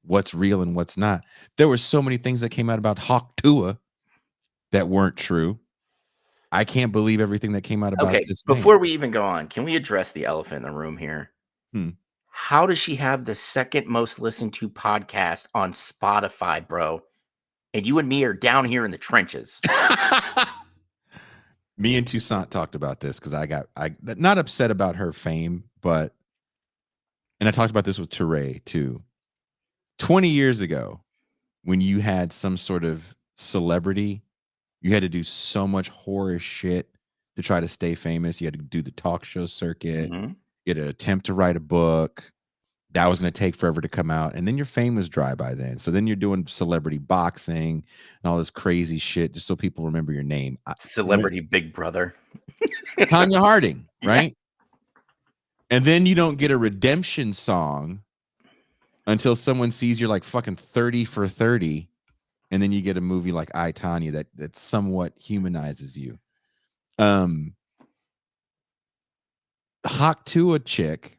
what's real and what's not. There were so many things that came out about Hawk Tua that weren't true. I can't believe everything that came out about
Okay,
this man.
before we even go on, can we address the elephant in the room here?
Hmm.
How does she have the second most listened to podcast on Spotify, bro? And you and me are down here in the trenches.
Me and Toussaint talked about this because I not upset about her fame, but and I talked about this with Teray too. 20 years ago, when you had some sort of celebrity, you had to do so much horror shit to try to stay famous. You had to do the talk show circuit.
Mhm.
You had to attempt to write a book. That was going to take forever to come out. And then your fame was dry by then. So then you're doing celebrity boxing and all this crazy shit just so people remember your name.
Celebrity Big Brother.
Tanya Harding,
Yeah.
right? And then you don't get a redemption song until someone sees you're like fucking 30 for 30. And then you get a movie like I, Tanya that somewhat humanizes you. Hawk Tua chick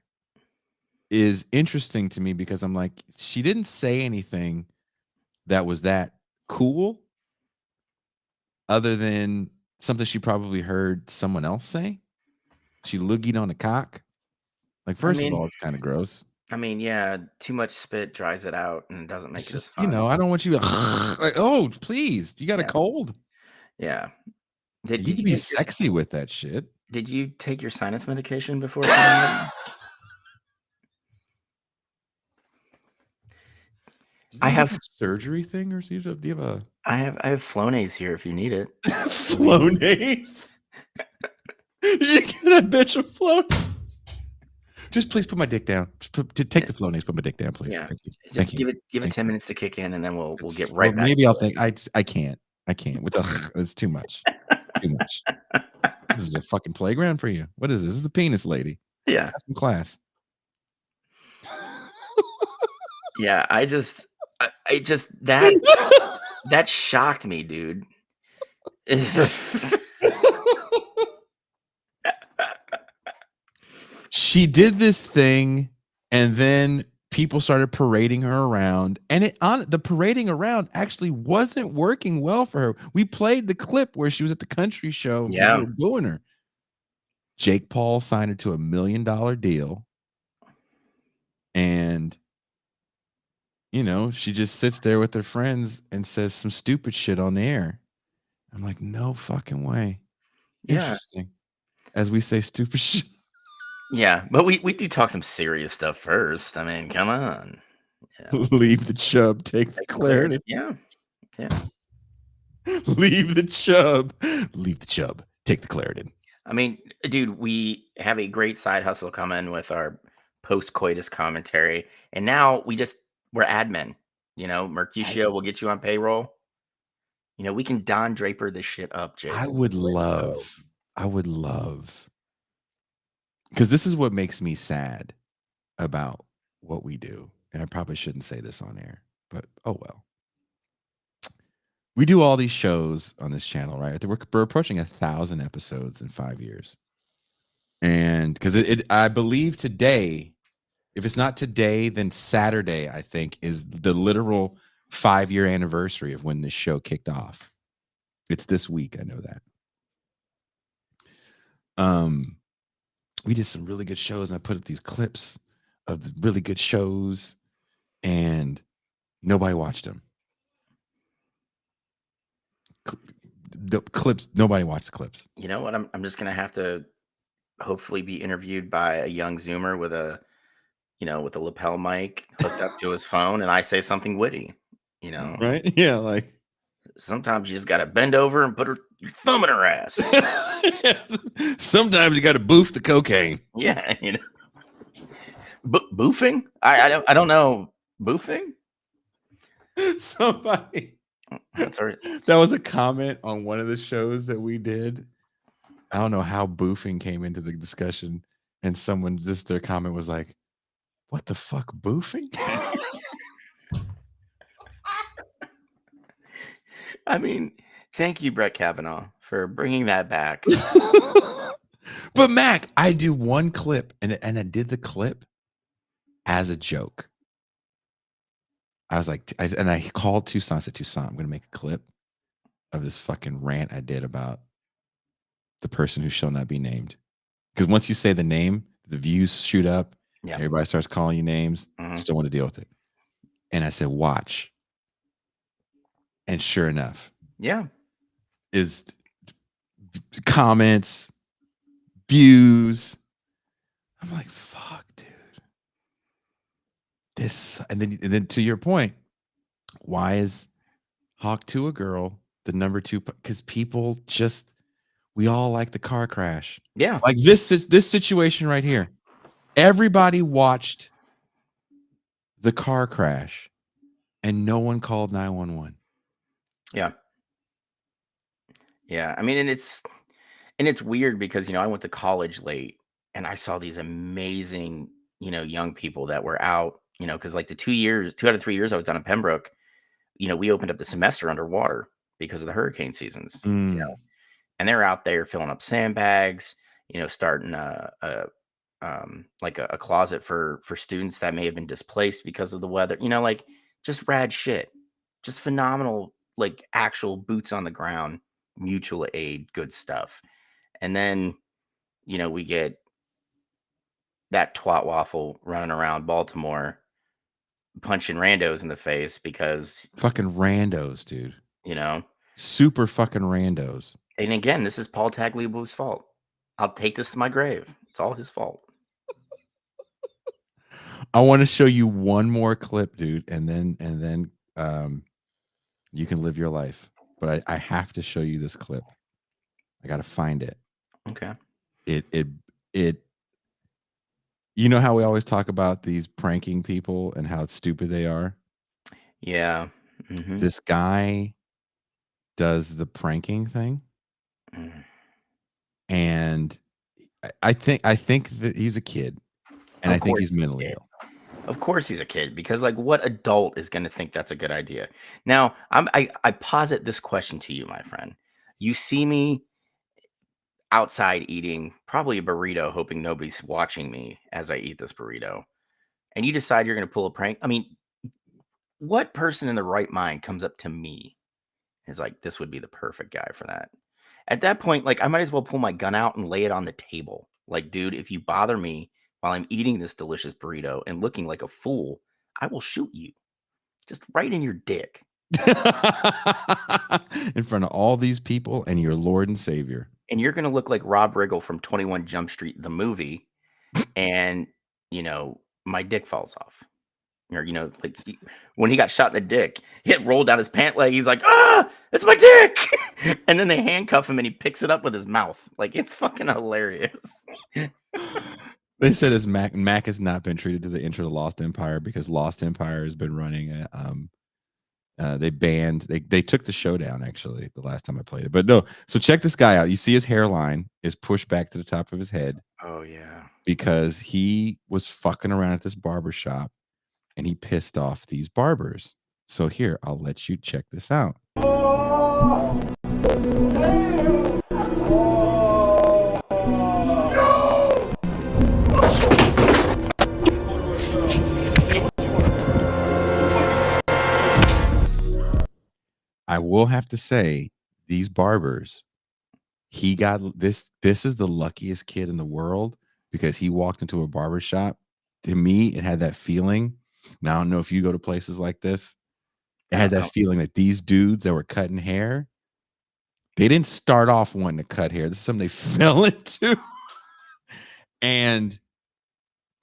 is interesting to me because I'm like, she didn't say anything that was that cool other than something she probably heard someone else say. She loogied on a cock. Like,
I
first of
mean
all, it's kind of gross.
yeah, too much spit dries it out and doesn't
It's
make it as
just,
fun.
I don't want you to like, oh, please. You got a
Yeah.
cold?
Yeah. Did
You
did
can
you
be
take your
sexy with that shit.
did you take your sinus medication before coming in?
Do
I
you have
have
a surgery thing or do you have a
I have Flonase here if you need it.
Flonase? You get a bitch of Flonase. Just please put my dick down. Take the Flonase, put my dick down, please.
Yeah.
Thank you. Thank
Just
you.
give it
Thank
10
you.
minutes to kick in and then we'll get
Well,
right back
maybe I'll
to it.
think I can't. I can't. With the it's too much. Too much. This is a fucking playground for you. What is this? This is a penis lady.
Yeah.
Have some class.
Yeah, I just that shocked me, dude.
She did this thing, and then people started parading her around, and the parading around actually wasn't working well for her. We played the clip where she was at the country show and people
Yeah.
were booing her. Jake Paul signed her to $1 million deal, and she just sits there with her friends and says some stupid shit on the air. I'm like, no fucking way.
Yeah.
Interesting. As we say, stupid shit.
Yeah, but we do talk some serious stuff first. I mean, come on. Yeah.
Leave the chub, take the
Take the clarity.
clarity.
Yeah. Yeah.
Leave the chub. Leave the chub. Take the Claritin.
I mean, dude, we have a great side hustle coming with our post-coitus commentary, and now we're admin. Mercutio will get you on payroll. We can Don Draper this shit up, Jason. Let's go.
I would love, because this is what makes me sad about what we do. And I probably shouldn't say this on air, but oh well. We do all these shows on this channel, right? We're approaching 1,000 episodes in 5 years. And because I believe today, if it's not today, then Saturday, I think, is the literal 5-year anniversary of when this show kicked off. It's this week. I know that. We did some really good shows, and I put up these clips of the really good shows, and nobody watched them. The clips, nobody watched the clips.
You know what? I'm just gonna have to hopefully be interviewed by a young Zoomer with a lapel mic hooked up to his phone, and I say something witty.
Right? Yeah, like
sometimes you just gotta bend over and put your thumb in her ass.
Sometimes you got to boof the cocaine.
Yeah, boofing? I don't know. Boofing?
Somebody.
That's right.
That was a comment on one of the shows that we did. I don't know how boofing came into the discussion, and someone their comment was like, "What the fuck, boofing?"
I mean, thank you, Brett Kavanaugh, for bringing that back.
But Mac, I do one clip, and I did the clip as a joke. I was like, I called Tucson. I said, Tucson, I'm going to make a clip of this fucking rant I did about the person who shall not be named. Because once you say the name, the views shoot up.
Yeah.
Everybody starts calling you names. Just don't want to deal with it. And I said, watch. And sure enough,
yeah,
is comments, views. I'm like, fuck, dude. This, and then to your point, why is Hawk to a girl the number 2? Because people we all like the car crash.
Yeah,
like this situation right here. Everybody watched the car crash, and no one called 911.
Yeah. Yeah. I mean, and it's weird because, I went to college late and I saw these amazing, young people that were out, because like the 2 out of 3 years I was down in Pembroke, we opened up the semester underwater because of the hurricane seasons, and they're out there filling up sandbags, starting like a closet for students that may have been displaced because of the weather, like just rad shit, just phenomenal, like actual boots on the ground, mutual aid, good stuff. And then, we get that twat waffle running around Baltimore punching randos in the face because
fucking randos, dude. Super fucking randos.
And again, this is Paul Tagliabue's fault. I'll take this to my grave. It's all his fault.
I want to show you one more clip, dude, and then you can live your life. But I have to show you this clip. I got to find it.
Okay.
It. You know how we always talk about these pranking people and how stupid they are?
Yeah. Mm-hmm.
This guy does the pranking thing. And I think that he's a kid, and I think he's mentally ill.
Of course he's a kid, because like what adult is going to think that's a good idea? Now, I posit this question to you, my friend. You see me outside eating probably a burrito, hoping nobody's watching me as I eat this burrito, and you decide you're going to pull a prank. I mean, what person in the right mind comes up to me and is like, this would be the perfect guy for that? At that point, like, I might as well pull my gun out and lay it on the table. Like, dude, if you bother me while I'm eating this delicious burrito and looking like a fool, I will shoot you. Just right in your dick.
In front of all these people and your Lord and Savior.
And you're going to look like Rob Riggle from 21 Jump Street, the movie. And, my dick falls off. Or, like when he got shot in the dick, he had rolled down his pant leg. He's like, it's my dick. And then they handcuff him and he picks it up with his mouth. Like, it's fucking hilarious.
They said as Mac has not been treated to the intro to Lost Empire because Lost Empire has been running. They took the show down actually the last time I played it. But no, so check this guy out. You see his hairline is pushed back to the top of his head.
Oh yeah.
Because he was fucking around at this barber shop and he pissed off these barbers. So here, I'll let you check this out. I will have to say, these barbers, he got this. This is the luckiest kid in the world because he walked into a barber shop. To me, it had that feeling. Now, I don't know if you go to places like this. It had that feeling that these dudes that were cutting hair, they didn't start off wanting to cut hair. This is something they fell into. And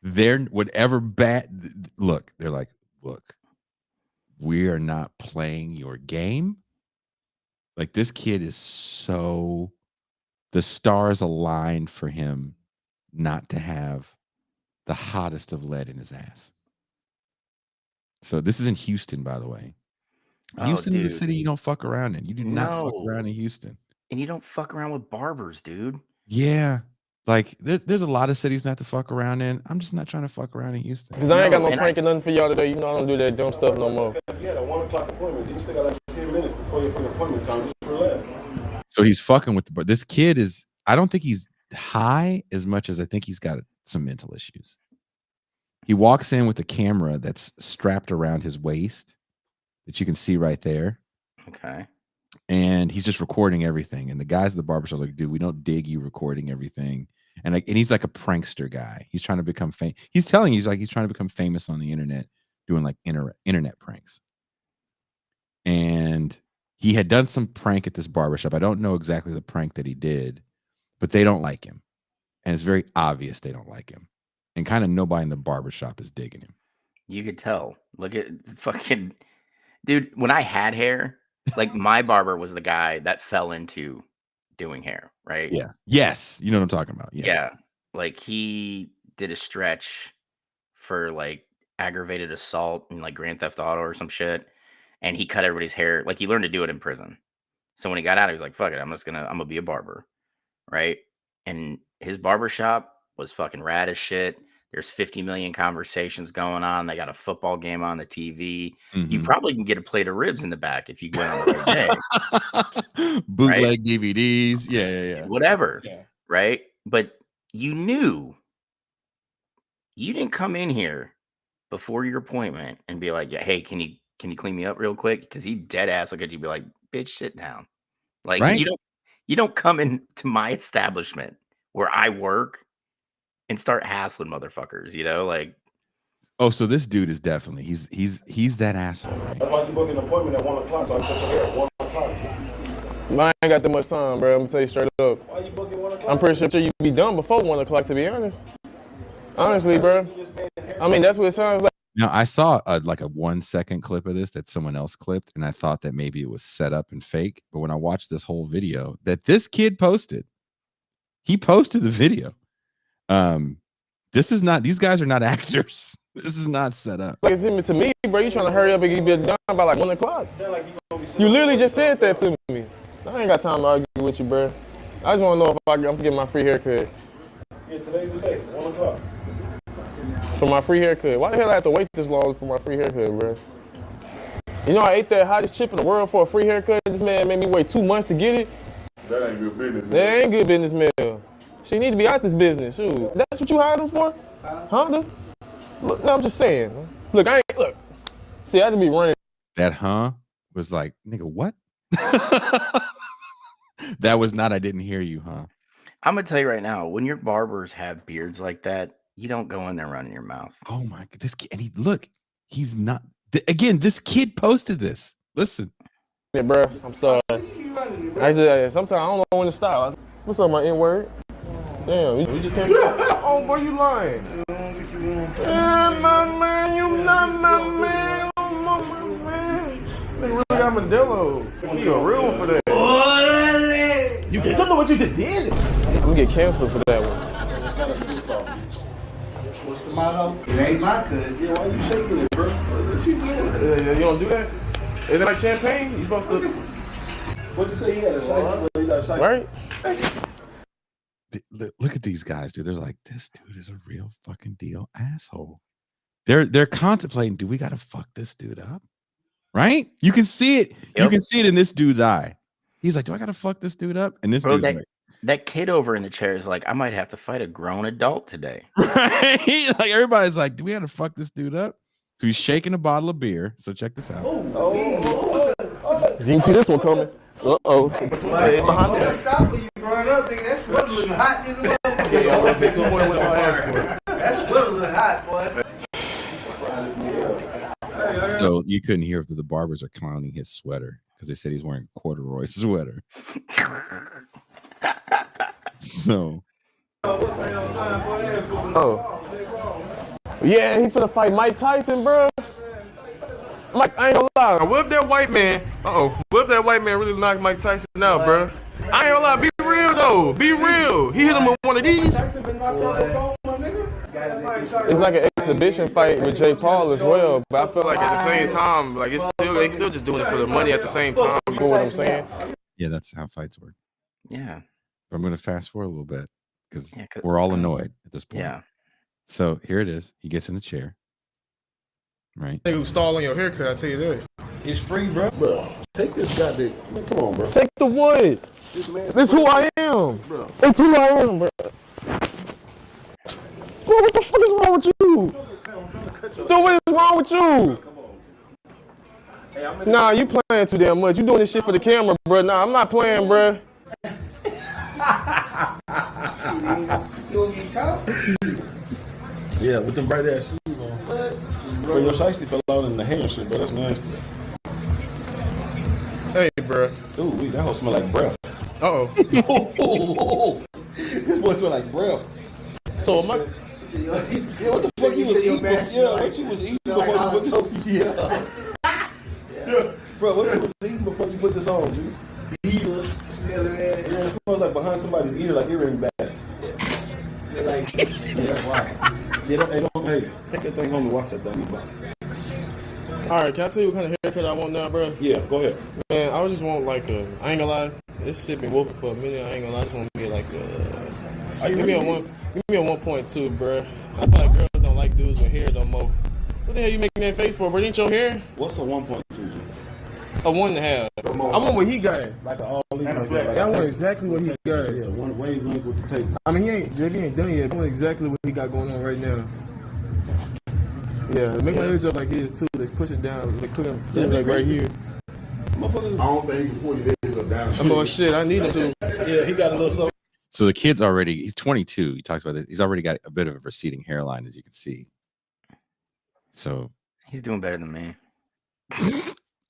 they're whatever bad look, they're like, look, we are not playing your game. Like, this kid is so, the stars aligned for him not to have the hottest of lead in his ass. So this is in Houston, by the way. Houston is a city you don't fuck around in. You do not fuck around in Houston.
And you don't fuck around with barbers, dude.
Yeah. Like, there's a lot of cities not to fuck around in. I'm just not trying to fuck around in Houston.
Because I ain't got no prank or nothing for y'all today. You know I don't do that dumb stuff no more.
Yeah, that 1 o'clock appointment. You still got like 10 minutes before your appointment time. Just relax.
So he's fucking with this kid is, I don't think he's high as much as I think he's got some mental issues. He walks in with a camera that's strapped around his waist that you can see right there.
Okay.
And he's just recording everything. And the guys at the barbershop are like, dude, we don't dig you recording everything. And he's like a prankster guy. He's trying to become famous. He's telling you, he's trying to become famous on the internet, doing like internet pranks. And he had done some prank at this barbershop. I don't know exactly the prank that he did, but they don't like him. And it's very obvious they don't like him. And kind of nobody in the barbershop is digging him.
You could tell. Look at fucking dude. When I had hair, like my barber was the guy that fell into doing hair, right?
Yeah. Yes. You know what I'm talking about. Yes.
Yeah. Like he did a stretch for like aggravated assault and like Grand Theft Auto or some shit. And he cut everybody's hair. Like he learned to do it in prison. So when he got out, he was like, fuck it. I'm gonna be a barber. Right. And his barbershop was fucking rad as shit. There's 50 million conversations going on. They got a football game on the TV. Mm-hmm. You probably can get a plate of ribs in the back if you go on the day.
Bootleg right? DVDs. Yeah.
Whatever. Yeah. Right. But you knew you didn't come in here before your appointment and be like, yeah, hey, can you clean me up real quick? Because he dead ass look at you, be like, bitch, sit down. Like right? You don't come into my establishment where I work and start hassling motherfuckers, like.
Oh, so this dude is definitely he's that asshole. Right?
That's why you book an appointment at 1 o'clock, so I cut your hair at 1 o'clock.
Man, I ain't got that much time, bro. I'm gonna tell you straight up.
Why you booking 1 o'clock?
I'm pretty sure you be done before 1 o'clock, to be honest. Honestly, bro. I mean, that's what it sounds like.
Now, I saw like a 1 second clip of this that someone else clipped, and I thought that maybe it was set up and fake. But when I watched this whole video that this kid posted, he posted the video. These guys are not actors. This is not set up.
Like, to me, bro, you trying to hurry up and get done by like 1 o'clock. You literally just said that to me. I ain't got time to argue with you, bro. I just want to know if I'm getting my free haircut.
Yeah, today's the day, 1 o'clock.
For my free haircut. Why the hell I have to wait this long for my free haircut, bro? You know I ate that hottest chip in the world for a free haircut. This man made me wait 2 months to get it.
That ain't good business, man.
That ain't good business, man. She need to be out this business. Shoot. That's what you hired him for? Huh? Look, no, I'm just saying. Look. See, I just be running.
That was like, nigga, what? That was not, I didn't hear you,
I'm going to tell you right now, when your barbers have beards like that, you don't go in there running your mouth.
Oh my God. This kid, and he's not, again, this kid posted this. Listen.
Yeah, bro, I'm sorry. Actually, sometimes I don't know when to stop. What's up, my N-word? Damn, you just can't. Oh, boy, you lying. Yeah, my man, you not my man. Oh, my man. Nigga really got Modelo. You a real one for that. You don't know what you just did. I'm gonna get canceled for that one.
What's the motto? It ain't my cousin.
Yeah, why you shaking it, bro? What you doing?
Yeah, you don't do that? Is it like champagne? You supposed to...
What'd you say? He had a shiesty? He got a shiesty?
Right?
Look at these guys, dude. They're like, this dude is a real fucking deal asshole. They're contemplating, do we gotta fuck this dude up? Right? You can see it.
Yep.
You can see it in this dude's eye. He's like, do I gotta fuck this dude up? And this
Bro,
dude's like,
that kid over in the chair is like, I might have to fight a grown adult today.
right? Like everybody's like, do we gotta fuck this dude up? So he's shaking a bottle of beer. So check this out.
You didn't see this one coming. Uh-oh. Hey, behind there.
Stop when you growing up, nigga. That sweater looking hot, nigga. That sweater look hot, boy.
So you couldn't hear if the Barbers are clowning his sweater because they said he's wearing a corduroy sweater. So
Yeah, he finna fight Mike Tyson, bro. Mike, I ain't gonna lie. What if that white man? What if that white man really knocked Mike Tyson out, bro? I ain't gonna lie. Be real though. Be real. He hit him with one of these. It's like an exhibition fight with Jake Paul as well, but I feel like at the same time, like they still just doing it for the money at the same time. You know what I'm saying?
yeah, that's how fights work.
Yeah.
I'm gonna fast forward a little bit because we're all annoyed at this point.
Yeah.
So here it is. He gets in the chair. Right.
Nigga who's stalling your haircut, I tell you that.
It's free, bro.
Bro, take this goddamn. Man, come on, bro.
Take the wood. That's who I am.
Bro.
That's who I am, bro. Bro, what the fuck is wrong with you? Dude, what is wrong with you? Nah, you playing too damn much. You doing this shit for the camera, bro. Nah, I'm not playing, bro.
You gonna get caught?
Yeah, with them bright ass shoes on. Bro, your shiesty fell out in the hair and shit, bro. That's nasty.
Hey, bro.
Ooh, that whole smell like breath.
Uh-oh.
This boy smell like breath.
So am I...
Yeah, what the fuck you was eating? Yeah, what you was eating before you put this on? Yeah. Bro, what you was eating before you put this on, dude? Yeah, it smells like behind somebody's ear, like earring bags.
Like,
Yeah, wow. Hey, take that thing home and wash that thing.
All right, can I tell you what kind of haircut I want now, bro?
Yeah, go ahead.
Man, I just want like a... I ain't gonna lie. This shit been wolfing for a minute. I ain't gonna lie. I just want to get like a... Give me a 1.2, bro. I feel like girls don't like dudes with hair no more. What the hell you making that face for, bro? Ain't your hair?
What's a 1.2?
A 1.5. I want what he got.
Like an all-leaf.
I want exactly what he got.
Yeah, one wavelength with the tape.
I mean, he ain't done yet. I want exactly what he got going on right now. Yeah, make my ears up like his too. Let's push it down. Let's put him like right here.
I don't think he can pull his head up down.
I'm going shit. I need him to.
Yeah, he got a little something.
So the kid's already, he's 22. He talks about this. He's already got a bit of a receding hairline, as you can see. So
He's doing better than me.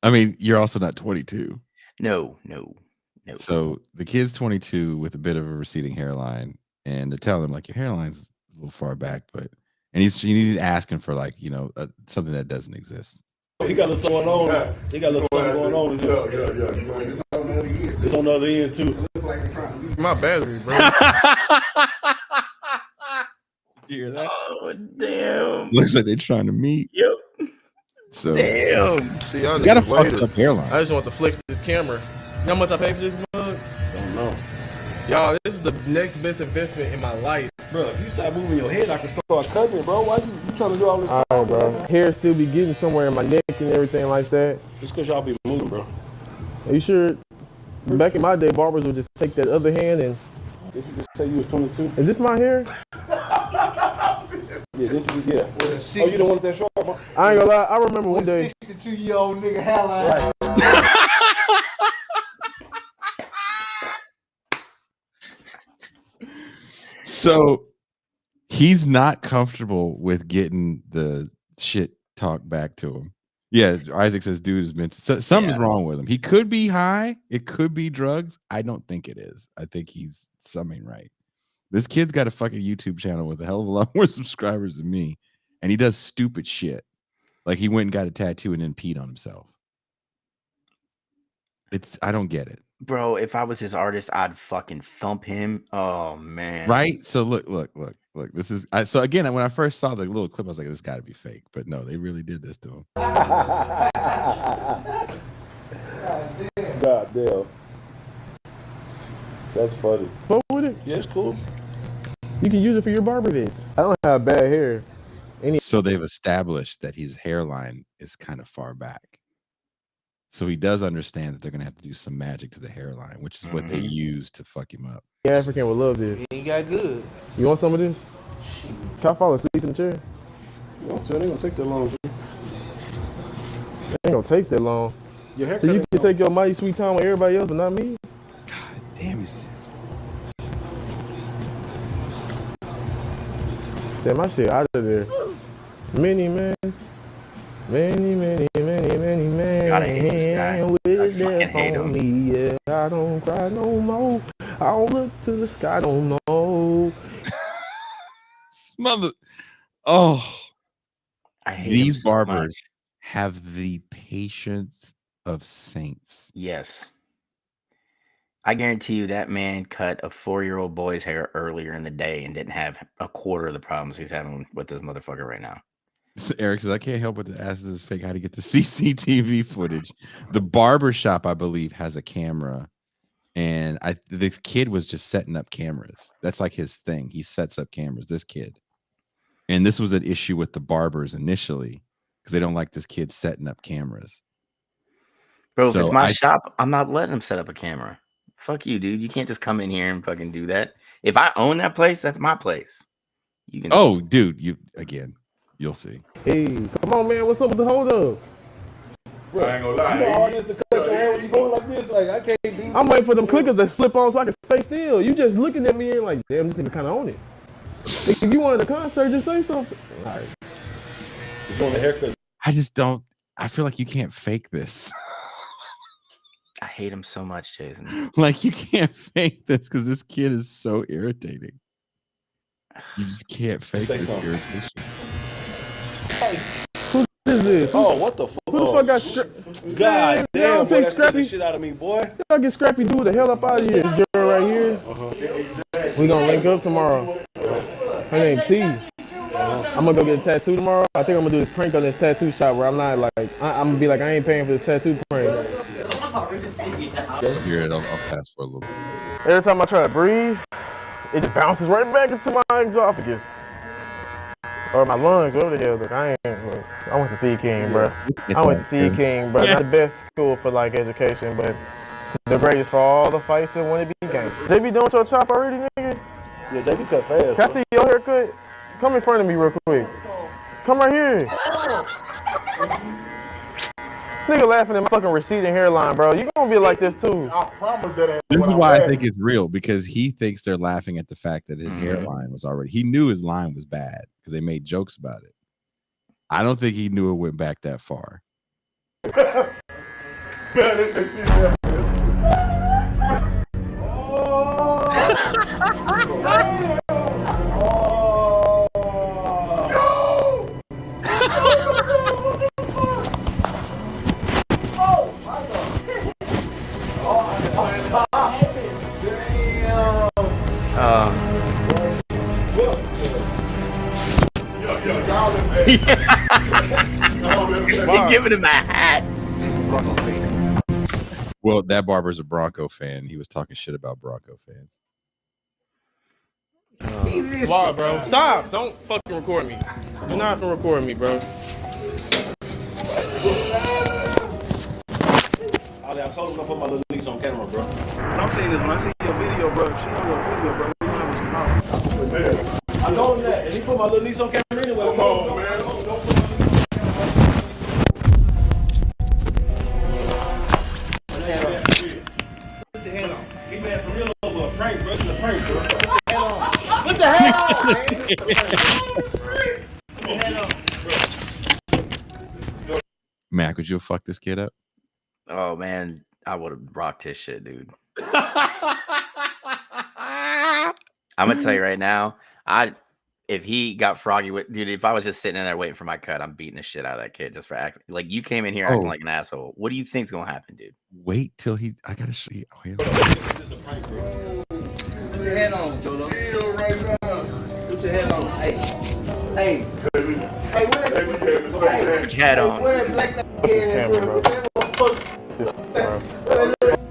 I mean, you're also not 22.
No.
So the kid's 22 with a bit of a receding hairline, and they're telling him like your hairline's a little far back, but he's asking for like something that doesn't exist.
He got a little something going on. He got a little something going on.
yeah.
It's on the other end too.
Look like they're trying to be.
My battery, bro.
You hear that?
Oh, damn.
Looks like they're trying to meet.
Yep.
So
Damn.
See, y'all
he's got a
niggas
fucked
later.
up hairline.
I just want to flex this camera. You know how much I pay for this mug?
Don't know.
Y'all, this is the next best investment in my life.
Bro, if you start moving your head, I can start cutting it, bro. Why you trying to do all this stuff?
All right, bro. Hair still be getting somewhere in my neck and everything like that.
It's because y'all be moving, bro.
Are you sure? Back in my day, barbers would just take that other hand and...
Did you just say you was 22?
Is this my hair?
Yeah, did you? Yeah. Oh, you don't want that short, bro?
I ain't gonna lie. I remember one day...
62-year-old nigga hairline.
So he's not comfortable with getting the shit talked back to him. Yeah, Isaac says, dude is meant something's wrong with him. He could be high. It could be drugs. I don't think it is. I think he's something right. This kid's got a fucking YouTube channel with a hell of a lot more subscribers than me, and he does stupid shit. Like he went and got a tattoo and then peed on himself. I don't get it.
Bro, if I was his artist, I'd fucking thump him. Oh man.
Right? So look. This is so again, when I first saw the little clip, I was like, this gotta be fake. But no, they really did this to him.
God damn. That's funny.
Fuck with it.
Yeah, it's cool.
You can use it for your barber days. I don't have bad hair.
So they've established that his hairline is kind of far back. So he does understand that they're gonna have to do some magic to the hairline, which is what they use to fuck him up.
African would love this.
He got good.
You want some of this? Can I fall asleep in the chair?
You know, so it ain't gonna take that long.
It ain't gonna take that long.
Your haircut
So you
ain't
can take your mighty sweet time with everybody else, but not me?
God damn, he's handsome.
Take my shit out of there. Many man. Many man.
God, I hate this guy. I fucking hate him.
Me. Yeah, I don't cry no more. I don't look to the sky no more.
Mother. Oh,
I hate
these
him so
barbers
much.
have the patience of saints.
Yes. I guarantee you that man cut a 4-year-old boy's hair earlier in the day and didn't have a quarter of the problems he's having with this motherfucker right now.
So Eric says, I can't help but to ask this fake how to get the CCTV footage. The barber shop, I believe, has a camera. And the kid was just setting up cameras. That's like his thing. He sets up cameras, this kid. And this was an issue with the barbers initially because they don't like this kid setting up cameras.
Bro,
So
if it's my shop, I'm not letting him set up a camera. Fuck you, dude. You can't just come in here and fucking do that. If I own that place, that's my place. You can.
Oh, dude, you'll see.
Hey, come on, man. What's up with the hold up?
Bro, I ain't gonna lie. You know all this to cut your hair when you going like this? Like, I can't do
I'm waiting for them clickers to flip on so I can stay still. You just looking at me and like, damn, this nigga kind of on it. If you wanted a concert, just say something. All right.
You want a haircut?
I just don't. I feel like you can't fake this.
I hate him so much, Jason.
Like you can't fake this because this kid is so irritating. You just can't fake
Say
this
something.
irritation.
Who is this?
Oh, what the fuck?
Who the fuck got Scrappy?
God damn,
Y'all
boy,
take
that scared the
Scrappy.
shit out of me, boy.
Y'all get Scrappy dude the hell up out of here. This girl right here. We gonna link up tomorrow. Her name T. I'm gonna go get a tattoo tomorrow. I think I'm gonna do this prank on this tattoo shop where I'm not like, I'm gonna be like, I ain't paying for this tattoo prank.
So here, I'll pass for a little bit.
Every time I try to breathe, it just bounces right back into my esophagus. Or my lungs, whatever the hell. Look, I went to C King, bro. I went to C King, bro. Not the best school for like education, but the greatest for all the fights that want to be games. They be doing your chop already, nigga?
Yeah, they be cut fast.
Can I see your haircut? Come in front of me real quick. Come right here. Nigga laughing at my fucking receding hairline, bro. You gonna be like this too.
I promise that ain't
This is
what I'm
why I
at.
think it's real because he thinks they're laughing at the fact that his hairline was already. He knew his line was bad because they made jokes about it. I don't think he knew it went back that far.
He giving him a hat.
Well, that barber's a Bronco fan. He was talking shit about Bronco fans.
Wow, bro. Stop. Don't fucking record me. Do not fucking record me, bro.
Ollie, I told him to put my little niece on camera, bro.
What I'm saying is when I see your video, bro, if she on your video, bro, you know what's wrong.
I told him that. And he put my little niece on camera anyway. Come on, man. Put your hand on. He made for real over a prank, bro. It's a prank, bro. Put your hand on. Put your hand on.
Mac, would you fuck this kid up?
Oh man, I would have rocked his shit, dude. I'm gonna tell you right now, if he got froggy with dude, if I was just sitting in there waiting for my cut, I'm beating the shit out of that kid just for acting like you came in here acting
Oh.
like an asshole. What do you think's gonna happen, dude?
Wait till I gotta show you. Oh, here.
Put your head on, Jolo. Put your head on. Hey,
Put your head on.
This camera, bro.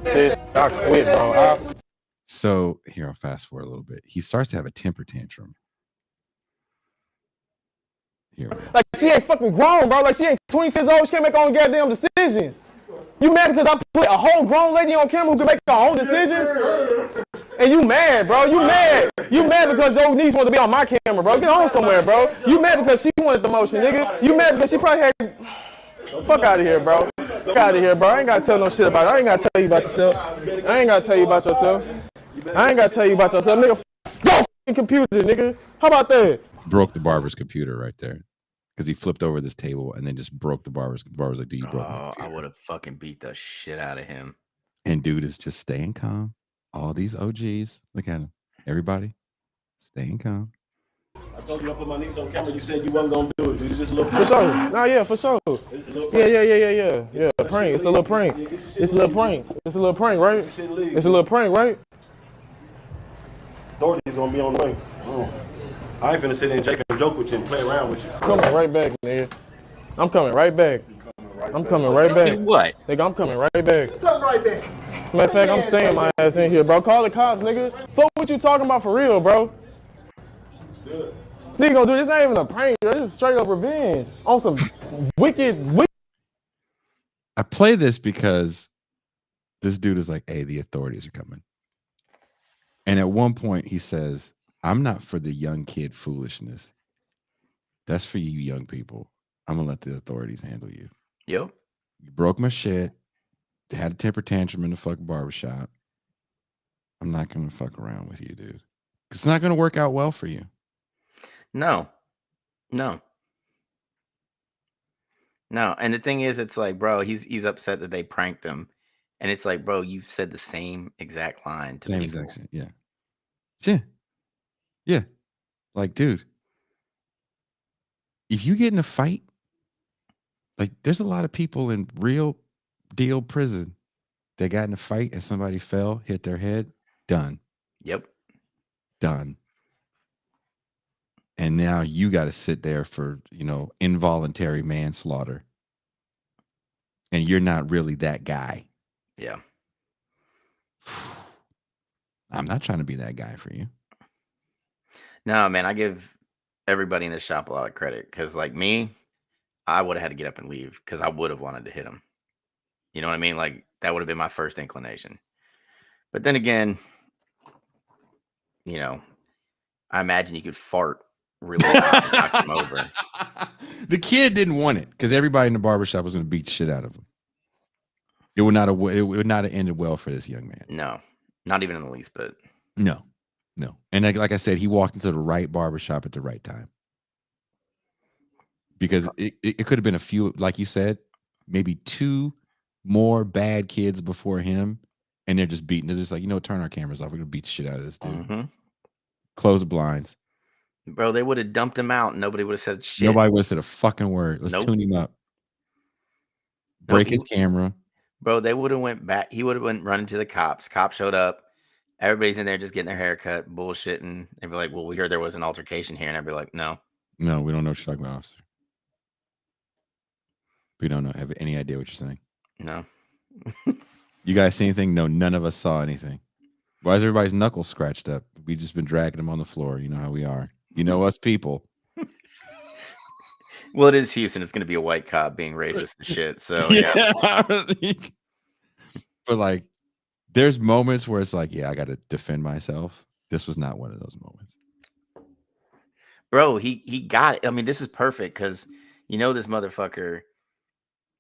This, I quit, bro.
So here, I'll fast forward a little bit. He starts to have a temper tantrum. Here we go.
Like, she ain't fucking grown, bro. Like, she ain't 20 years old. She can't make her own goddamn decisions. You mad because I put a whole grown lady on camera who can make her own decisions? And you mad, bro. You mad. You mad because your niece wanted to be on my camera, bro. Get on somewhere, bro. You mad because she wanted the motion, nigga. You mad because she probably had... Fuck out of here, bro. Fuck out of here, bro. I ain't got to tell no shit about it. I ain't got to tell you about yourself. I ain't got to tell you about yourself. I ain't got to tell you about yourself. Nigga, go f***ing computer, nigga. How about that?
Broke the barber's computer right there. Because he flipped over this table and then just broke the barber's. The barber's like, dude, you broke my
I
computer.
would have fucking beat the shit out of him.
And dude is just staying calm. All these OGs, look at him. Everybody, staying calm.
I told you I put my niece on camera. You said you wasn't gonna do it. Dude. It's just a little
For sure. Nah, yeah, for sure.
It's a little
Yeah. Prank. It's a little prank. It's a little prank. It's a little prank, right? It's a little prank, right?
Authority's gonna be on the way. I ain't finna sit there and joke with you and play around with you.
Coming right back, nigga. I'm coming right back. I'm coming right back.
Do what?
Nigga, I'm coming right back.
come right back.
Matter of fact, I'm staying my ass in here, bro. Call the cops, nigga. Fuck what you talking about for real, bro.
Good.
Nigga gonna do this. Not even a prank, bro. This is straight up revenge on some wicked.
I play this because this dude is like, hey, the authorities are coming. And at one point he says, I'm not for the young kid foolishness. That's for you young people. I'm going to let the authorities handle you.
Yo.
You broke my shit. Had a temper tantrum in the fucking barbershop. I'm not going to fuck around with you, dude. It's not going to work out well for you.
No. And the thing is, it's like, bro, he's upset that they pranked him. And it's like, bro, you've said the same exact line to
Same
people.
exact shit. Yeah. Yeah. Like, dude, if you get in a fight, like, there's a lot of people in real deal prison that got in a fight and somebody fell, hit their head, done.
Yep.
Done. And now you got to sit there for, involuntary manslaughter. And you're not really that guy.
Yeah.
I'm not trying to be that guy for you.
No, man, I give everybody in this shop a lot of credit because, like me, I would have had to get up and leave because I would have wanted to hit him. You know what I mean? Like, that would have been my first inclination. But then again, I imagine you could fart really loud and knock him over.
The kid didn't want it because everybody in the barbershop was going to beat the shit out of him. It would not have ended well for this young man.
No, not even in the least bit.
No. And like I said, he walked into the right barbershop at the right time. Because it could have been a few, like you said, maybe two more bad kids before him. And they're just beating. They're just like, turn our cameras off. We're going to beat the shit out of this dude.
Mm-hmm.
Close the blinds.
Bro, they would have dumped him out and nobody would have said shit.
Nobody would have said a fucking word. Let's tune him up. Break his camera.
Bro, they would have went back. He would have went running to the cops. Cops showed up. Everybody's in there just getting their hair cut, bullshitting. They'd be like, well, we heard there was an altercation here. And I'd be like, no.
No, we don't know what you're talking about, officer. We don't have any idea what you're saying.
No.
You guys see anything? No, none of us saw anything. Why is everybody's knuckles scratched up? We just been dragging them on the floor. You know how we are. You know us people.
Well, it is Houston. It's going to be a white cop being racist and shit. So, yeah.
But, like, there's moments where it's like, yeah, I got to defend myself. This was not one of those moments.
Bro, he got it. I mean, this is perfect because, this motherfucker,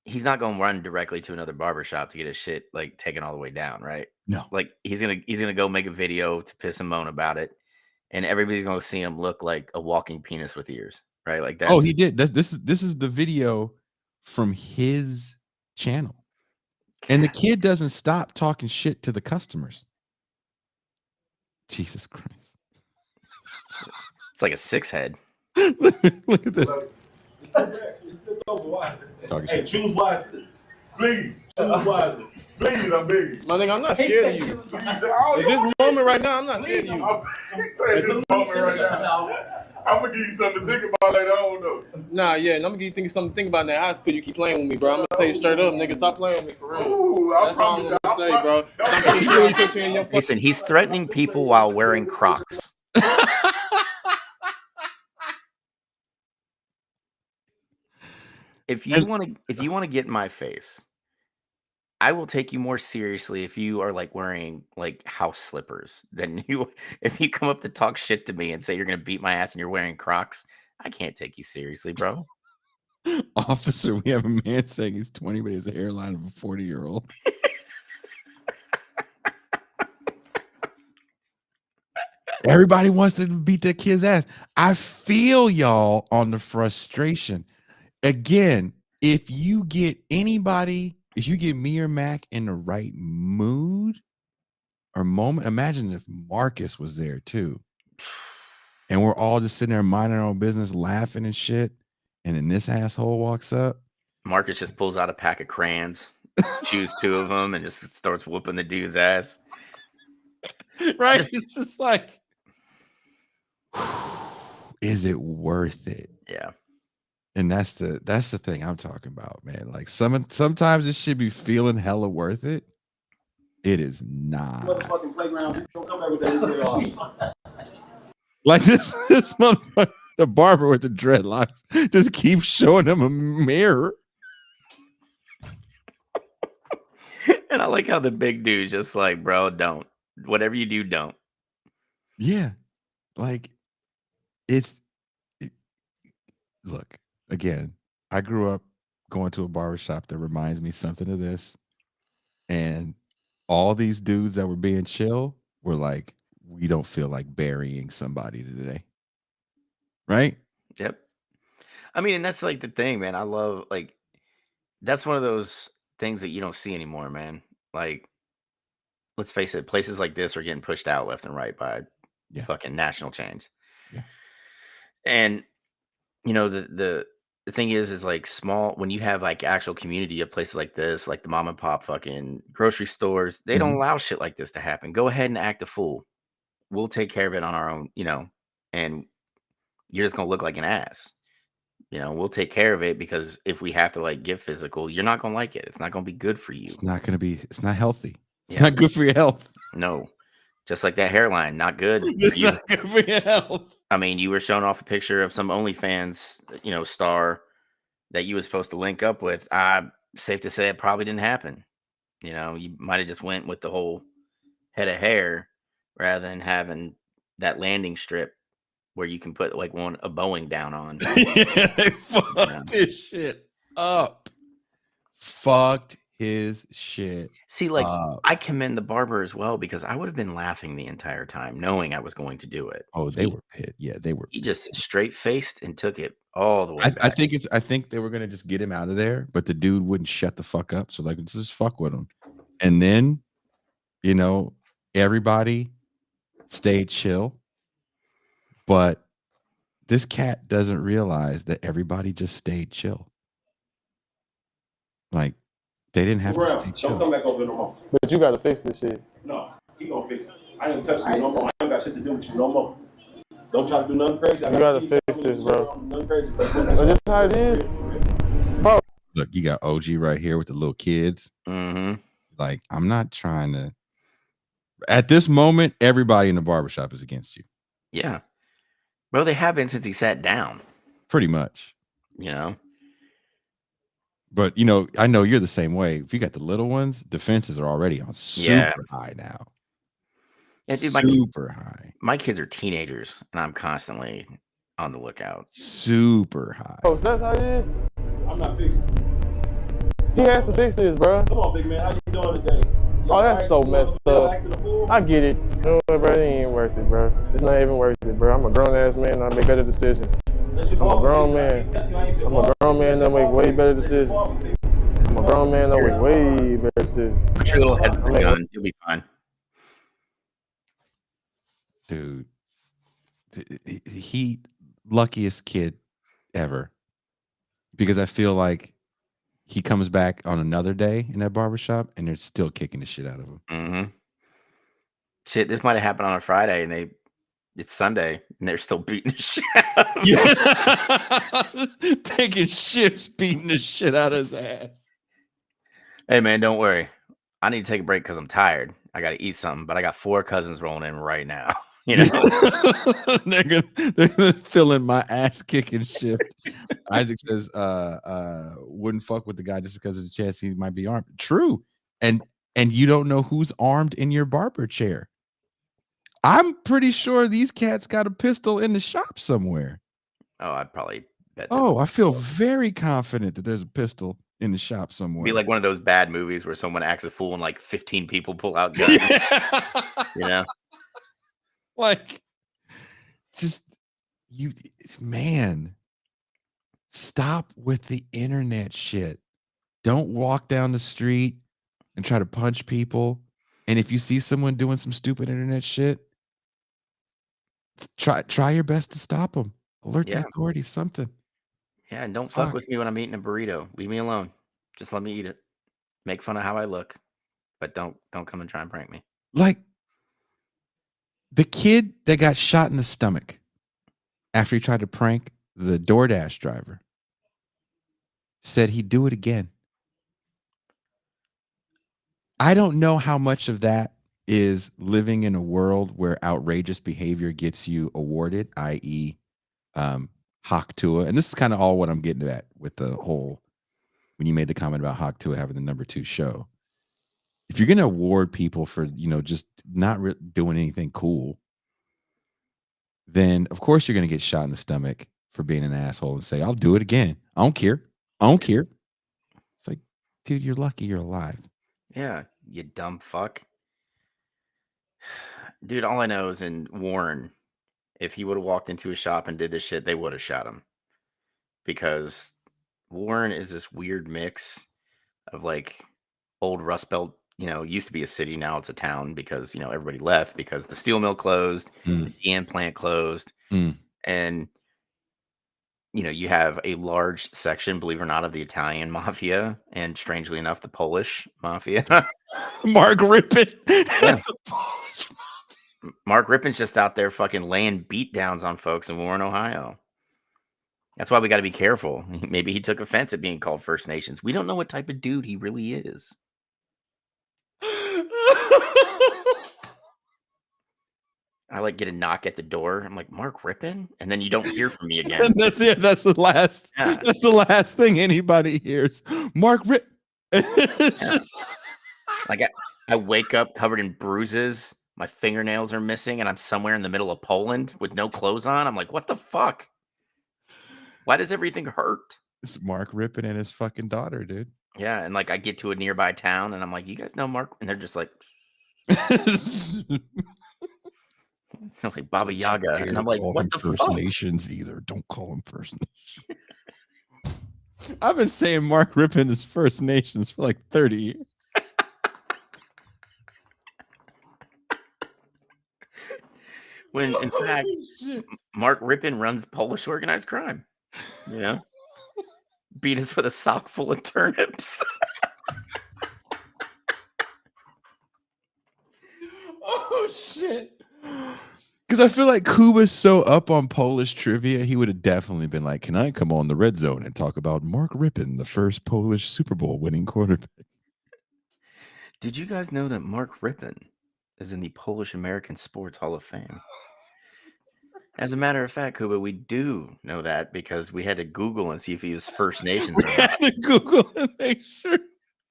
he's not going to run directly to another barbershop to get his shit, like, taken all the way down, right?
No.
Like, he's gonna go make a video to piss and moan about it. And everybody's going to see him look like a walking penis with ears, right? Like, that's...
Oh, he did. This is the video from his channel. And the kid doesn't stop talking shit to the customers. Jesus Christ.
It's like a 6 head.
Look at this. Talking
Hey,
shit.
choose wisely. Please, choose wisely. Please, I'm begging.
My nigga, I'm not scared of you.
Please,
At this moment right now, I'm not scared of you.
I'm saying this moment right now. I'm gonna give you something to think about later on, though.
Nah, yeah, and I'm gonna give you something to think about in that hospital. You keep playing with me, bro. I'm gonna tell you straight up, nigga, stop playing with me for real.
Ooh, I
That's all I'm
promise
gonna
you.
say, bro. And I'm pretty sure he put you in your fucking.
Listen, he's threatening people while wearing Crocs. If you want to get in my face, I will take you more seriously if you are like wearing like house slippers than you if you come up to talk shit to me and say you're gonna beat my ass and you're wearing Crocs. I can't take you seriously, bro.
Officer, we have a man saying he's 20, but he has a hairline of a 40-year-old. Everybody wants to beat that kid's ass. I feel y'all on the frustration. Again, if you get anybody, if you get me or Mac in the right mood or moment, imagine if Marcus was there too. And we're all just sitting there minding our own business, laughing and shit. And then this asshole walks up.
Marcus just pulls out a pack of crayons, chews 2 of them, and just starts whooping the dude's ass.
Right? It's just like, is it worth it?
Yeah.
And that's the thing I'm talking about, man. Like sometimes it should be feeling hella worth it. It is not.
Motherfucking playground. Don't come back with that.
Like this motherfucker, the barber with the dreadlocks, just keeps showing him a mirror.
And I like how the big dude's just like, bro, don't. Whatever you do, don't.
Yeah. Like look, again, I grew up going to a barbershop that reminds me something of this. And all these dudes that were being chill were like, we don't feel like burying somebody today. Right?
Yep. I mean, and that's like the thing, man. I love like that's one of those things that you don't see anymore, man. Like, let's face it, places like this are getting pushed out left and right by fucking national chains.
Yeah.
And you know, the thing is like small when you have like actual community of places like this, like the mom and pop fucking grocery stores, they don't allow shit like this to happen. Go ahead and act a fool. We'll take care of it on our own, you know, and you're just gonna look like an ass. You know, we'll take care of it because if we have to like get physical, you're not gonna like it. It's not gonna be good for you.
It's not healthy. It's not good for your health.
No. Just like that hairline, not good for
It's
you.
not good for your health.
I mean, you were showing off a picture of some OnlyFans, you know, star that you were supposed to link up with. Safe to say it probably didn't happen. You know, you might have just went with the whole head of hair rather than having that landing strip where you can put like a Boeing down on.
Yeah, they fucked this shit up. Fucked his shit.
See, like
up.
I commend the barber as well because I would have been laughing the entire time knowing I was going to do it.
Oh, they were pissed. Yeah, they were.
He just straight faced and took it all the way back.
I think they were gonna just get him out of there, but the dude wouldn't shut the fuck up. So like, let's just fuck with him. And then, you know, everybody stayed chill. But this cat doesn't realize that everybody just stayed chill. Like, they didn't have to stay chill.
Don't come back over no more.
But you gotta fix this shit.
No, he gonna fix it. I ain't touching you no more. I ain't got shit to do with you no more. Don't try to do nothing crazy.
You gotta fix this, bro.
Nothing crazy.
But this how it is, bro.
Look, you got OG right here with the little kids.
Mm-hmm.
Like, I'm not trying to. At this moment, everybody in the barbershop is against you.
Yeah. Bro, they have been since he sat down.
Pretty much.
You know?
But, you know, I know you're the same way. If you got the little ones, defenses are already on super high now.
Yeah, dude,
super high.
My kids are teenagers, and I'm constantly on the lookout.
Super high.
Oh, so that's how it is?
I'm not fixing it.
He has to fix this, bro.
Come on, big man. How you doing today?
Oh, that's so messed up. I get it. No, bro, it ain't worth it, bro. It's not even worth it, bro. I'm a grown-ass man, and I make better decisions. I'm a grown man. I'm a grown man that make way better decisions. I'm a grown man that make way better decisions.
Put your little head in the gun. You'll be fine.
Dude, he luckiest kid ever, because I feel like he comes back on another day in that barbershop and they're still kicking the shit out of him.
Mm-hmm. Shit, this might have happened on a Friday, and it's Sunday, and they're still beating the shit out of him.
Yeah. Taking shifts, beating the shit out of his ass.
Hey, man, don't worry. I need to take a break because I'm tired. I got to eat something, but I got 4 cousins rolling in right now. You know,
they're gonna fill in my ass kicking shift. Isaac says, wouldn't fuck with the guy just because there's a chance he might be armed. True. And you don't know who's armed in your barber chair. I'm pretty sure these cats got a pistol in the shop somewhere.
oh, I'd probably bet.
Oh, I feel very confident that there's a pistol in the shop somewhere.
Be like one of those bad movies where someone acts a fool and like 15 people pull out guns. You know,
like, just you, man. Stop with the internet shit. Don't walk down the street and try to punch people. And if you see someone doing some stupid internet shit, try your best to stop them. Alert the authorities, something.
Yeah, and don't fuck with me when I'm eating a burrito. Leave me alone. Just let me eat it. Make fun of how I look, but don't come and try and prank me.
Like the kid that got shot in the stomach after he tried to prank the DoorDash driver said he'd do it again. I don't know how much of that is living in a world where outrageous behavior gets you awarded, i.e. Hawk Tua. And this is kind of all what I'm getting at with the whole, when you made the comment about Hawk Tua having the number 2 show. If you're going to award people for, just not doing anything cool, then of course you're going to get shot in the stomach for being an asshole and say, I'll do it again. I don't care. It's like, dude, you're lucky you're alive.
Yeah, you dumb fuck. Dude, all I know is in Warren, if he would have walked into a shop and did this shit, they would have shot him. Because Warren is this weird mix of like old Rust Belt, used to be a city, now it's a town because, everybody left because the steel mill closed, the GM plant closed, and you have a large section, believe it or not, of the Italian mafia, and strangely enough, the Polish mafia.
Mark Rippon.
Yeah. Mark Rippon's just out there fucking laying beatdowns on folks in Warren, Ohio. That's why we got to be careful. Maybe he took offense at being called First Nations. We don't know what type of dude he really is. I get a knock at the door. I'm like, Mark Rippon? And then you don't hear from me again.
And that's it. That's the last. Yeah. That's the last thing anybody hears. Mark Rippon.
Yeah. I wake up covered in bruises. My fingernails are missing, and I'm somewhere in the middle of Poland with no clothes on. I'm like, what the fuck? Why does everything hurt?
It's Mark Rippon and his fucking daughter, dude.
Yeah, and I get to a nearby town, and I'm like, you guys know Mark? And they're just like, like Baba Yaga, and I'm like, what the
First
fuck?
Nations either? Don't call him First Nations. I've been saying Mark Rippon is First Nations for like 30 years.
When in fact, Mark Rippon runs Polish organized crime. Beat us with a sock full of turnips.
Oh shit! Because I feel like Kuba's so up on Polish trivia, he would have definitely been like, "Can I come on the Red Zone and talk about Mark Rippon, the first Polish Super Bowl winning quarterback?"
Did you guys know that Mark Rippon is in the Polish American Sports Hall of Fame? As a matter of fact, Kuba, we do know that because we had to Google and see if he was First Nations.
We had to Google and make sure,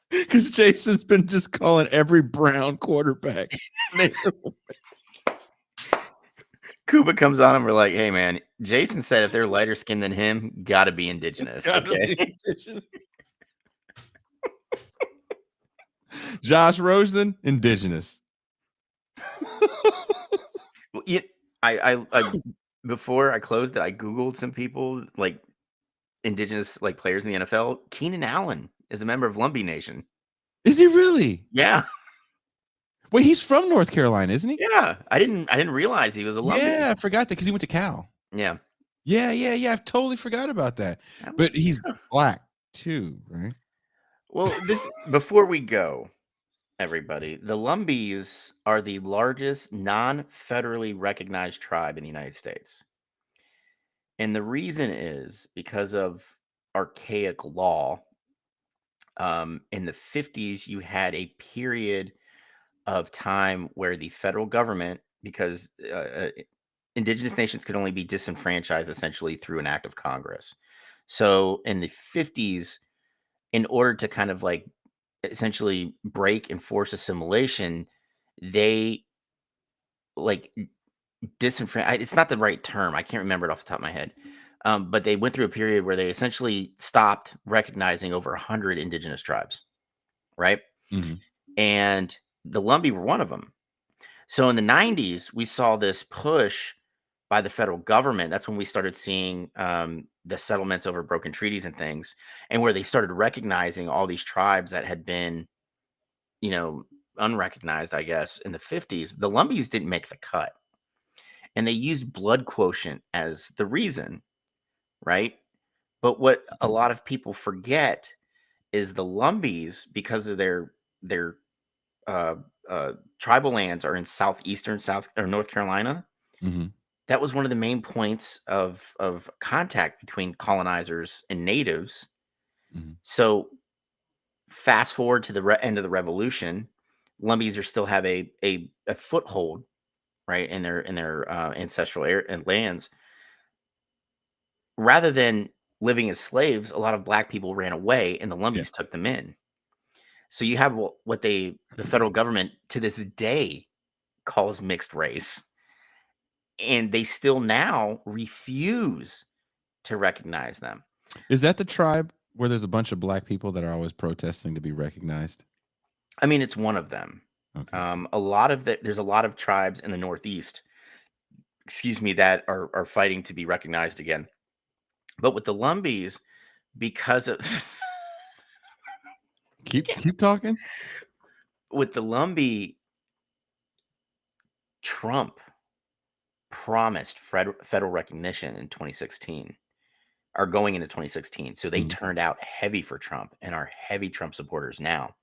because Jason's been just calling every brown quarterback.
Kuba comes on and we're like, hey, man, Jason said if they're lighter skinned than him, got to be indigenous. Okay.
Be indigenous. Josh Rosen, indigenous.
Well, I before I closed it, I Googled some people like indigenous players in the NFL. Keenan Allen is a member of Lumbee Nation.
Is he really?
Yeah.
Wait, he's from North Carolina, isn't he?
Yeah, I didn't realize he was a Lumbee.
Yeah, I forgot that because he went to Cal.
Yeah.
Yeah. I totally forgot about that.
That
But
was-
he's black too, right?
Well, before we go, everybody, the Lumbees are the largest non-federally recognized tribe in the United States. And the reason is because of archaic law. In the 50s, you had a period of time where the federal government, because indigenous nations could only be disenfranchised essentially through an act of Congress. So in the 50s, in order to kind of like essentially break and force assimilation, they like disenfranchised. It's not the right term. I can't remember it off the top of my head. But they went through a period where they essentially stopped recognizing over 100 indigenous tribes, right?
Mhm.
And the Lumbee were one of them. So in the 90s, we saw this push by the federal government. That's when we started seeing the settlements over broken treaties and things, and where they started recognizing all these tribes that had been, unrecognized, I guess, in the 50s. The Lumbees didn't make the cut. And they used blood quotient as the reason, right? But what a lot of people forget is the Lumbees, because of their uh, tribal lands are in southeastern South or North Carolina.
Mhm.
That was one of the main points of contact between colonizers and natives.
Mhm.
So fast forward to the end of the Revolution, Lumbees are still have a foothold, right, in their ancestral and lands. Rather than living as slaves, a lot of black people ran away, and the Lumbees took them in. So you have what the federal government to this day calls mixed race, and they still now refuse to recognize them.
Is that the tribe where there's a bunch of black people that are always protesting to be recognized?
I mean, it's one of them.
Okay.
There's a lot of tribes in the Northeast, excuse me, that are fighting to be recognized again. But with the Lumbees, because of
Keep talking.
with the Lumbee, Trump promised federal recognition in 2016, or going into 2016. So they turned out heavy for Trump and are heavy Trump supporters now.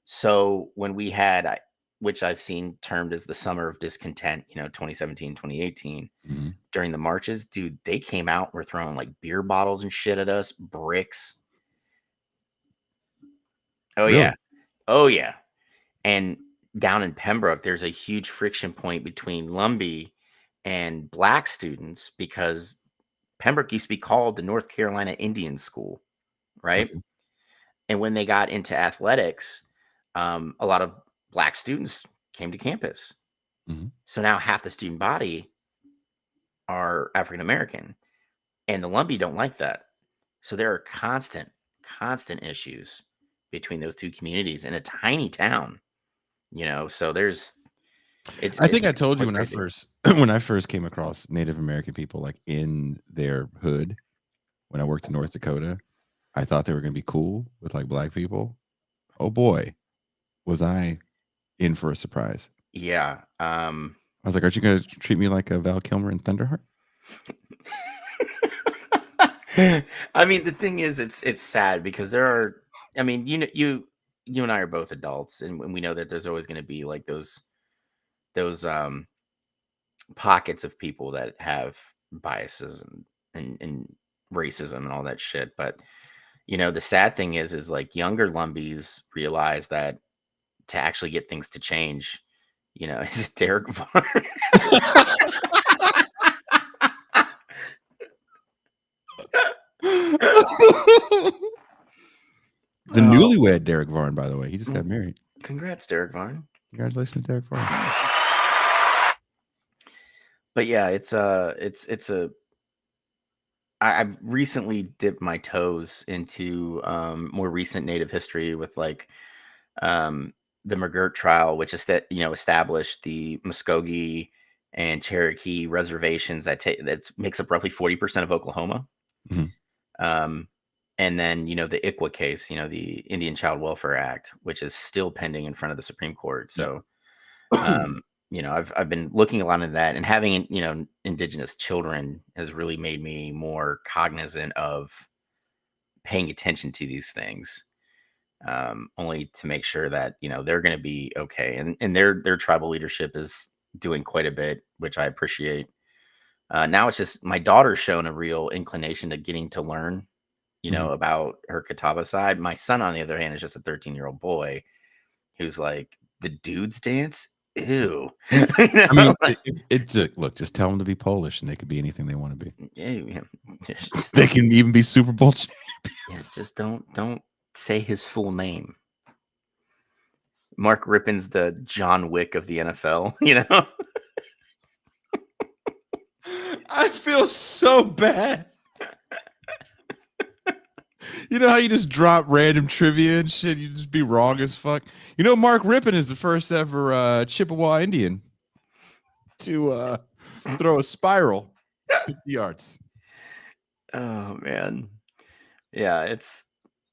So when we had, which I've seen termed as the summer of discontent, 2017, 2018,
Mhm.
during the marches, dude, they came out, were throwing like beer bottles and shit at us, bricks. Oh,
Really?
yeah. Oh, yeah. And down in Pembroke, there's a huge friction point between Lumbee and black students because Pembroke used to be called the North Carolina Indian School, right?
Okay.
And when they got into athletics, a lot of black students came to campus.
Mhm.
So now half the student body are African American, and the Lumbee don't like that. So there are constant issues between those two communities in a tiny town. So there's
I think I told you
quite
when
crazy.
when I first came across Native American people like in their hood when I worked in North Dakota, I thought they were going to be cool with like black people. Oh boy, was I in for a surprise.
Yeah.
I was like, aren't you going to treat me like a Val Kilmer in Thunderheart?
I mean, the thing is, it's sad because there are. I mean, you and I are both adults, and we know that there's always going to be like those pockets of people that have biases and racism and all that shit. But the sad thing is like younger Lumbees realize that to actually get things to change, is it Derek Varn?
The newlywed Derek Varn, by the way, he just got married.
Congrats, Derek Varn.
Congratulations, Derek Varn.
But yeah, I've recently dipped my toes into more recent Native history with like the McGirt trial, which is that established the Muskogee and Cherokee reservations that makes up roughly 40% of Oklahoma.
Mhm.
And then the ICWA case, the Indian Child Welfare Act, which is still pending in front of the Supreme Court. So I've been looking a lot into that, and having indigenous children has really made me more cognizant of paying attention to these things, only to make sure that they're going to be okay, and their tribal leadership is doing quite a bit, which I appreciate. Now it's just my daughter's shown a real inclination to getting to learn, about her Catawba side. My son, on the other hand, is just a 13-year-old boy who's like, the dudes dance. Ew.
I mean, look, just tell them to be Polish, and they could be anything they want to be.
Yeah.
They can even be Super Bowl champions.
Yeah, just don't say his full name. Mark Rippon's the John Wick of the NFL.
I feel so bad. You know how you just drop random trivia and shit? You just be wrong as fuck. Mark Rippon is the first ever Chippewa Indian to throw a spiral 50 yards.
Oh, man. Yeah, it's...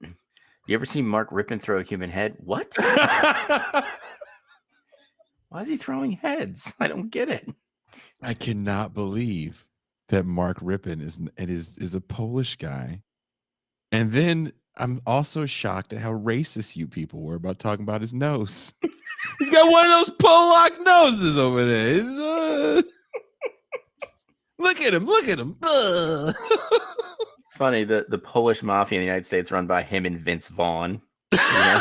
You ever seen Mark Rippon throw a human head? What? Why is he throwing heads? I don't get it.
I cannot believe that Mark Rippon is a Polish guy. And then I'm also shocked at how racist you people were about talking about his nose. He's got one of those Polak noses over there. Look at him.
It's funny, the Polish mafia in the United States run by him and Vince Vaughn.
I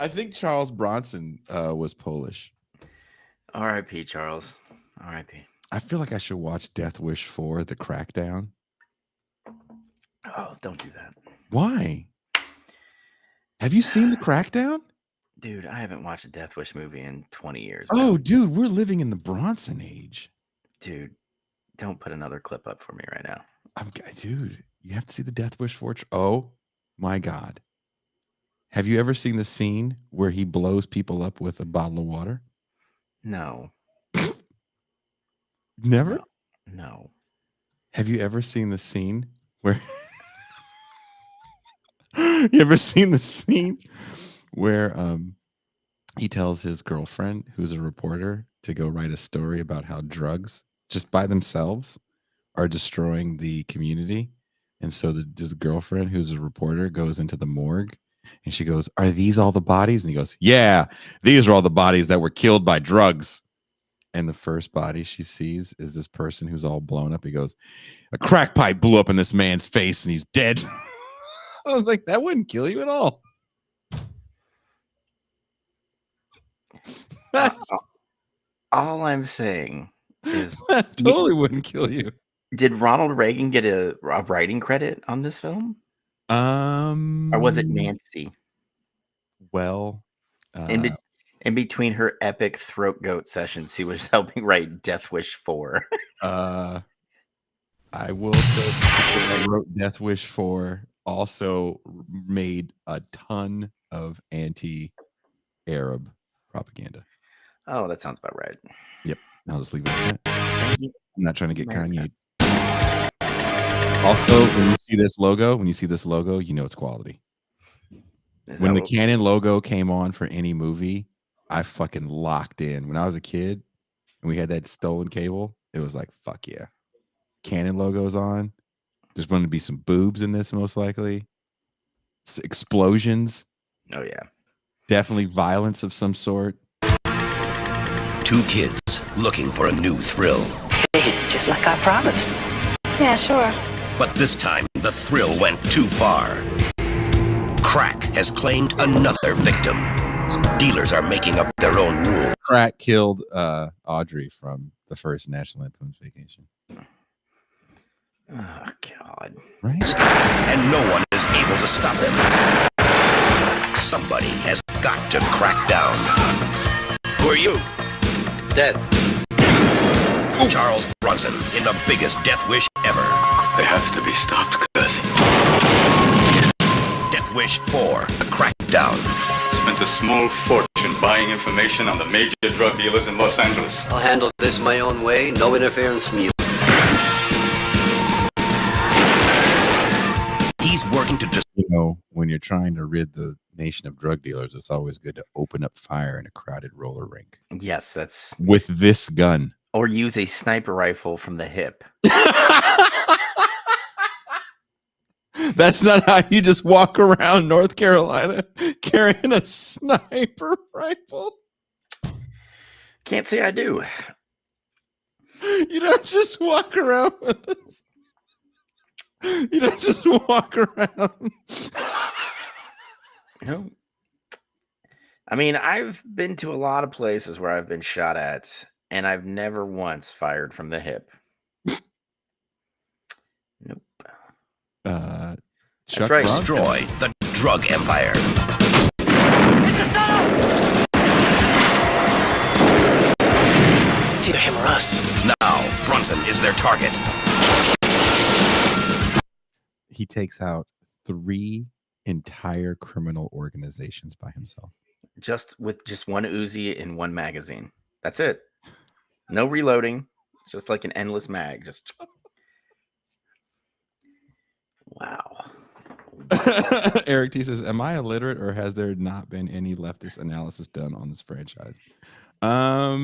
think Charles Bronson was Polish.
R.I.P. Charles. R.I.P.
I feel like I should watch Death Wish 4, The Crackdown.
Oh, don't do that.
Why? Have you seen The Crackdown?
Dude, I haven't watched a Death Wish movie in 20 years.
Oh,
man.
dude, we're living in the Bronson age.
Dude, don't put another clip up for me right now.
Dude, you have to see the Death Wish 4. Oh, my God. Have you ever seen the scene where he blows people up with a bottle of water?
No.
Never?
No.
Have you ever seen the scene where... You ever seen the scene where he tells his girlfriend, who's a reporter, to go write a story about how drugs, just by themselves, are destroying the community? And so this girlfriend, who's a reporter, goes into the morgue, and she goes, "Are these all the bodies?" And he goes, "Yeah, these are all the bodies that were killed by drugs." And the first body she sees is this person who's all blown up. He goes, "A crack pipe blew up in this man's face and he's dead." I was like, that wouldn't kill you at all.
All I'm saying is
that totally wouldn't kill you.
Did Ronald Reagan get a writing credit on this film? Or was it Nancy?
Well,
in between her epic throat goat sessions, he was helping write Death Wish 4.
I will say that wrote Death Wish 4 also made a ton of anti-Arab propaganda.
Oh, that sounds about right.
Yep. I'll just leave it at that. I'm not trying to get
America.
Kanye. Also, when you see this logo, you know it's quality. When the Canon logo came on for any movie, I fucking locked in. When I was a kid and we had that stolen cable, it was like, fuck yeah. Canon logo's on. There's going to be some boobs in this, most likely. Explosions.
Oh, yeah.
Definitely violence of some sort.
Two kids looking for a new thrill.
Hey, just like I promised.
Yeah, sure.
But this time, the thrill went too far. Crack has claimed another victim. Dealers are making up their own rules.
Crack killed Audrey from the first National Lampoon's Vacation.
Oh, God.
Right?
And no one is able to stop them. Somebody has got to crack down. Who are you? Dead. Charles Bronson in the biggest death wish ever.
They have to be stopped, cousin.
Death Wish 4, The Crackdown.
Spent a small fortune buying information on the major drug dealers in Los Angeles.
I'll handle this my own way, no interference from you.
He's working to just...
When you're trying to rid the nation of drug dealers, it's always good to open up fire in a crowded roller rink.
Yes, that's
with this gun.
Or use a sniper rifle from the hip.
That's not how you just walk around North Carolina carrying a sniper rifle.
Can't say I do.
You don't just walk around with this. You don't just walk around.
No. I mean, I've been to a lot of places where I've been shot at, and I've never once fired from the hip. Nope.
Chuck
right.
Destroy the drug empire.
It's either him or us.
Now, Brunson is their target.
He takes out 3 entire criminal organizations by himself.
Just with just one Uzi and one magazine. That's it. No reloading. It's just like an endless mag. Just wow.
Eric T says, am I illiterate or has there not been any leftist analysis done on this franchise? I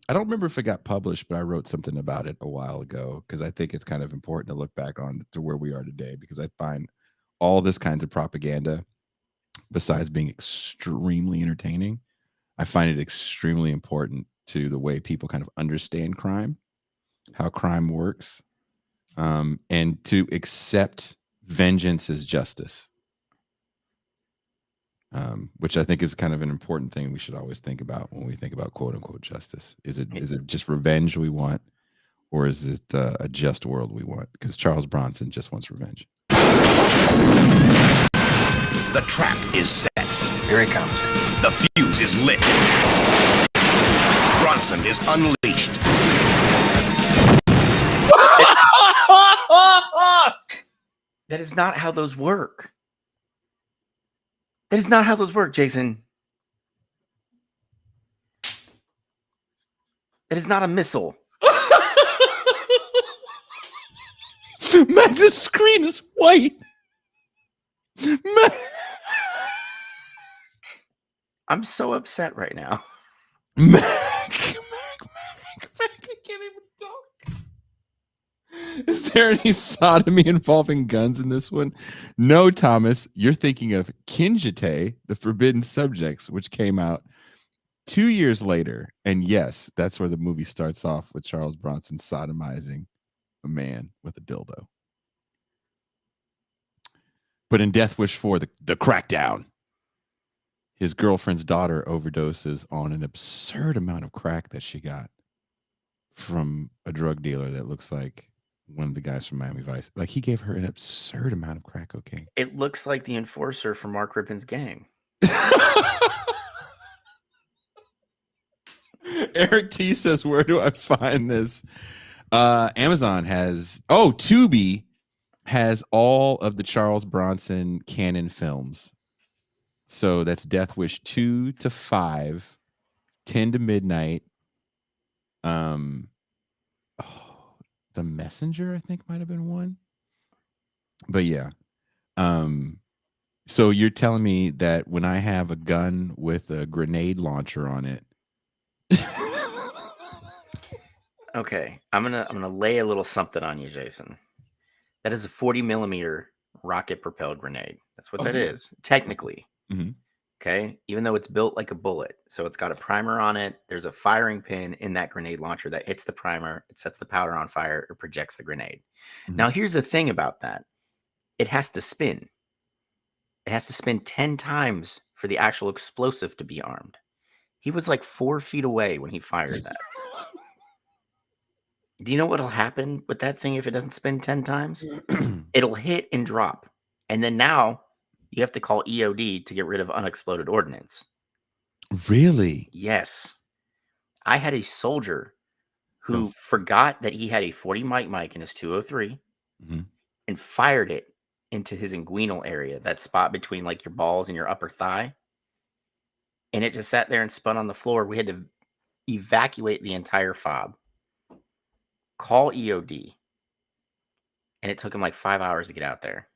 don't remember if it got published, but I wrote something about it a while ago because I think it's kind of important to look back on to where we are today, because I find all this kinds of propaganda, besides being extremely entertaining, I find it extremely important to the way people kind of understand crime, how crime works, and to accept vengeance as justice, which I think is kind of an important thing we should always think about when we think about quote unquote justice. Is it just revenge we want, or is it a just world we want? Because Charles Bronson just wants revenge.
The trap is set.
Here he comes.
The fuse is lit. Bronson is unleashed.
That is not how those work. That is not how those work, Jason. That is not a missile.
Man, the screen is white. Man.
I'm so upset right now.
Mac, I can't even talk. Is there any sodomy involving guns in this one? No, Thomas. You're thinking of Kinjite, The Forbidden Subjects, which came out 2 years later. And yes, that's where the movie starts off with Charles Bronson sodomizing a man with a dildo. But in Death Wish 4, the crackdown, his girlfriend's daughter overdoses on an absurd amount of crack that she got from a drug dealer that looks like one of the guys from Miami Vice. Like, he gave her an absurd amount of crack cocaine.
It looks like the enforcer from Mark Rippon's gang.
Eric T says, where do I find this? Amazon has, Tubi has all of the Charles Bronson canon films. So that's Death Wish 2 to 5, 10 to Midnight. The Messenger, I think, might have been one. But yeah. So you're telling me that when I have a gun with a grenade launcher on it.
Okay, I'm gonna lay a little something on you, Jason. That is a 40 millimeter rocket propelled grenade. That's what that is, technically.
Mm-hmm.
Okay, even though it's built like a bullet, so it's got a primer on it. There's a firing pin in that grenade launcher that hits the primer. It sets the powder on fire. It projects the grenade. Mm-hmm. Now, here's the thing about that: it has to spin. It has to spin 10 times for the actual explosive to be armed. He was like 4 feet away when he fired that. Do you know what'll happen with that thing if it doesn't spin 10 times? It'll hit and drop. And then now you have to call EOD to get rid of unexploded ordnance.
Really?
Yes. I had a soldier who forgot that he had a 40 mic in his 203 and fired it into his inguinal area, that spot between like your balls and your upper thigh. And it just sat there and spun on the floor. We had to evacuate the entire fob. Call EOD, and it took him like 5 hours to get out there.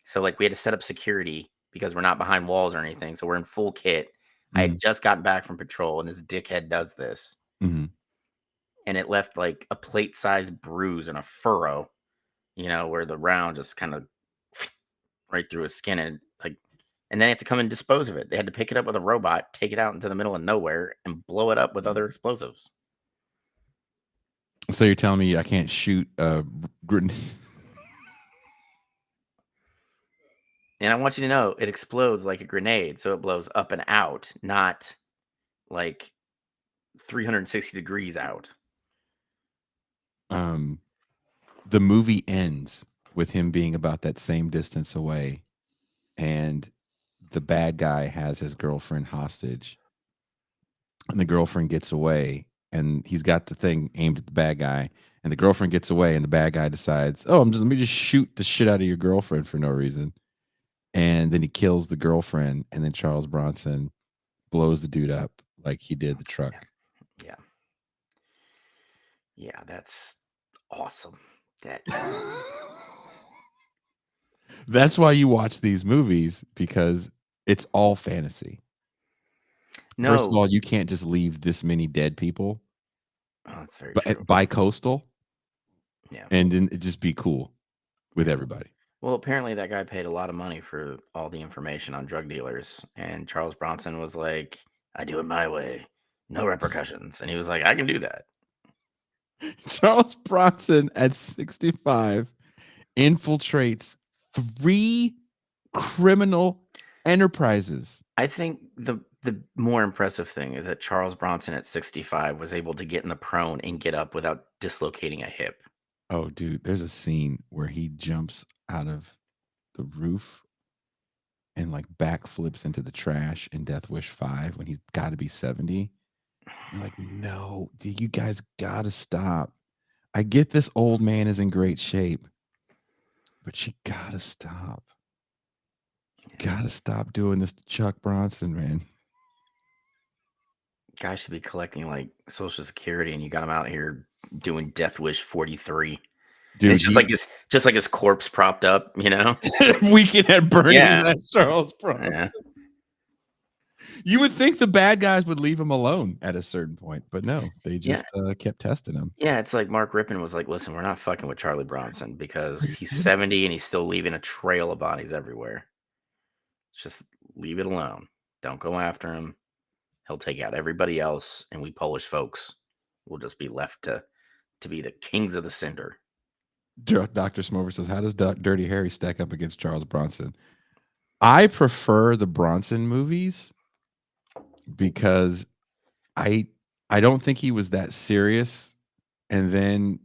So like we had to set up security because we're not behind walls or anything. So we're in full kit. I had just gotten back from patrol, and this dickhead does this.
Mm-hmm.
And it left like a plate-sized bruise and a furrow, where the round just kind of right through his skin, and then they had to come and dispose of it. They had to pick it up with a robot, take it out into the middle of nowhere, and blow it up with other explosives.
So you're telling me I can't shoot a grenade?
And I want you to know it explodes like a grenade, so it blows up and out, not like 360 degrees out.
The movie ends with him being about that same distance away, and the bad guy has his girlfriend hostage, and the girlfriend gets away, and he's got the thing aimed at the bad guy, and the girlfriend gets away, and the bad guy decides, let me just shoot the shit out of your girlfriend for no reason. And then he kills the girlfriend, and then Charles Bronson blows the dude up like he did the truck.
Yeah, that's awesome.
That's why you watch these movies, because it's all fantasy.
No.
First of all, you can't just leave this many dead people.
Oh, that's very true.
Bi-coastal.
Yeah.
And then it just be cool with everybody.
Well, apparently that guy paid a lot of money for all the information on drug dealers, and Charles Bronson was like, I do it my way, no repercussions. And he was like, I can do that.
Charles Bronson at 65 infiltrates 3 criminal enterprises.
I think the more impressive thing is that Charles Bronson at 65 was able to get in the prone and get up without dislocating a hip.
Oh, dude, there's a scene where he jumps out of the roof and like backflips into the trash in Death Wish 5 when he's got to be 70. I'm like, no, you guys got to stop. I get this old man is in great shape, but you got to stop. You got to stop doing this to Chuck Bronson, man.
Guy should be collecting like Social Security, and you got him out here doing Death Wish 43. Dude, it's just like his corpse propped up,
Weekend at Bernie's. That's Charles Bronson. Yeah. You would think the bad guys would leave him alone at a certain point, but no, they just kept testing him.
Yeah, it's like Mark Rippon was like, listen, we're not fucking with Charlie Bronson because he's 70 and he's still leaving a trail of bodies everywhere. Just leave it alone. Don't go after him. He'll take out everybody else, and we Polish folks will just be left to be the kings of the cinder.
Dr. Smover says, how does Dirty Harry stack up against Charles Bronson? I prefer the Bronson movies because I don't think he was that serious. And then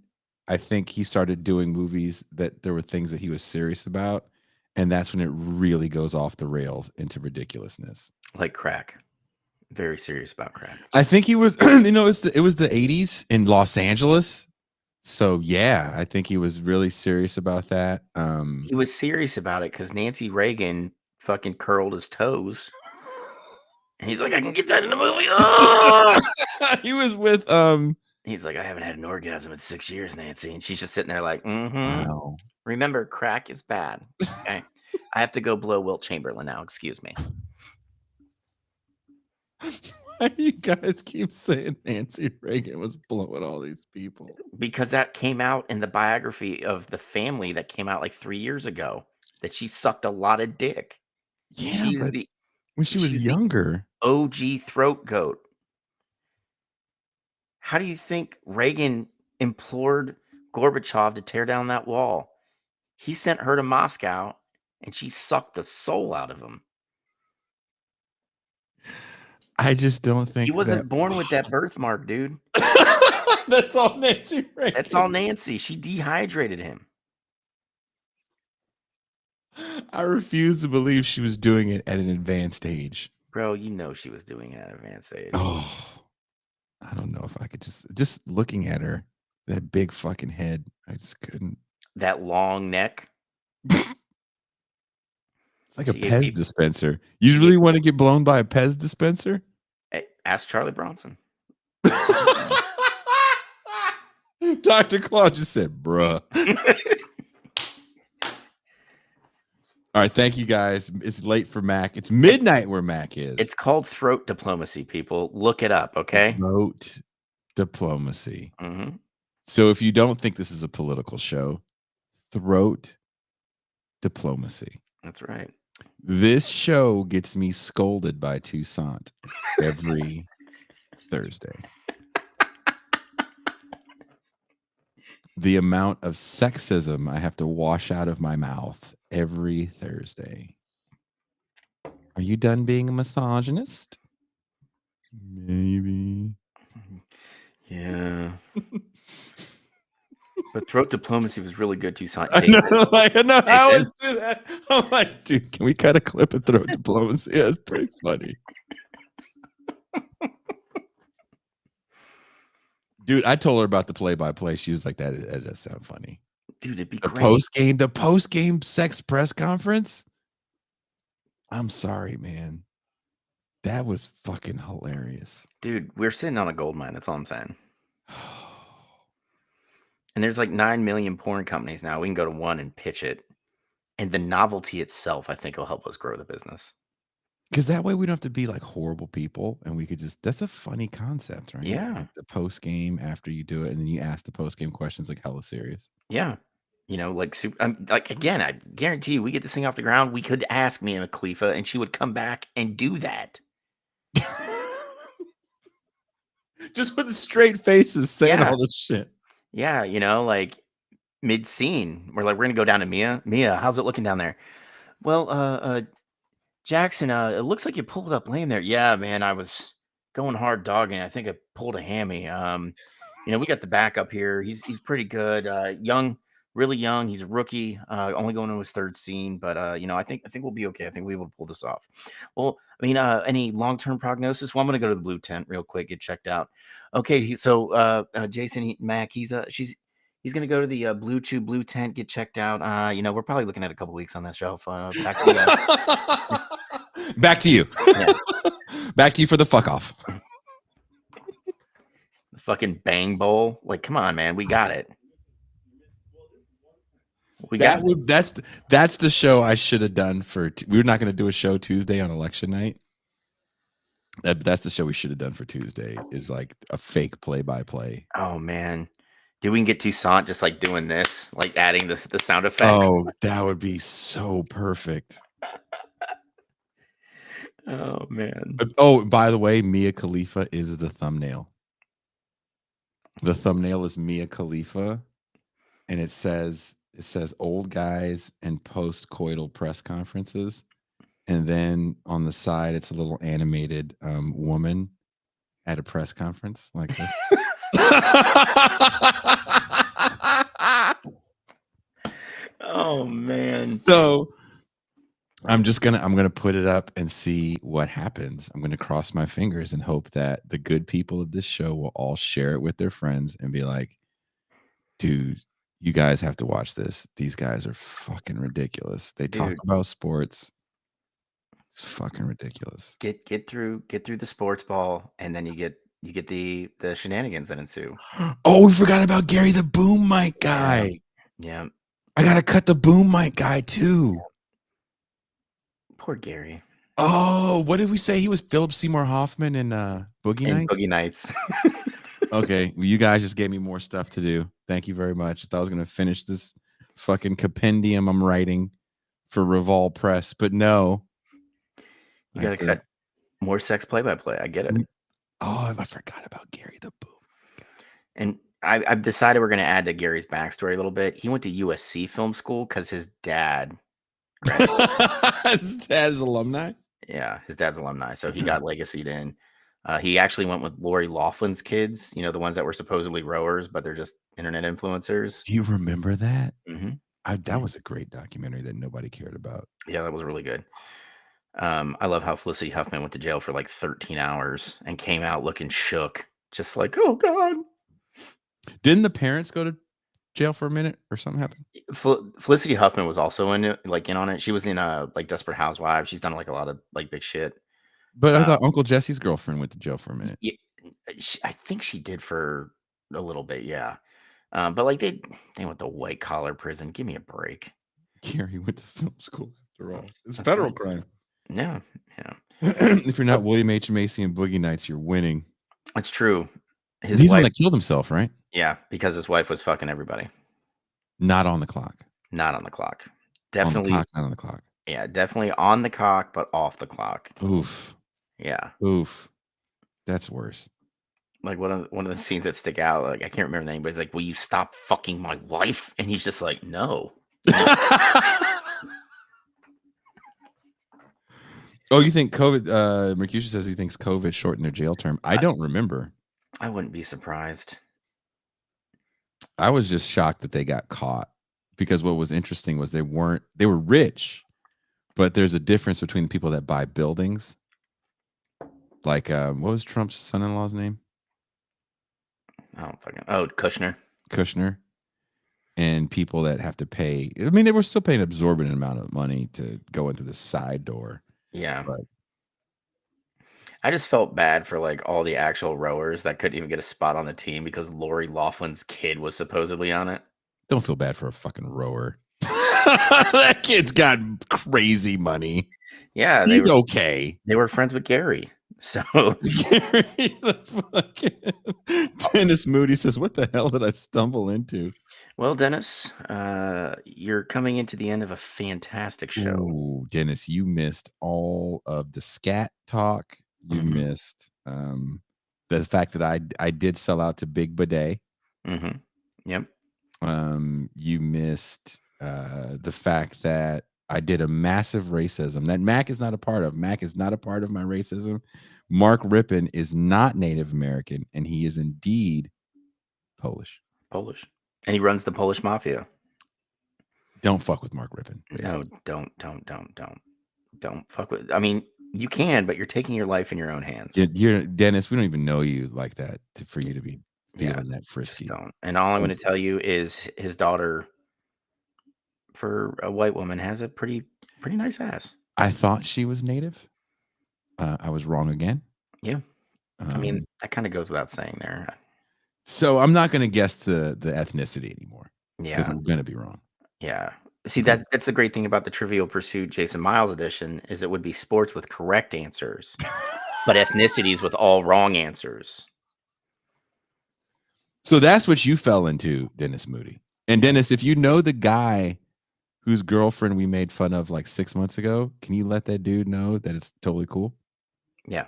I think he started doing movies that there were things that he was serious about. And that's when it really goes off the rails into ridiculousness.
Like crack. Very serious about crack.
I think he was, it was the 80s in Los Angeles. So yeah, I think he was really serious about that.
He was serious about it because Nancy Reagan fucking curled his toes. And he's like, I can get that in the movie. Oh!
He was with
he's like, I haven't had an orgasm in 6 years, Nancy. And she's just sitting there like,
wow.
Remember, crack is bad. Okay. I have to go blow Wilt Chamberlain now. Excuse me.
Why do you guys keep saying Nancy Reagan was blowing all these people?
Because that came out in the biography of the family that came out like 3 years ago, that she sucked a lot of dick.
Yeah, when she was younger.
OG throat goat. How do you think Reagan implored Gorbachev to tear down that wall? He sent her to Moscow, and she sucked the soul out of him.
I just don't think
he wasn't born with that birthmark, dude.
That's all Nancy Reagan.
That's all Nancy. She dehydrated him.
I refuse to believe she was doing it at an advanced age.
Bro, you know she was doing it at an advanced age.
Oh, I don't know if I could just looking at her, that big fucking head, I just couldn't.
That long neck.
It's like a Pez dispenser. You really want to get blown by a Pez dispenser?
Hey, ask Charlie Bronson.
Dr. Claude just said, bruh. All right, thank you guys. It's late for Mac. It's midnight where Mac is.
It's called throat diplomacy, people. Look it up, okay?
Throat diplomacy.
Mm-hmm.
So if you don't think this is a political show, throat diplomacy.
That's right.
This show gets me scolded by Toussaint every Thursday. The amount of sexism I have to wash out of my mouth every Thursday. Are you done being a misogynist? Maybe.
Yeah. But throat diplomacy was really good, Toussaint.
I know, how
Jason?
is that? I'm like, dude, can we cut a clip of throat diplomacy? Yeah, it's pretty funny. Dude, I told her about the play-by-play. She was like, that does sound funny.
Dude, it'd be
The
great.
post-game sex press conference. I'm sorry, man. That was fucking hilarious.
Dude, we're sitting on a gold mine. That's all I'm saying. And there's like 9 million porn companies now. We can go to one and pitch it. And the novelty itself, I think, will help us grow the business.
Because that way we don't have to be like horrible people, and we could that's a funny concept, right?
Yeah.
Like the post-game after you do it, and then you ask the post-game questions like hella serious.
Yeah. You know, like again, I guarantee you, we get this thing off the ground. We could ask Mia Khalifa, and she would come back and do that.
Just with the straight faces saying all this shit.
Yeah, you know, like mid-scene, we're gonna go down to Mia. Mia, how's it looking down there? Well, Jackson, it looks like you pulled up lame there. Yeah, man, I was going hard dogging. I think I pulled a hammy. You know, we got the backup here. He's pretty good. Young, really young. He's a rookie. Only going into his third scene, but you know, I think we'll be okay. I think we'll be able to pull this off. Well, I mean, any long-term prognosis? Well, I'm gonna go to the blue tent real quick, get checked out. Okay, so Jason Mac, he's gonna go to the blue tent, get checked out. You know, we're probably looking at a couple weeks on that shelf.
Back to you.
Yeah.
Back to you for the fuck off.
The fucking bang bowl. Like, come on, man. We got it.
That's the show I should have done for. We were not going to do a show Tuesday on election night. That's the show we should have done for Tuesday. Is like a fake play-by-play.
Oh man, dude, we can get Toussaint just like doing this, like adding the sound effects.
Oh, that would be so perfect.
Oh man.
Oh, by the way, Mia Khalifa is the thumbnail. The thumbnail is Mia Khalifa, and it says old guys and post-coital press conferences, and then on the side it's a little animated woman at a press conference like this.
Oh man.
So I'm gonna put it up and see what happens. I'm gonna cross my fingers and hope that the good people of this show will all share it with their friends and be like, dude, you guys have to watch this. These guys are fucking ridiculous. They talk about sports. It's fucking ridiculous.
Get through the sports ball, and then you get the shenanigans that ensue.
Oh, we forgot about Gary the boom mic guy.
Yeah.
I gotta cut the boom mic guy too.
Poor Gary.
Oh, what did we say? He was Philip Seymour Hoffman in Boogie Nights?
Boogie Nights.
Okay, well, you guys just gave me more stuff to do. Thank you very much. I thought I was going to finish this fucking compendium I'm writing for Revol Press, but no.
You got to cut more sex play-by-play. I get it.
Oh, I forgot about Gary the Boom.
And I've decided we're going to add to Gary's backstory a little bit. He went to USC film school because his dad
His dad's alumni?
Yeah, his dad's alumni. So he got legacied in. He actually went with Lori Laughlin's kids, you know, the ones that were supposedly rowers, but they're just internet influencers.
Do you remember that?
Mm-hmm.
That was a great documentary that nobody cared about.
Yeah, that was really good. I love how Felicity Huffman went to jail for like 13 hours and came out looking shook, just like, oh God.
Didn't the parents go to jail for a minute or something happened?
Felicity Huffman was also in on it. She was in like Desperate Housewives. She's done like a lot of like big shit.
But I thought Uncle Jesse's girlfriend went to jail for a minute.
Yeah, I think she did for a little bit, yeah. But like they went to white collar prison. Give me a break.
Gary went to film school It's federal crime.
Yeah.
If you're not William H. Macy and Boogie Nights, you're winning.
That's true.
He's the one that killed himself, right?
Yeah, because his wife was fucking everybody.
Not on the clock.
Not on the clock. Definitely
not on the clock.
Yeah, definitely on the cock, but off the clock.
Oof.
Yeah.
Oof. That's worse.
Like one of the scenes that stick out, like I can't remember the name, but it's like, "Will you stop fucking my wife?" And he's just like, "No."
Oh, you think COVID? Mercutio says he thinks COVID shortened their jail term. I don't remember.
I wouldn't be surprised.
I was just shocked that they got caught, because what was interesting was they were rich, but there's a difference between the people that buy buildings. Like, what was Trump's son-in-law's name? Kushner. And people that have to pay. I mean, they were still paying an absorbent amount of money to go into the side door.
Yeah.
But
I just felt bad for like all the actual rowers that couldn't even get a spot on the team because Lori Laughlin's kid was supposedly on it.
Don't feel bad for a fucking rower. That kid's got crazy money.
Yeah,
he's okay.
They were friends with Gary. So
Dennis Moody says, "What the hell did I stumble into?"
Well, Dennis, you're coming into the end of a fantastic show.
Ooh, Dennis, you missed all of the scat talk. You missed the fact that I did sell out to Big Bidet.
Yep.
You missed the fact that I did a massive racism that Mac is not a part of. Mac is not a part of my racism. Mark Rippon is not Native American, and he is indeed Polish.
And he runs the Polish mafia.
Don't fuck with Mark Rippon.
Basically. No, don't fuck with. I mean, you can, but you're taking your life in your own hands.
You're Dennis. We don't even know you like that for you to be feeling that frisky.
Don't. And all I'm going to tell you is his daughter, for a white woman, has a pretty nice ass.
I thought she was Native. I was wrong again.
Yeah. I mean, that kind of goes without saying there.
So I'm not going to guess the ethnicity anymore.
Yeah.
Because I'm going to be wrong.
Yeah. See, that's the great thing about the Trivial Pursuit Jason Miles edition is it would be sports with correct answers, but ethnicities with all wrong answers.
So that's what you fell into, Dennis Moody. And Dennis, if you know the guy whose girlfriend we made fun of like 6 months ago, can you let that dude know that it's totally cool?
Yeah.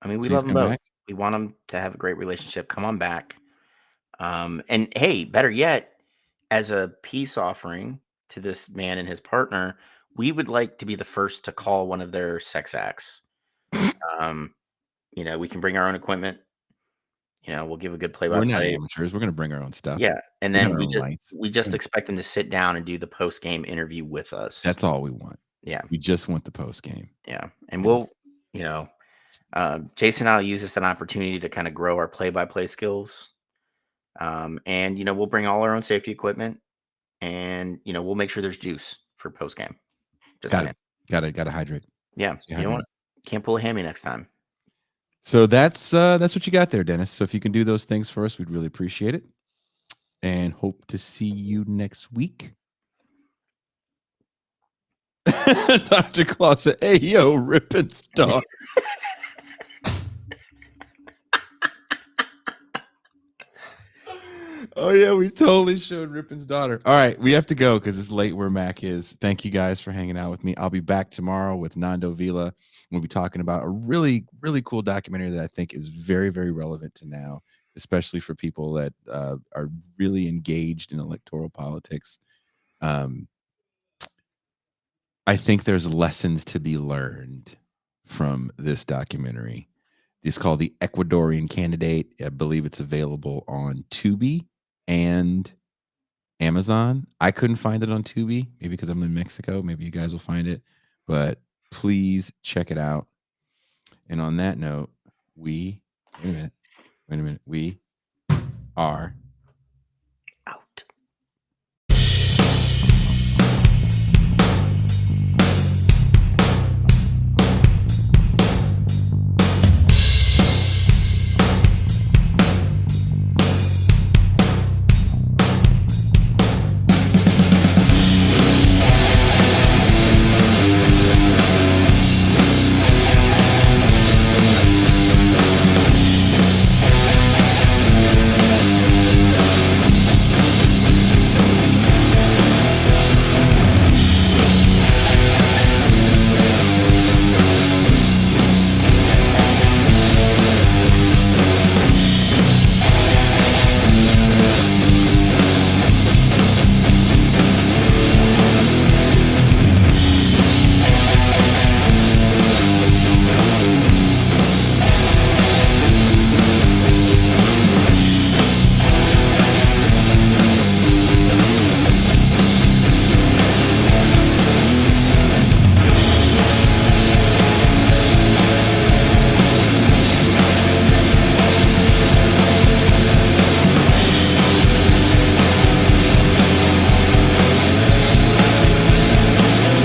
I mean, we love them both. We want them to have a great relationship. Come on back. And hey, better yet, as a peace offering to this man and his partner, we would like to be the first to call one of their sex acts. We can bring our own equipment. We'll give a good play-by-play.
We're not amateurs. We're going to bring our own stuff.
Yeah, and then we just expect them to sit down and do the post-game interview with us.
That's all we want.
Yeah,
we just want the post-game.
Yeah, and we'll, Jason and I'll use this as an opportunity to kind of grow our play-by-play skills. And we'll bring all our own safety equipment, and we'll make sure there's juice for post-game.
Got to hydrate.
Yeah, you know what? Can't pull a hammy next time.
So that's what you got there, Dennis. So if you can do those things for us, we'd really appreciate it. And hope to see you next week. Dr. Claus said, "Hey, yo, Rippon's dog." Oh, yeah, we totally showed Rippon's daughter. All right, we have to go because it's late where Mac is. Thank you guys for hanging out with me. I'll be back tomorrow with Nando Vila. We'll be talking about a really, really cool documentary that I think is very, very relevant to now, especially for people that are really engaged in electoral politics. I think there's lessons to be learned from this documentary. It's called The Ecuadorian Candidate. I believe it's available on Tubi and Amazon. I couldn't find it on Tubi, maybe because I'm in Mexico. Maybe you guys will find it, but please check it out. And on that note, wait a minute. We are